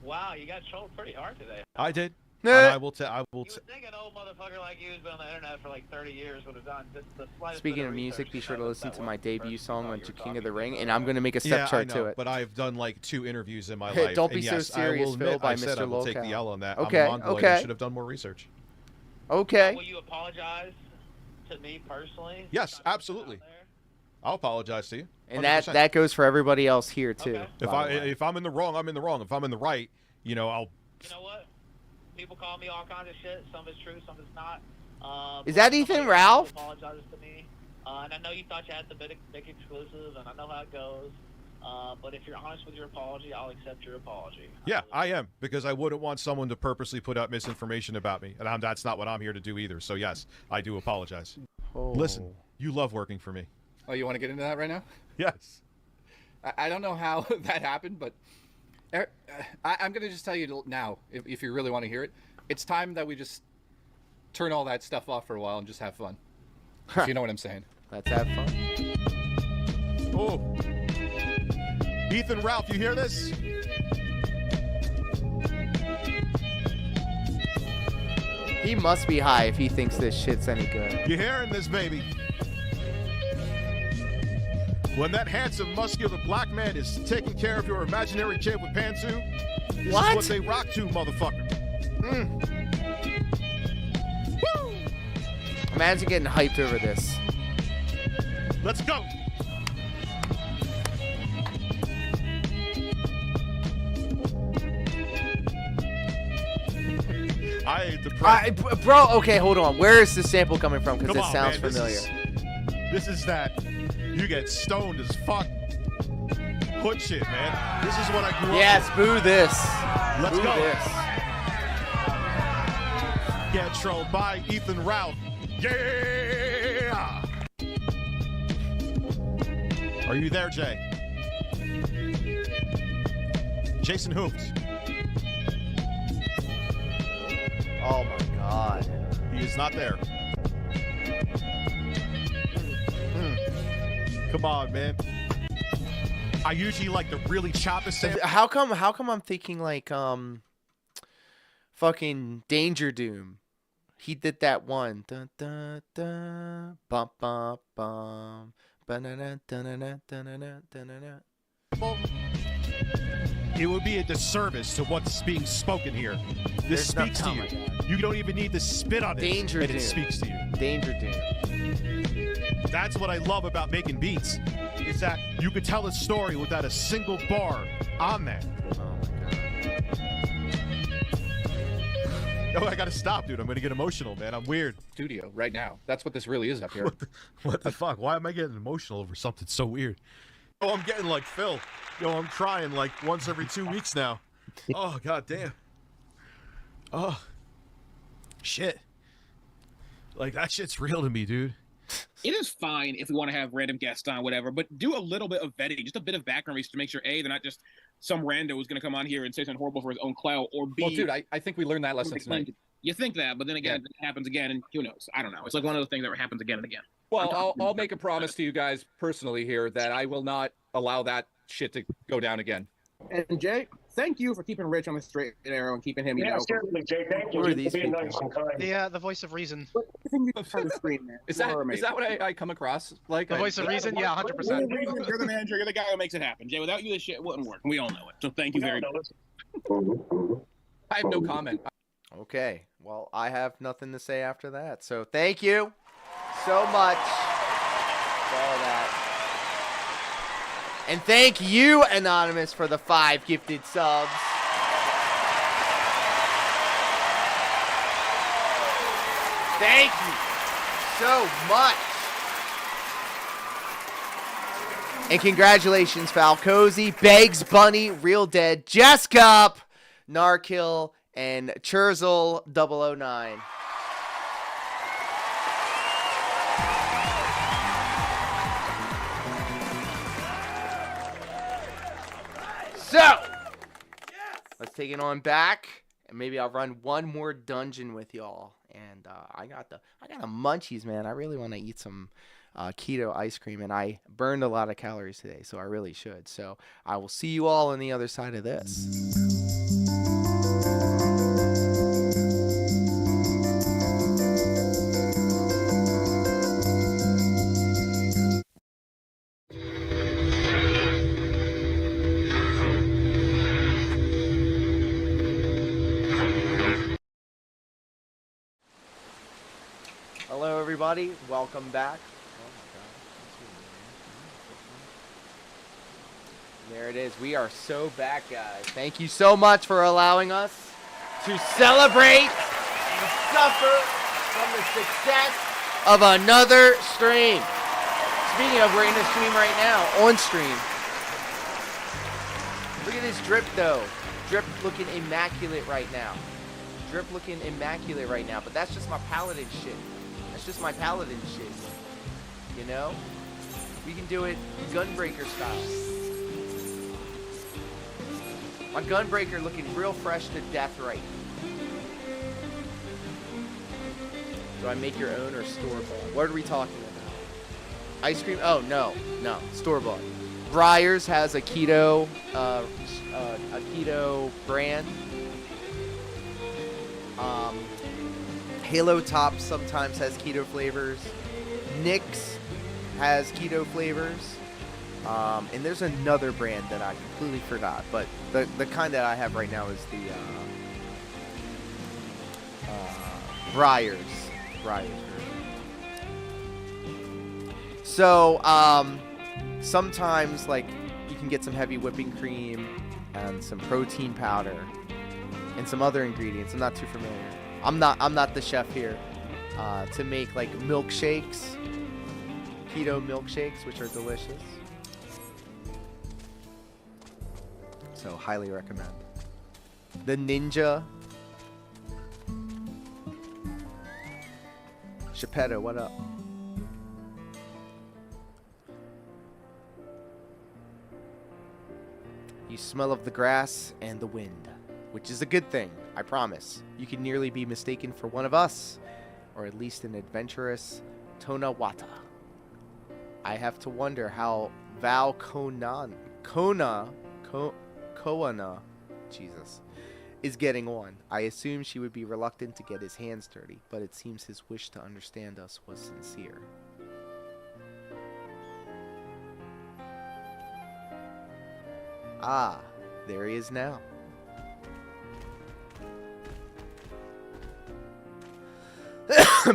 Wow, you got trolled pretty hard today. I did. I will. You would think an old motherfucker like you who's been on the internet for like 30 years would have done just the slightest Speaking bit of music, research be sure to listen to my debut song on King of the Ring, about. and I'm going to make a step chart to it. But I've done like 2 interviews in my life. Don't be and so yes, serious, I will Phil, admit, by I said Mr. I will take Lolcow. the L on that. Okay, I'm a Mongoloid. okay. I should have done more research. Okay. Will you apologize to me personally? Yes, absolutely. I'll apologize to you. 100%. And that goes for everybody else here too. Okay. If I'm in the wrong, I'm in the wrong. If I'm in the right, I'll. You know what? People call me all kinds of shit. Some is true, some is not. Is that Ethan Ralph? Apologizes to me. And I know you thought you had the big exclusive, and I know how it goes. But if you're honest with your apology, I'll accept your apology. Yeah, I am, because I wouldn't want someone to purposely put out misinformation about me, and that's not what I'm here to do either. So yes, I do apologize. Oh. Listen, you love working for me. Oh, you want to get into that right now? Yes. I don't know how that happened, but I'm going to just tell you now, if you really want to hear it, it's time that we just turn all that stuff off for a while and just have fun. If you know what I'm saying. Let's have fun. Oh. Ethan Ralph, you hear this? He must be high if he thinks this shit's any good. You hearing this, baby? When that handsome, muscular black man is taking care of your imaginary kid with pantsu, this is what they rock to, motherfucker. Woo! Imagine getting hyped over this. Let's go. Bro, okay, hold on. Where is this sample coming from? Because it sounds man. familiar. This is that you get stoned as fuck hood shit, man. This is what I grew up Yes, with. boo this. Let's boo go. This. Get trolled by Ethan Ralph. Yeah! Are you there, Jay? Jason Hoops. Oh my god. He is not there. Come on, man. I usually like to really chop a sample. How come I'm thinking like fucking Danger Doom? He did that one. Dun, dun, dun, bum, bum, bum. Ba-na-na, da-na-na, da-na-na, da-na-na. It would be a disservice to what's being spoken here. This speaks to you. You don't even need to spit on it. Danger and Doom. It speaks to you. Danger Doom. That's what I love about making beats, is that you could tell a story without a single bar on that. Oh my god. Oh, I gotta stop, dude. I'm gonna get emotional, man. I'm weird. Studio right now. That's what this really is up here. What the fuck? Why am I getting emotional over something so weird? Oh, I'm getting like Phil. Yo, I'm crying like once every 2 weeks now. Oh, god damn. Oh. Shit. Like, that shit's real to me, dude. It is fine if we want to have random guests on, whatever, but do a little bit of vetting, just a bit of background research to make sure, A, they're not just some rando who's going to come on here and say something horrible for his own clout, or B... Well, dude, I think we learned that lesson tonight. You think that, but then again, it happens again, and who knows? I don't know. It's like one of those things that happens again and again. Well, I'll make a promise to you guys personally here that I will not allow that shit to go down again. And Jay, thank you for keeping Rich on the straight and narrow and keeping him, you know. Seriously, Jay, thank you. Who are these being people? nice and kind. The voice of reason. Is that what I come across like? The voice of reason? Yeah, 100%. You're the manager, you're the guy who makes it happen. Jay, without you, this shit wouldn't work. We all know it. So thank you very much. I have no comment. Okay. Well, I have nothing to say after that. So thank you so much for all that. And thank you, Anonymous, for the 5 gifted subs. Thank you so much. And congratulations, Falcozy, Beggs, Bunny, Real Dead, Jesscup, Narkill, and Churzel 009. So, let's take it on back, and maybe I'll run one more dungeon with y'all. And I got the munchies, man. I really want to eat some keto ice cream, and I burned a lot of calories today, so I really should. So I will see you all on the other side of this. Hello, everybody. Welcome back. Oh my God. There it is. We are so back, guys. Thank you so much for allowing us to celebrate and suffer from the success of another stream. Speaking of, we're in a stream right now. On stream. Look at this drip, though. Drip looking immaculate right now. Drip looking immaculate right now. But that's just my paladin shit. That's just my paladin shit. You know? We can do it Gunbreaker style. My Gunbreaker looking real fresh to death right now. Do I make your own or store-bought? What are we talking about? Ice cream? Oh, no. No. Store-bought. Breyers has a keto brand. Halo Top sometimes has keto flavors. Nyx has keto flavors. And there's another brand that I completely forgot. But the kind that I have right now is the Breyers. So, sometimes, like, you can get some heavy whipping cream and some protein powder and some other ingredients. I'm not too familiar. I'm not the chef here. To make, like, milkshakes, keto milkshakes, which are delicious. So, highly recommend. The Ninja. Chappetto, what up? You smell of the grass and the wind, which is a good thing, I promise. You can nearly be mistaken for one of us, or at least an adventurous Tonawata. I have to wonder how Val Koana, Jesus, is getting on. I assume she would be reluctant to get his hands dirty, but it seems his wish to understand us was sincere. Ah, there he is now.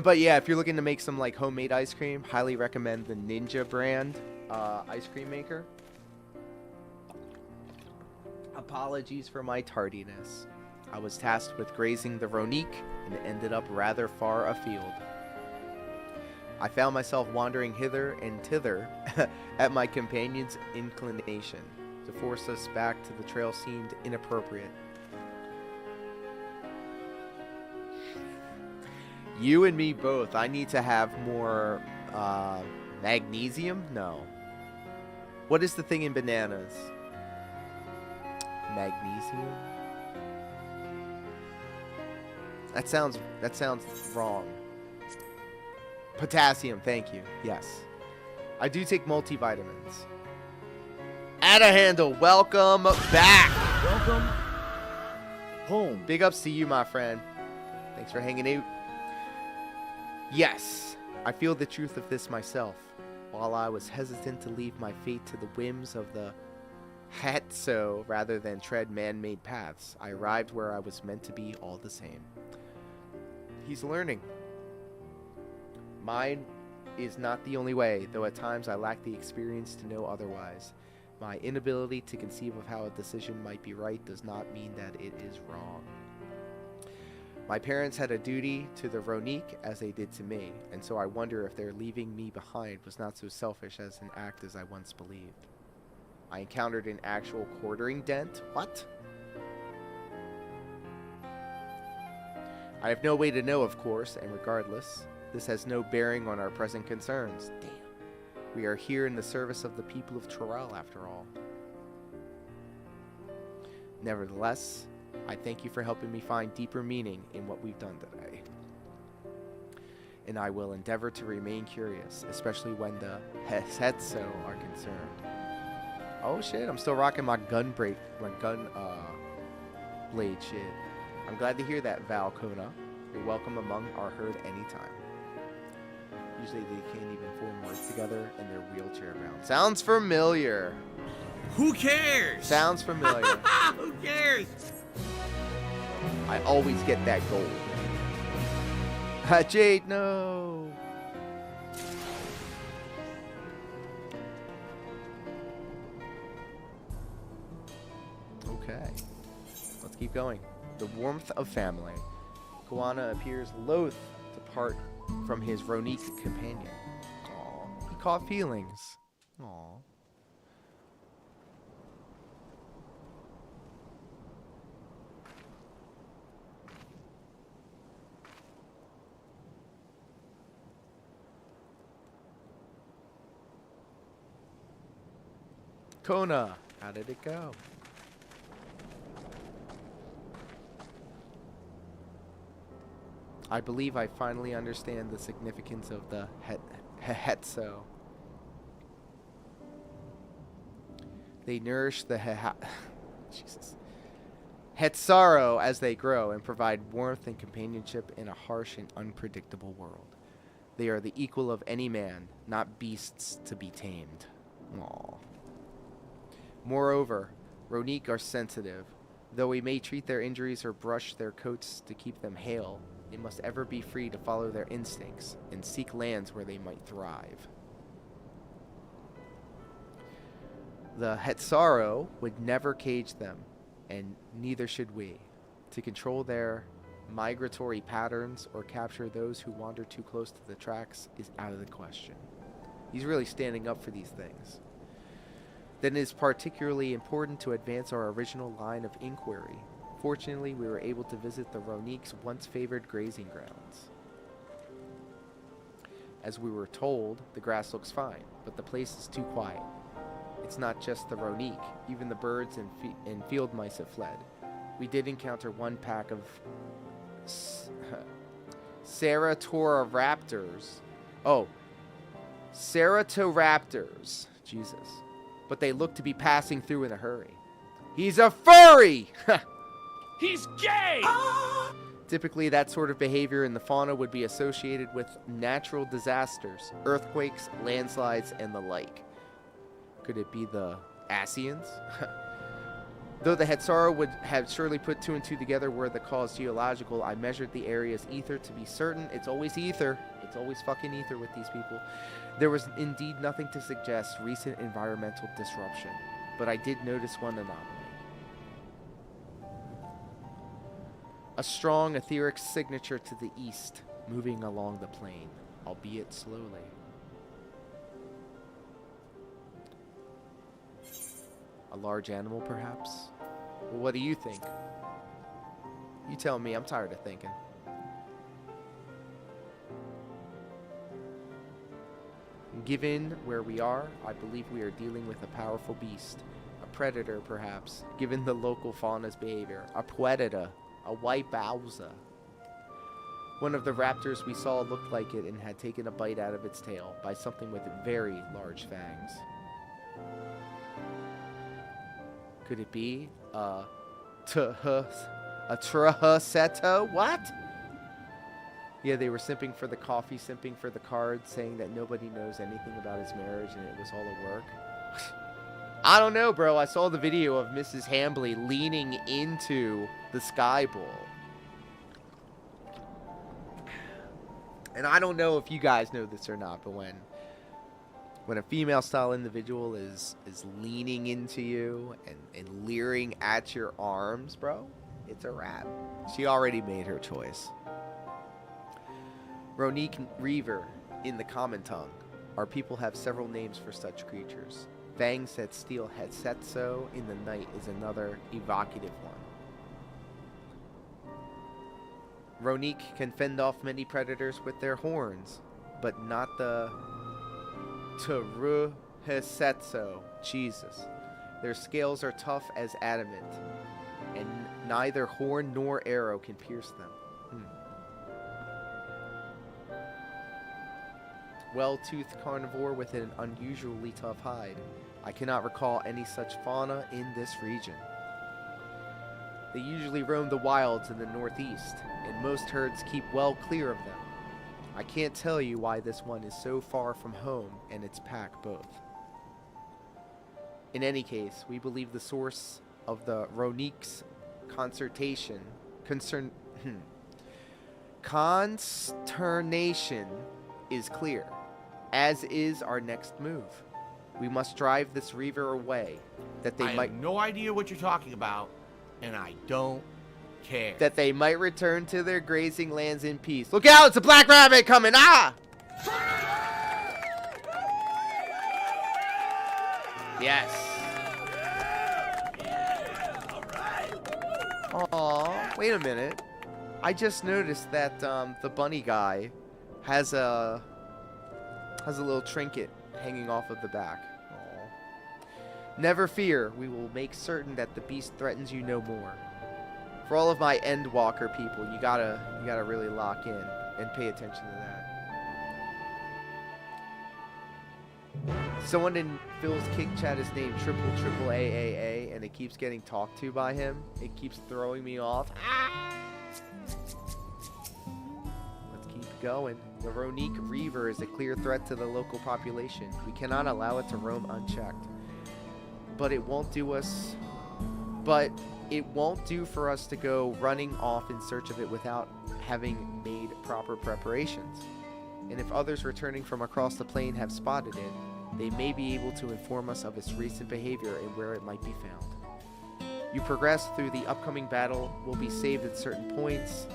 But yeah, if you're looking to make some like homemade ice cream, highly recommend the Ninja brand ice cream maker. Apologies for my tardiness. I was tasked with grazing the Ronique and ended up rather far afield. I found myself wandering hither and thither at my companion's inclination. To force us back to the trail seemed inappropriate. You and me both. I need to have more magnesium? No. What is the thing in bananas? Magnesium? That sounds wrong. Potassium, thank you. Yes. I do take multivitamins. Add a handle, welcome back. Welcome home. Big ups to you, my friend. Thanks for hanging out. Yes, I feel the truth of this myself. While I was hesitant to leave my fate to the whims of the Hetso rather than tread man-made paths. I arrived where I was meant to be all the same. He's learning. Mine is not the only way, though at times I lack the experience to know otherwise. My inability to conceive of how a decision might be right does not mean that it is wrong. My parents had a duty to the Ronique as they did to me, and so I wonder if their leaving me behind was not so selfish as an act as I once believed. I encountered an actual quartering dent? What? I have no way to know, of course, and regardless, this has no bearing on our present concerns. Damn. We are here in the service of the people of Trail, after all. Nevertheless, I thank you for helping me find deeper meaning in what we've done today. And I will endeavor to remain curious, especially when the Hetso are concerned. Oh shit, I'm still rocking my gun blade shit. I'm glad to hear that, Val Kona. You're welcome among our herd anytime. Usually they can't even form words together and they're wheelchair bound. Sounds familiar. Who cares? Sounds familiar. Who cares? I always get that gold. Jade, no. Okay. Let's keep going. The warmth of family. Koana appears loath to part from his Ronique companion. Aww. He caught feelings. Aww. Kona, how did it go? I believe I finally understand the significance of the Hetso. They nourish the Jesus. Hetsaro as they grow and provide warmth and companionship in a harsh and unpredictable world. They are the equal of any man, not beasts to be tamed. Aww. Moreover, Ronique are sensitive. Though we may treat their injuries or brush their coats to keep them hale, they must ever be free to follow their instincts and seek lands where they might thrive. The Hetsaro would never cage them, and neither should we. To control their migratory patterns or capture those who wander too close to the tracks is out of the question. He's really standing up for these things. Then it is particularly important to advance our original line of inquiry. Fortunately, we were able to visit the Ronique's once favored grazing grounds. As we were told, the grass looks fine, but the place is too quiet. It's not just the Ronique, even the birds and field mice have fled. We did encounter one pack of Ceratoraptors. Oh, Ceratoraptors. Jesus. But they look to be passing through in a hurry. He's a furry! He's gay! Typically, that sort of behavior in the fauna would be associated with natural disasters, earthquakes, landslides, and the like. Could it be the Asians? Though the Hetsaro would have surely put two and two together were the cause geological, I measured the area's ether to be certain. It's always ether. It's always fucking ether with these people. There was indeed nothing to suggest recent environmental disruption, but I did notice one anomaly. A strong etheric signature to the east, moving along the plain, albeit slowly. A large animal, perhaps? Well, what do you think? You tell me, I'm tired of thinking. Given where we are, I believe we are dealing with a powerful beast. A predator, perhaps, given the local fauna's behavior. A predator. A white bowser. One of the raptors we saw looked like it and had taken a bite out of its tail by something with very large fangs. Could it be a Trahaseto? What? Yeah, they were simping for the coffee, simping for the cards, saying that nobody knows anything about his marriage and it was all a work. I don't know, bro. I saw the video of Mrs. Hambley leaning into the Sky Bull. And I don't know if you guys know this or not, but when a female style individual is leaning into you and leering at your arms, bro, it's a wrap. She already made her choice. Ronique Reaver in the common tongue. Our people have several names for such creatures. Vang said steel Hetsetso in the night is another evocative one. Ronique can fend off many predators with their horns, but not the Turu Hetsetso. Jesus. Their scales are tough as adamant, and neither horn nor arrow can pierce them. Well-toothed carnivore with an unusually tough hide. I cannot recall any such fauna in this region. They usually roam the wilds in the northeast, and most herds keep well clear of them. I can't tell you why this one is so far from home and its pack both. In any case, we believe the source of the Ronique's consternation is clear, as is our next move. We must drive this reaver away, that they I have no idea what you're talking about, and I don't care. That they might return to their grazing lands in peace. Look out! It's a black rabbit coming! Ah! Yes. Aw, wait a minute. I just noticed that the bunny guy has a little trinket hanging off of the back. Aww. Never fear, we will make certain that the beast threatens you no more. For all of my Endwalker people, you gotta really lock in and pay attention to that. Someone in Phil's kick chat is named AAA, and it keeps getting talked to by him. It keeps throwing me off. Let's keep going. The Ronique Reaver is a clear threat to the local population. We cannot allow it to roam unchecked. But it won't do for us to go running off in search of it without having made proper preparations. And if others returning from across the plain have spotted it, they may be able to inform us of its recent behavior and where it might be found. You progress through the upcoming battle, will be saved at certain points.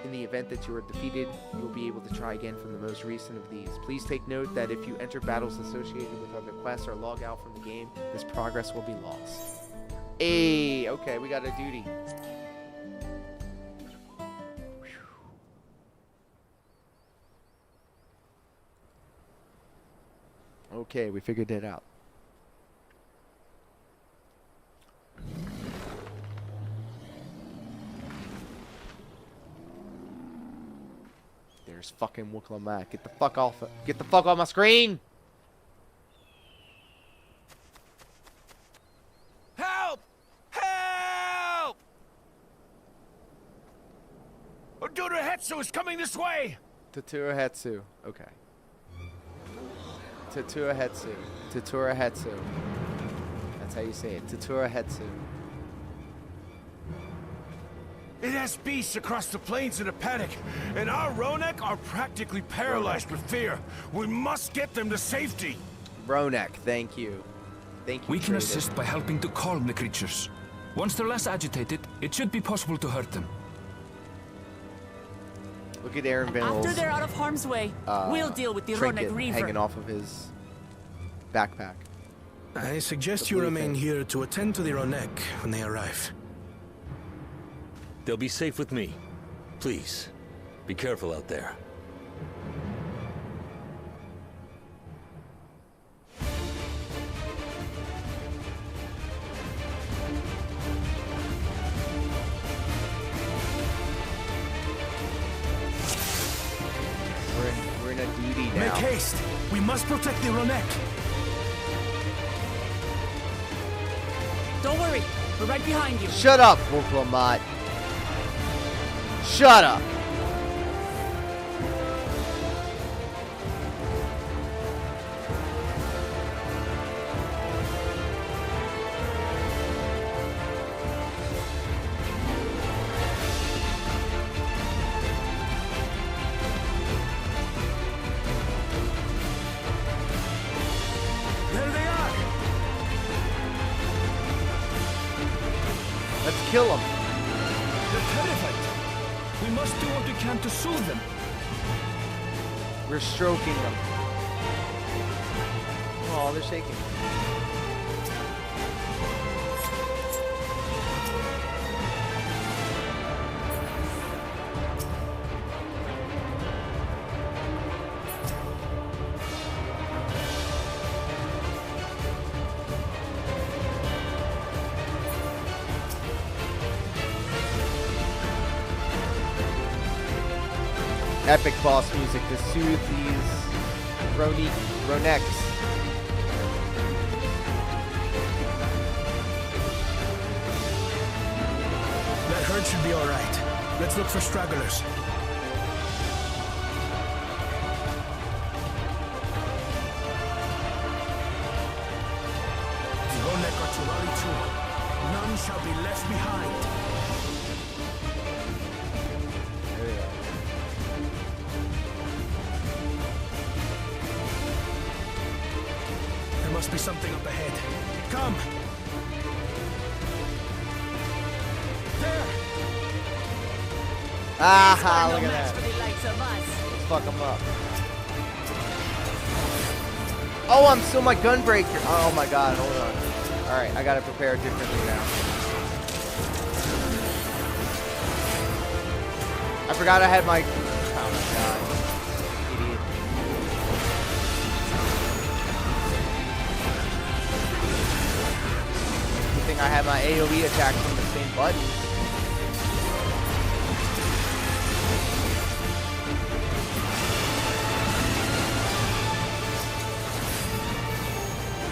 In the event that you are defeated, you will be able to try again from the most recent of these. Please take note that if you enter battles associated with other quests or log out from the game, this progress will be lost. Hey, okay, we got a duty. Okay, we figured it out. There's fucking Wooklamak. Get the fuck off my screen! Help! Help! Odura Hetsu is coming this way! Tatura Hetsu. Okay. Tatura Hetsu. Tatura Hetsu. That's how you say it. Tatura Hetsu. It has beasts across the plains in a panic, and our Ronek are practically paralyzed with fear. We must get them to safety. Ronek, thank you. Thank you. We can assist by helping to calm the creatures. Once they're less agitated, it should be possible to hurt them. Look at Aaron Bell's, After they're out of harm's way, we'll deal with the Ronek Reaver. Hanging off of his backpack. I suggest you remain here to attend to the Ronek when they arrive. They'll be safe with me. Please, be careful out there. We're in a duty now. Make haste! We must protect the Ronek! Don't worry, we're right behind you. Shut up, Wolflamat. Shut up. kill them. They're terrified. We must do what we can to soothe them. We're stroking them. Oh, they're shaking. Epic boss music to soothe these Roneks. That herd should be all right. Let's look for stragglers. The Ronek are to rally too. None shall be left behind. There we go. There must be something up ahead. Come! Aha, look at that. Let's fuck them up. Oh, I'm still my gun breaker. Oh my god, hold on. Alright, I gotta prepare differently now. I forgot I had my... Oh my god. Idiot. Good thing I had my AoE attack from the same button.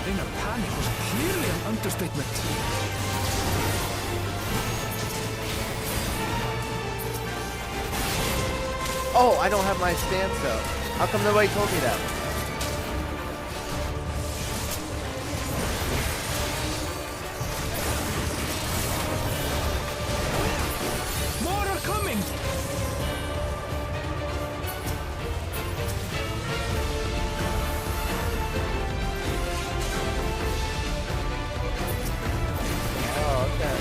In a panic was clearly an understatement. Oh, I don't have my stance though. How come nobody told me that? More are coming! Oh, okay.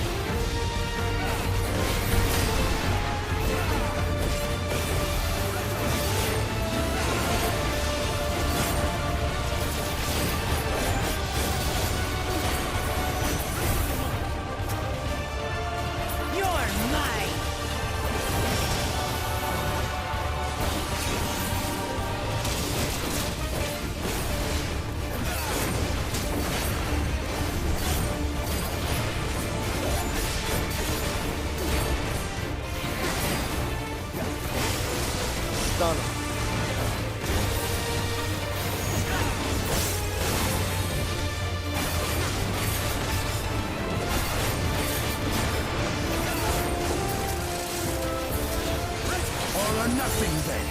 Stun him. All or nothing then.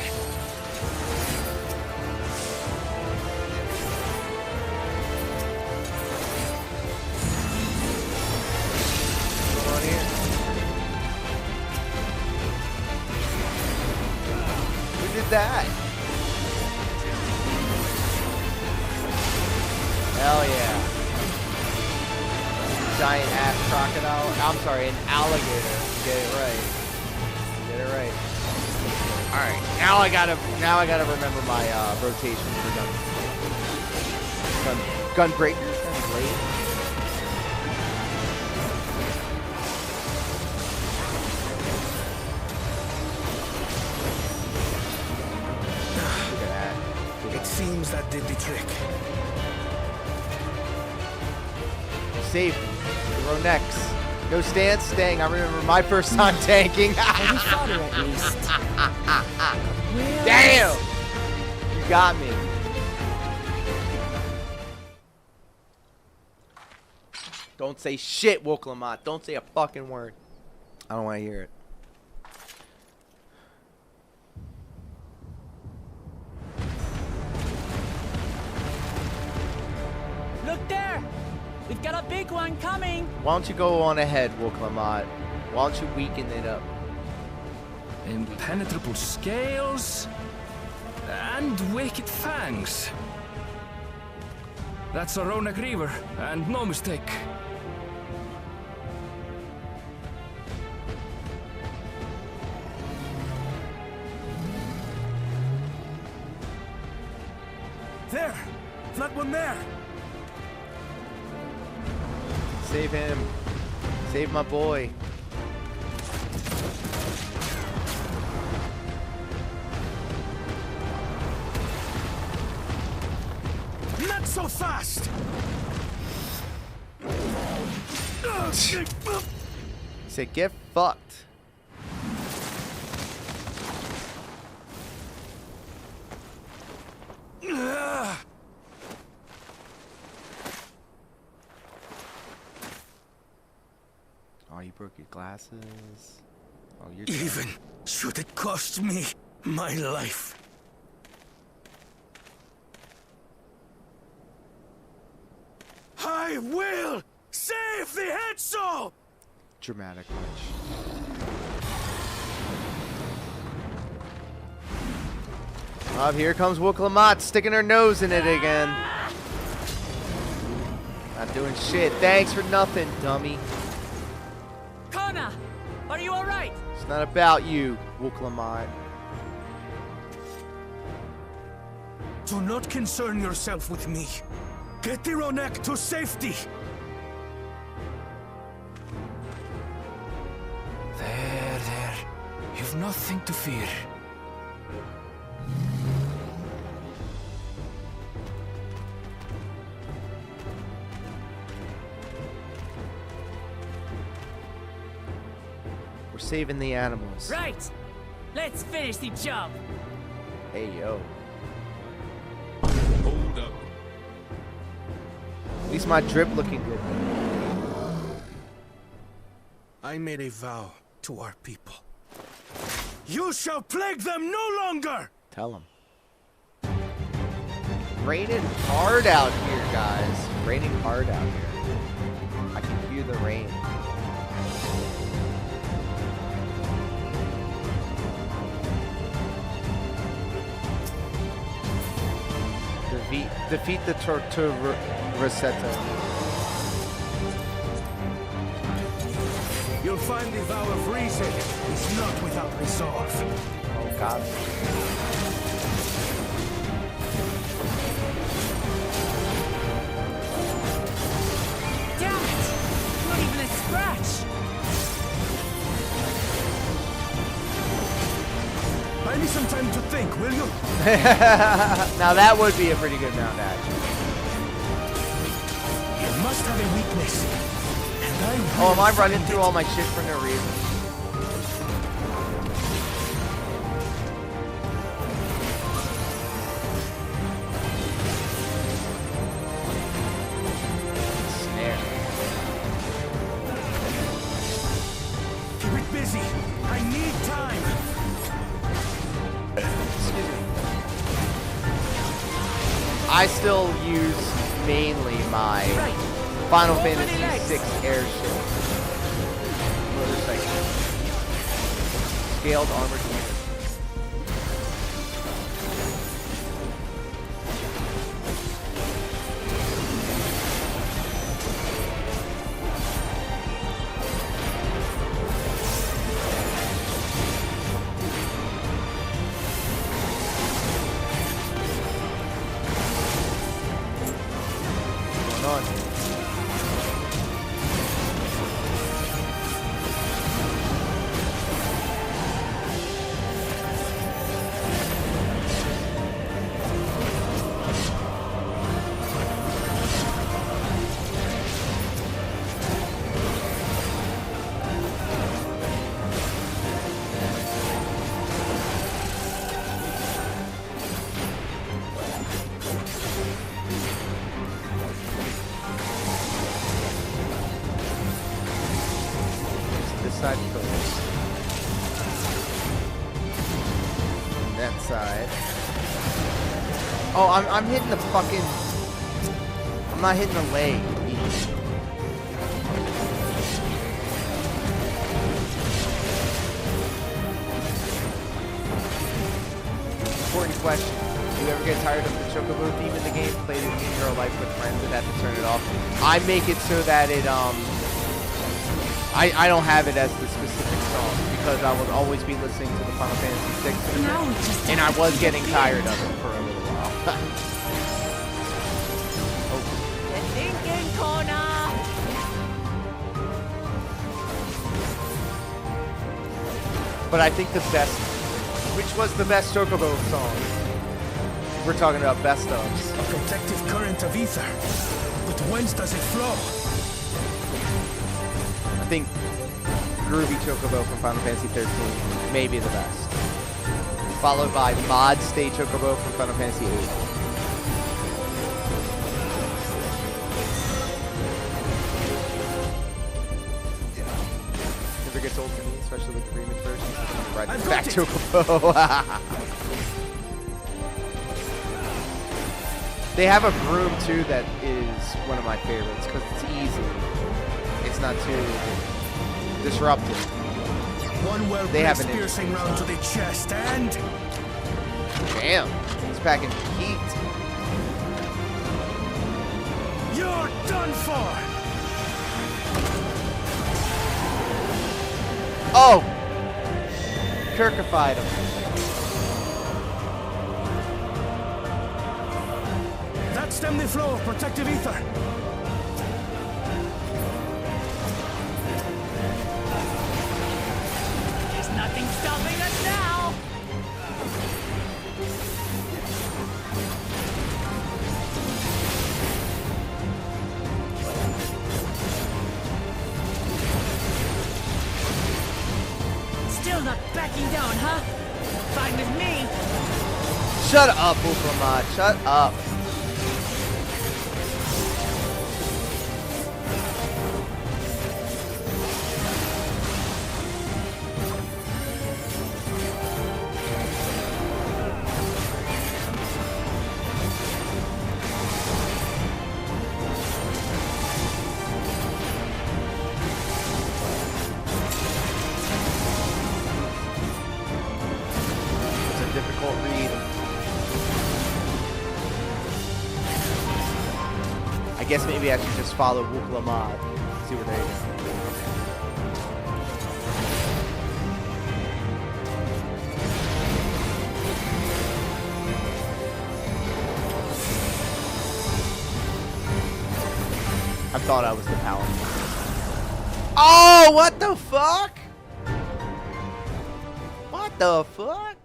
Come on here. Who did that? Hell yeah. Giant ass crocodile. I'm sorry, an alligator. Get it right. Get it right. Alright, now I gotta remember my rotation for gun breakers and blade. Look at that. It seems that did the trick. Safe. The Roneks. No stance. Dang, I remember my first time tanking. Damn! You got me. Don't say shit, Woke Lamont. Don't say a fucking word. I don't want to hear it. Look there! We've got a big one coming! Why don't you go on ahead, Woke Lamont? Why don't you weaken it up? Impenetrable scales and wicked fangs. That's a Ronek Reaver, and no mistake. there. Not one there. Save him. Save my boy. Not so fast. Say, get fucked. Oh, you broke your glasses. Oh, you're Even should it cost me my life. I will save the Hetzel! dramatic much. Oh, here comes Wooklamot sticking her nose in it again. Not doing shit. Thanks for nothing, dummy. Kona, are you all right? It's not about you, Wooklamot. Do not concern yourself with me. Get the Ronek to safety. There. You've nothing to fear. We're saving the animals. Right. Let's finish the job. Hey, yo. Hold up. At least my drip looking good. I made a vow to our people. You shall plague them no longer! Tell them. Raining hard out here, guys. Raining hard out here. I can hear the rain. Defeat the Rosetta. You'll find the vow of reason is not without resolve. Oh, God. Damn it! Not even a scratch. Buy me some time to think, will you? Now that would be a pretty good round, actually. You must have a weakness. Oh, am I running through all my shit for no reason? Snare. Keep it busy. I need time. Excuse me. I still use mainly my Final Fantasy VI airship. Motorcycle. Scaled armored unit. What's going on here? Side first. And that side. Oh, I'm hitting the fucking. I'm not hitting the leg. Important question. Do you ever get tired of the Chocobo theme in the game? Played it in real life with friends and have to turn it off. I make it so that it I don't have it as the specific song because I will always be listening to the Final Fantasy VI and I was getting tired of it for a little while. But I think the best, which was the best Chocobo song? We're talking about best ofs. A protective current of ether. But whence does it flow? I think Groovy Chocobo from Final Fantasy 13 may be the best. Followed by Mod Stay Chocobo from Final Fantasy 8. Never gets old for me, especially with the remix version. Right back Chocobo. They have a broom too that is one of my favorites because it's easy. It's not too disruptive. One well placed piercing round to the chest and damn, it's packing heat. You're done for. Oh, Kirkified him. That stemmed the flow of protective ether. There's nothing stopping us now. Still not backing down, huh? Fine with me. Shut up, Uclamad. Shut up. I guess maybe I should just follow Wuklamad. See what they do. I thought I was the paladin. Oh, what the fuck? What the fuck?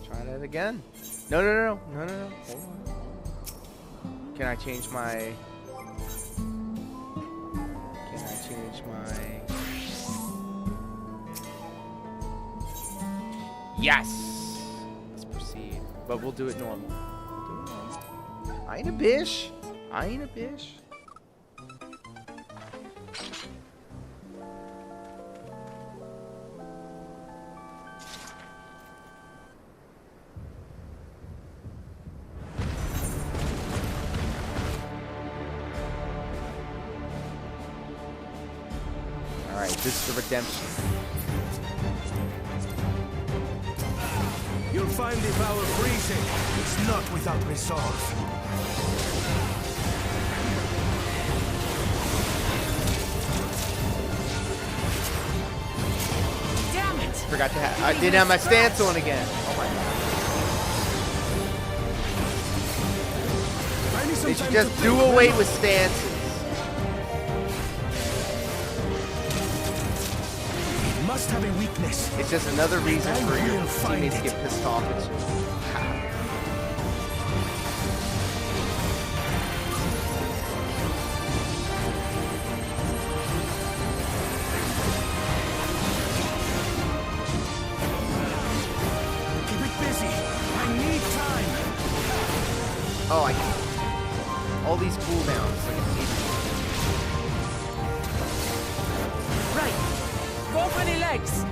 Try that again. No. Hold on. Can I change my... Yes! Let's proceed. But we'll do it normal. I ain't a bitch. Alright, this is the redemption. You'll find the power freezing. It's not without resolve. Damn it! Forgot to have... I didn't have my stance on again. Oh my god. They should just do away with stances. Must have a weakness. It's just another reason for your teammates to get pissed off at you. Keep it busy. I need time. Oh, I can. All these cooldowns. Like Right. Go for the legs.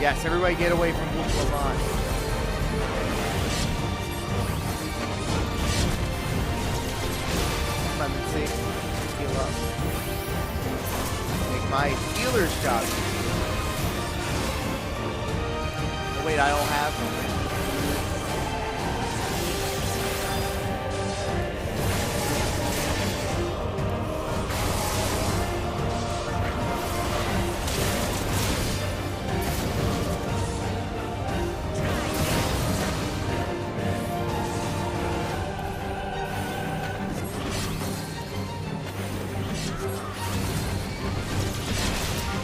yes, everybody get away from Wuklamad. Come on, let's see. up. Make my healer's job easier. Oh, wait, I don't have them.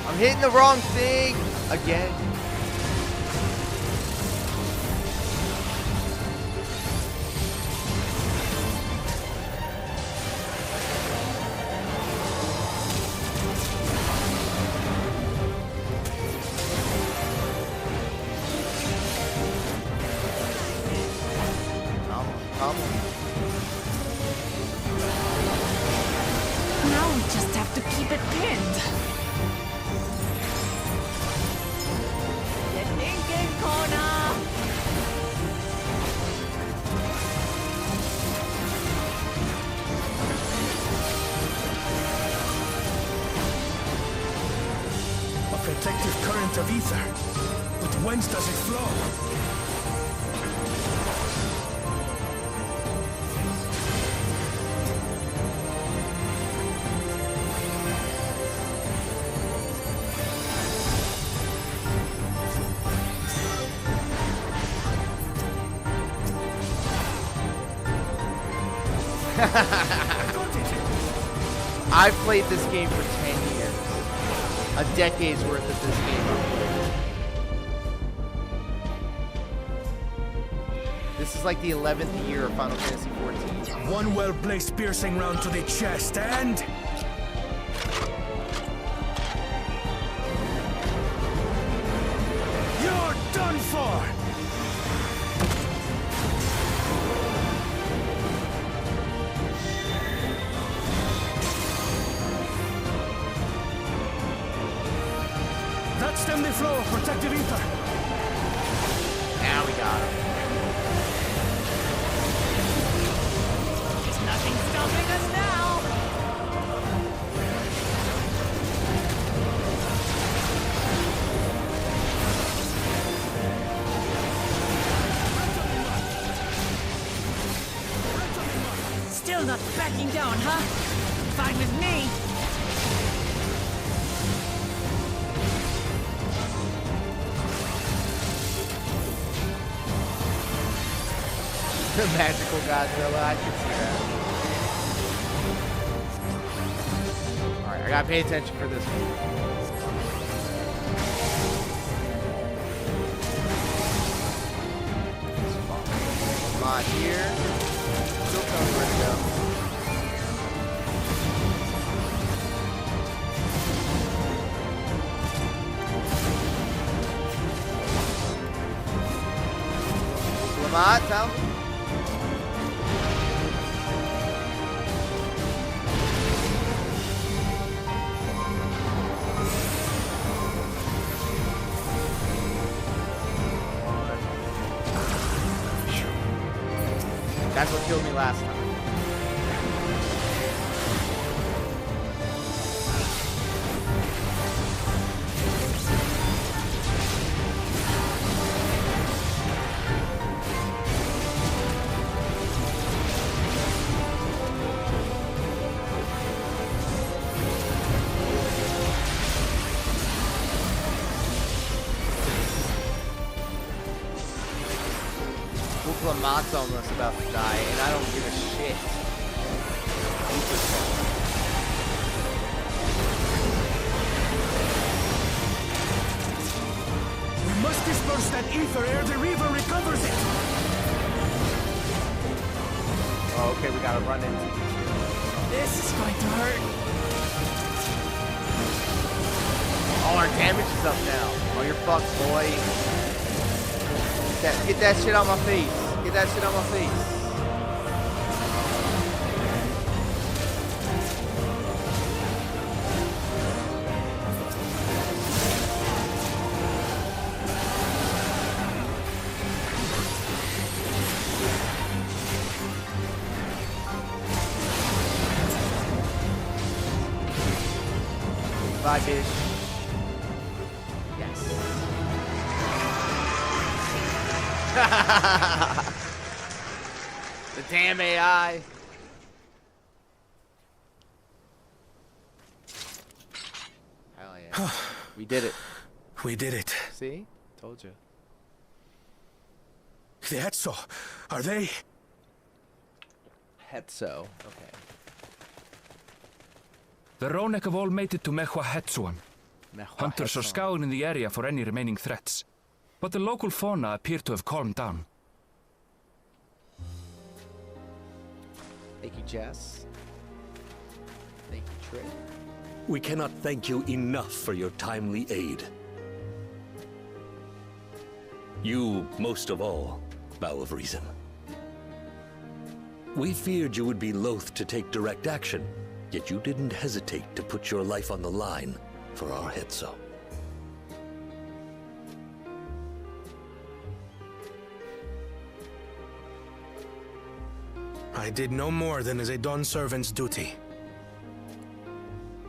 I'm hitting the wrong thing again. Now we just have to keep it pinned. The thinking corner. A protective current of ether. But whence does it flow? I've played this game for 10 years. A decade's worth of this game I've played. This is like the 11th year of Final Fantasy XIV. One well-placed piercing round to the chest and... You're done for! Stem the flow of protective ether. Now we got him. There's nothing stopping us now. Still not backing down, huh? Fine with me. The magical Godzilla, I can see that. Alright, I gotta pay attention for this one. Come on, here. Still coming, where to go. Lamont, tell me. That's what killed me last time. Lamont's almost about to die, and I don't give a shit. We must disperse that ether ere the Reaver recovers it. Oh, okay, we gotta run into it. This is going to hurt. Oh, our damage is up now. Oh, you're fucked, boy. Get that shit on my face. Get that shit on my face. Goodbye, bitch. Yes. The damn AI. Hell yeah. We did it. We did it. See? Told you. The Etso, are they? Hetso. Okay. The Ronek have all made it to Mehua Hetsuan. Hunters are Hetsuan. scouring the area for any remaining threats, but the local fauna appear to have calmed down. Thank you, Jess. Thank you, Trey. We cannot thank you enough for your timely aid. You, most of all, Bow of Reason. We feared you would be loath to take direct action, yet you didn't hesitate to put your life on the line for our Hetso. I did no more than is a Dawn servant's duty.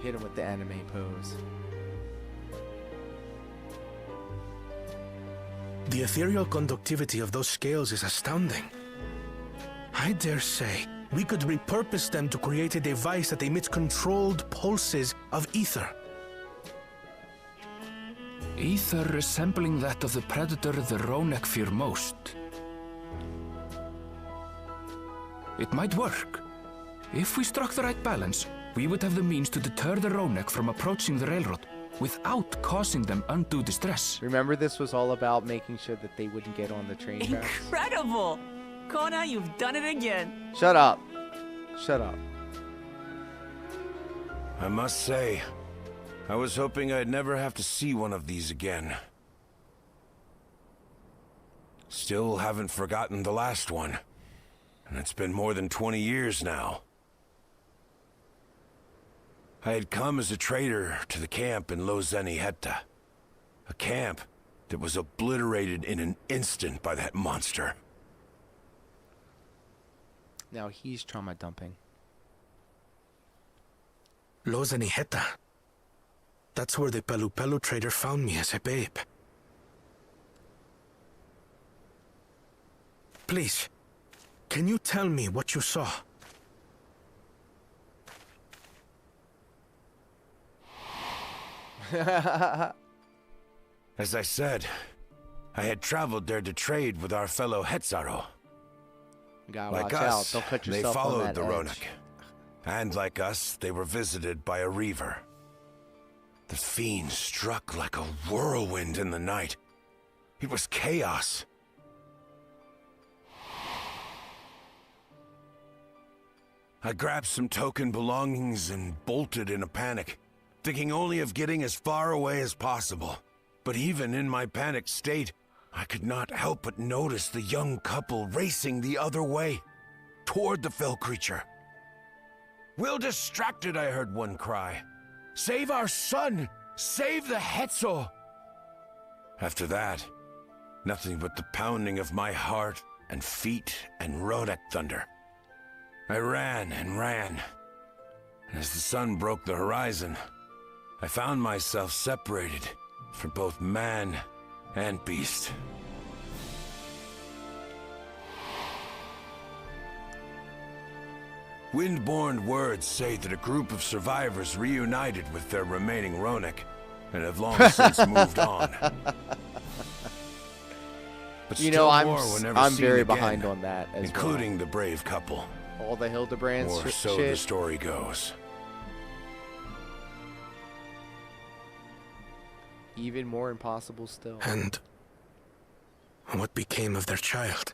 Hit him with the anime pose. The ethereal conductivity of those scales is astounding. I dare say we could repurpose them to create a device that emits controlled pulses of ether. Ether resembling that of the predator the Ronek fear most. It might work. If we struck the right balance, we would have the means to deter the Ronek from approaching the railroad without causing them undue distress. Remember, this was all about making sure that they wouldn't get on the train tracks? Incredible! Kona, you've done it again. Shut up. Shut up. I must say, I was hoping I'd never have to see one of these again. Still haven't forgotten the last one. And it's been more than 20 years now. I had come as a trader to the camp in Lozeni Hetta. A camp that was obliterated in an instant by that monster. Now he's trauma dumping. Lozeni Hetta. That's where the Pelu Pelu trader found me as a babe. Please, can you tell me what you saw? As I said, I had traveled there to trade with our fellow Hetzaro. You gotta Like watch us, out. Don't put they yourself on followed that the edge. Ronek. And like us, they were visited by a reaver. The fiend struck like a whirlwind in the night. It was chaos. I grabbed some token belongings and bolted in a panic, thinking only of getting as far away as possible. But even in my panicked state, I could not help but notice the young couple racing the other way, toward the fell creature. "We're distracted," I heard one cry. "Save our son! Save the Hetzo!" After that, nothing but the pounding of my heart and feet and Ronek thunder. I ran and ran. And as the sun broke the horizon, I found myself separated from both man and beast. Windborne words say that a group of survivors reunited with their remaining Ronek and have long since moved on. But You know, still more were never I'm seen very again, behind on that as including the brave couple. all the Hildebrands Or so shit. the story goes. Even more impossible still. And what became of their child?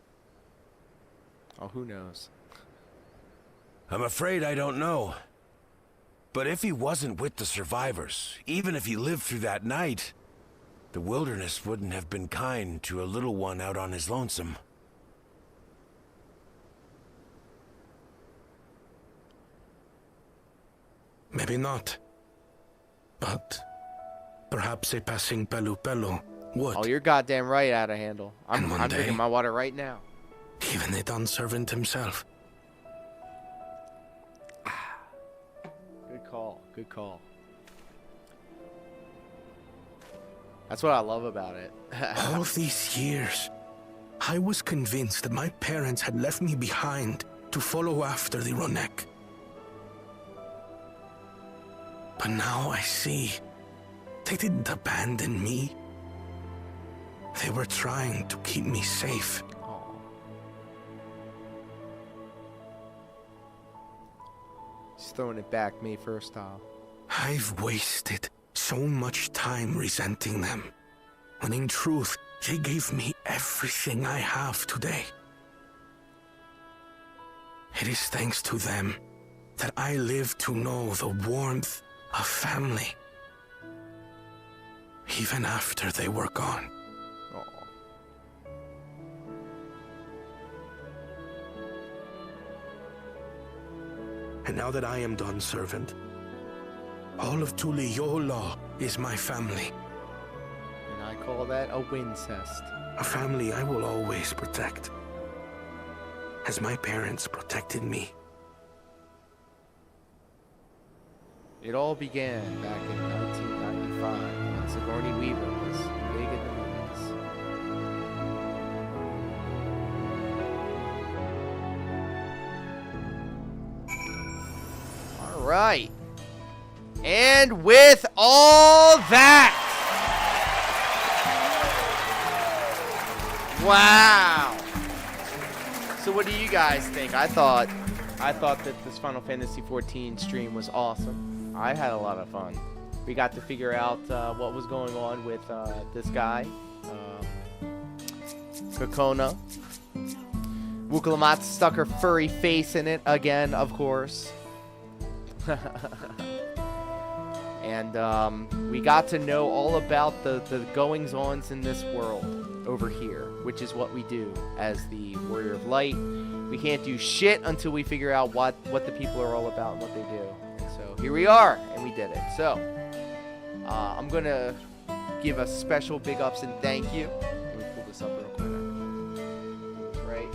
Oh, who knows? I'm afraid I don't know. But if he wasn't with the survivors, even if he lived through that night, the wilderness wouldn't have been kind to a little one out on his lonesome. Maybe not. But perhaps a passing Pelu Pelu would. Oh, you're goddamn right, out of handle. I'm And one day- drinking my water right now. Even the Dawn servant himself. Good call. Good call. That's what I love about it. All these years, I was convinced that my parents had left me behind to follow after the Ronek. But now I see they didn't abandon me. They were trying to keep me safe. He's throwing it back May 1st style. I've wasted so much time resenting them, when in truth, they gave me everything I have today. It is thanks to them that I live to know the warmth of family, even after they were gone. And now that I am done, servant, all of Tuliyola is my family. And I call that a wincest. A family I will always protect, as my parents protected me. It all began back in 1995 when Sigourney Weaver was big in the movies. All right. And with all that, wow. So what do you guys think? I thought that this Final Fantasy XIV stream was awesome. I had a lot of fun. We got to figure out what was going on with this guy, Kokona. Wukalamat stuck her furry face in it again, of course. And we got to know all about the goings-ons in this world over here, which is what we do as the Warrior of Light. We can't do shit until we figure out what the people are all about and what they do. And so here we are, and we did it. So I'm going to give a special big ups and thank you. Let me pull this up real quick. Right.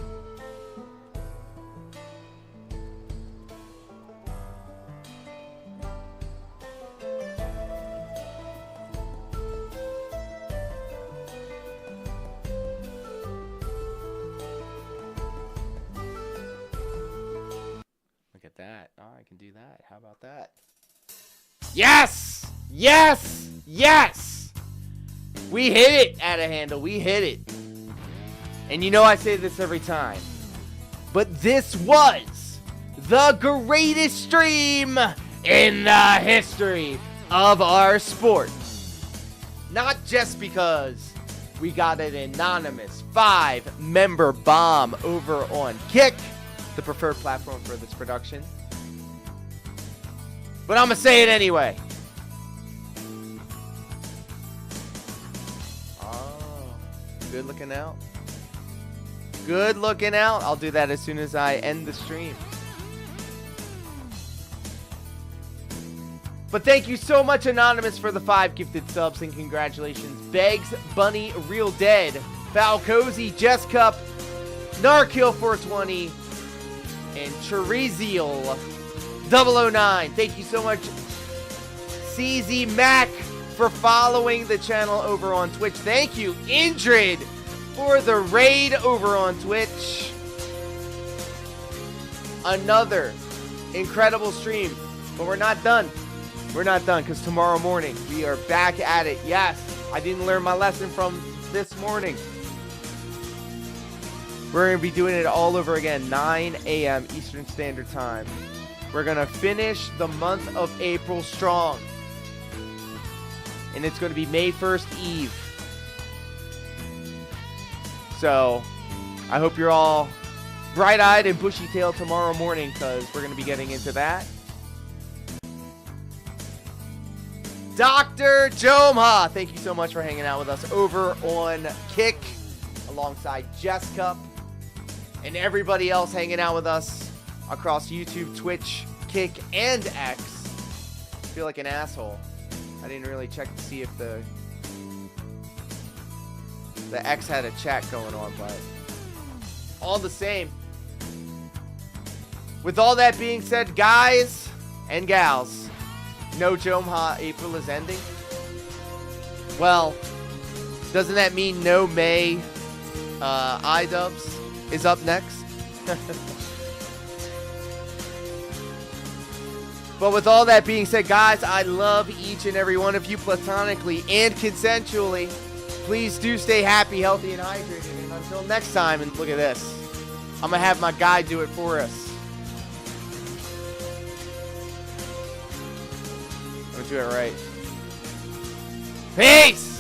That. Oh, I can do that. How about that? Yes! Yes! Yes! We hit it at a handle. We hit it. And you know I say this every time. But this was the greatest stream in the history of our sport. Not just because we got an anonymous 5-member bomb over on Kick, the preferred platform for this production. But I'm gonna say it anyway. Oh, good looking out. Good looking out. I'll do that as soon as I end the stream. But thank you so much, Anonymous, for the 5 gifted subs, and congratulations. Beggs, Bunny, Real Dead, Falcozy, Jess Cup, Narkill 420, and Choriziel 009. Thank you so much, CZ Mac, for following the channel over on Twitch. Thank you, Indrid, for the raid over on Twitch. Another incredible stream, but we're not done. We're not done, because tomorrow morning we are back at it. Yes, I didn't learn my lesson from this morning. We're going to be doing it all over again, 9 a.m. Eastern Standard Time. We're going to finish the month of April strong. And it's going to be May 1st Eve. So, I hope you're all bright-eyed and bushy-tailed tomorrow morning, because we're going to be getting into that. Dr. Jomha, thank you so much for hanging out with us over on Kick, alongside Jess Cup, and everybody else hanging out with us across YouTube, Twitch, Kick, and X. I feel like an asshole. I didn't really check to see if the X had a chat going on, but all the same. With all that being said, guys and gals, no Jomha April is ending. Well, Doesn't that mean no May iDubbbz is up next? But with all that being said, guys, I love each and every one of you platonically and consensually. Please do stay happy, healthy, and hydrated. And until next time, and look at this. I'm going to have my guy do it for us. I'm going to do it right. Peace!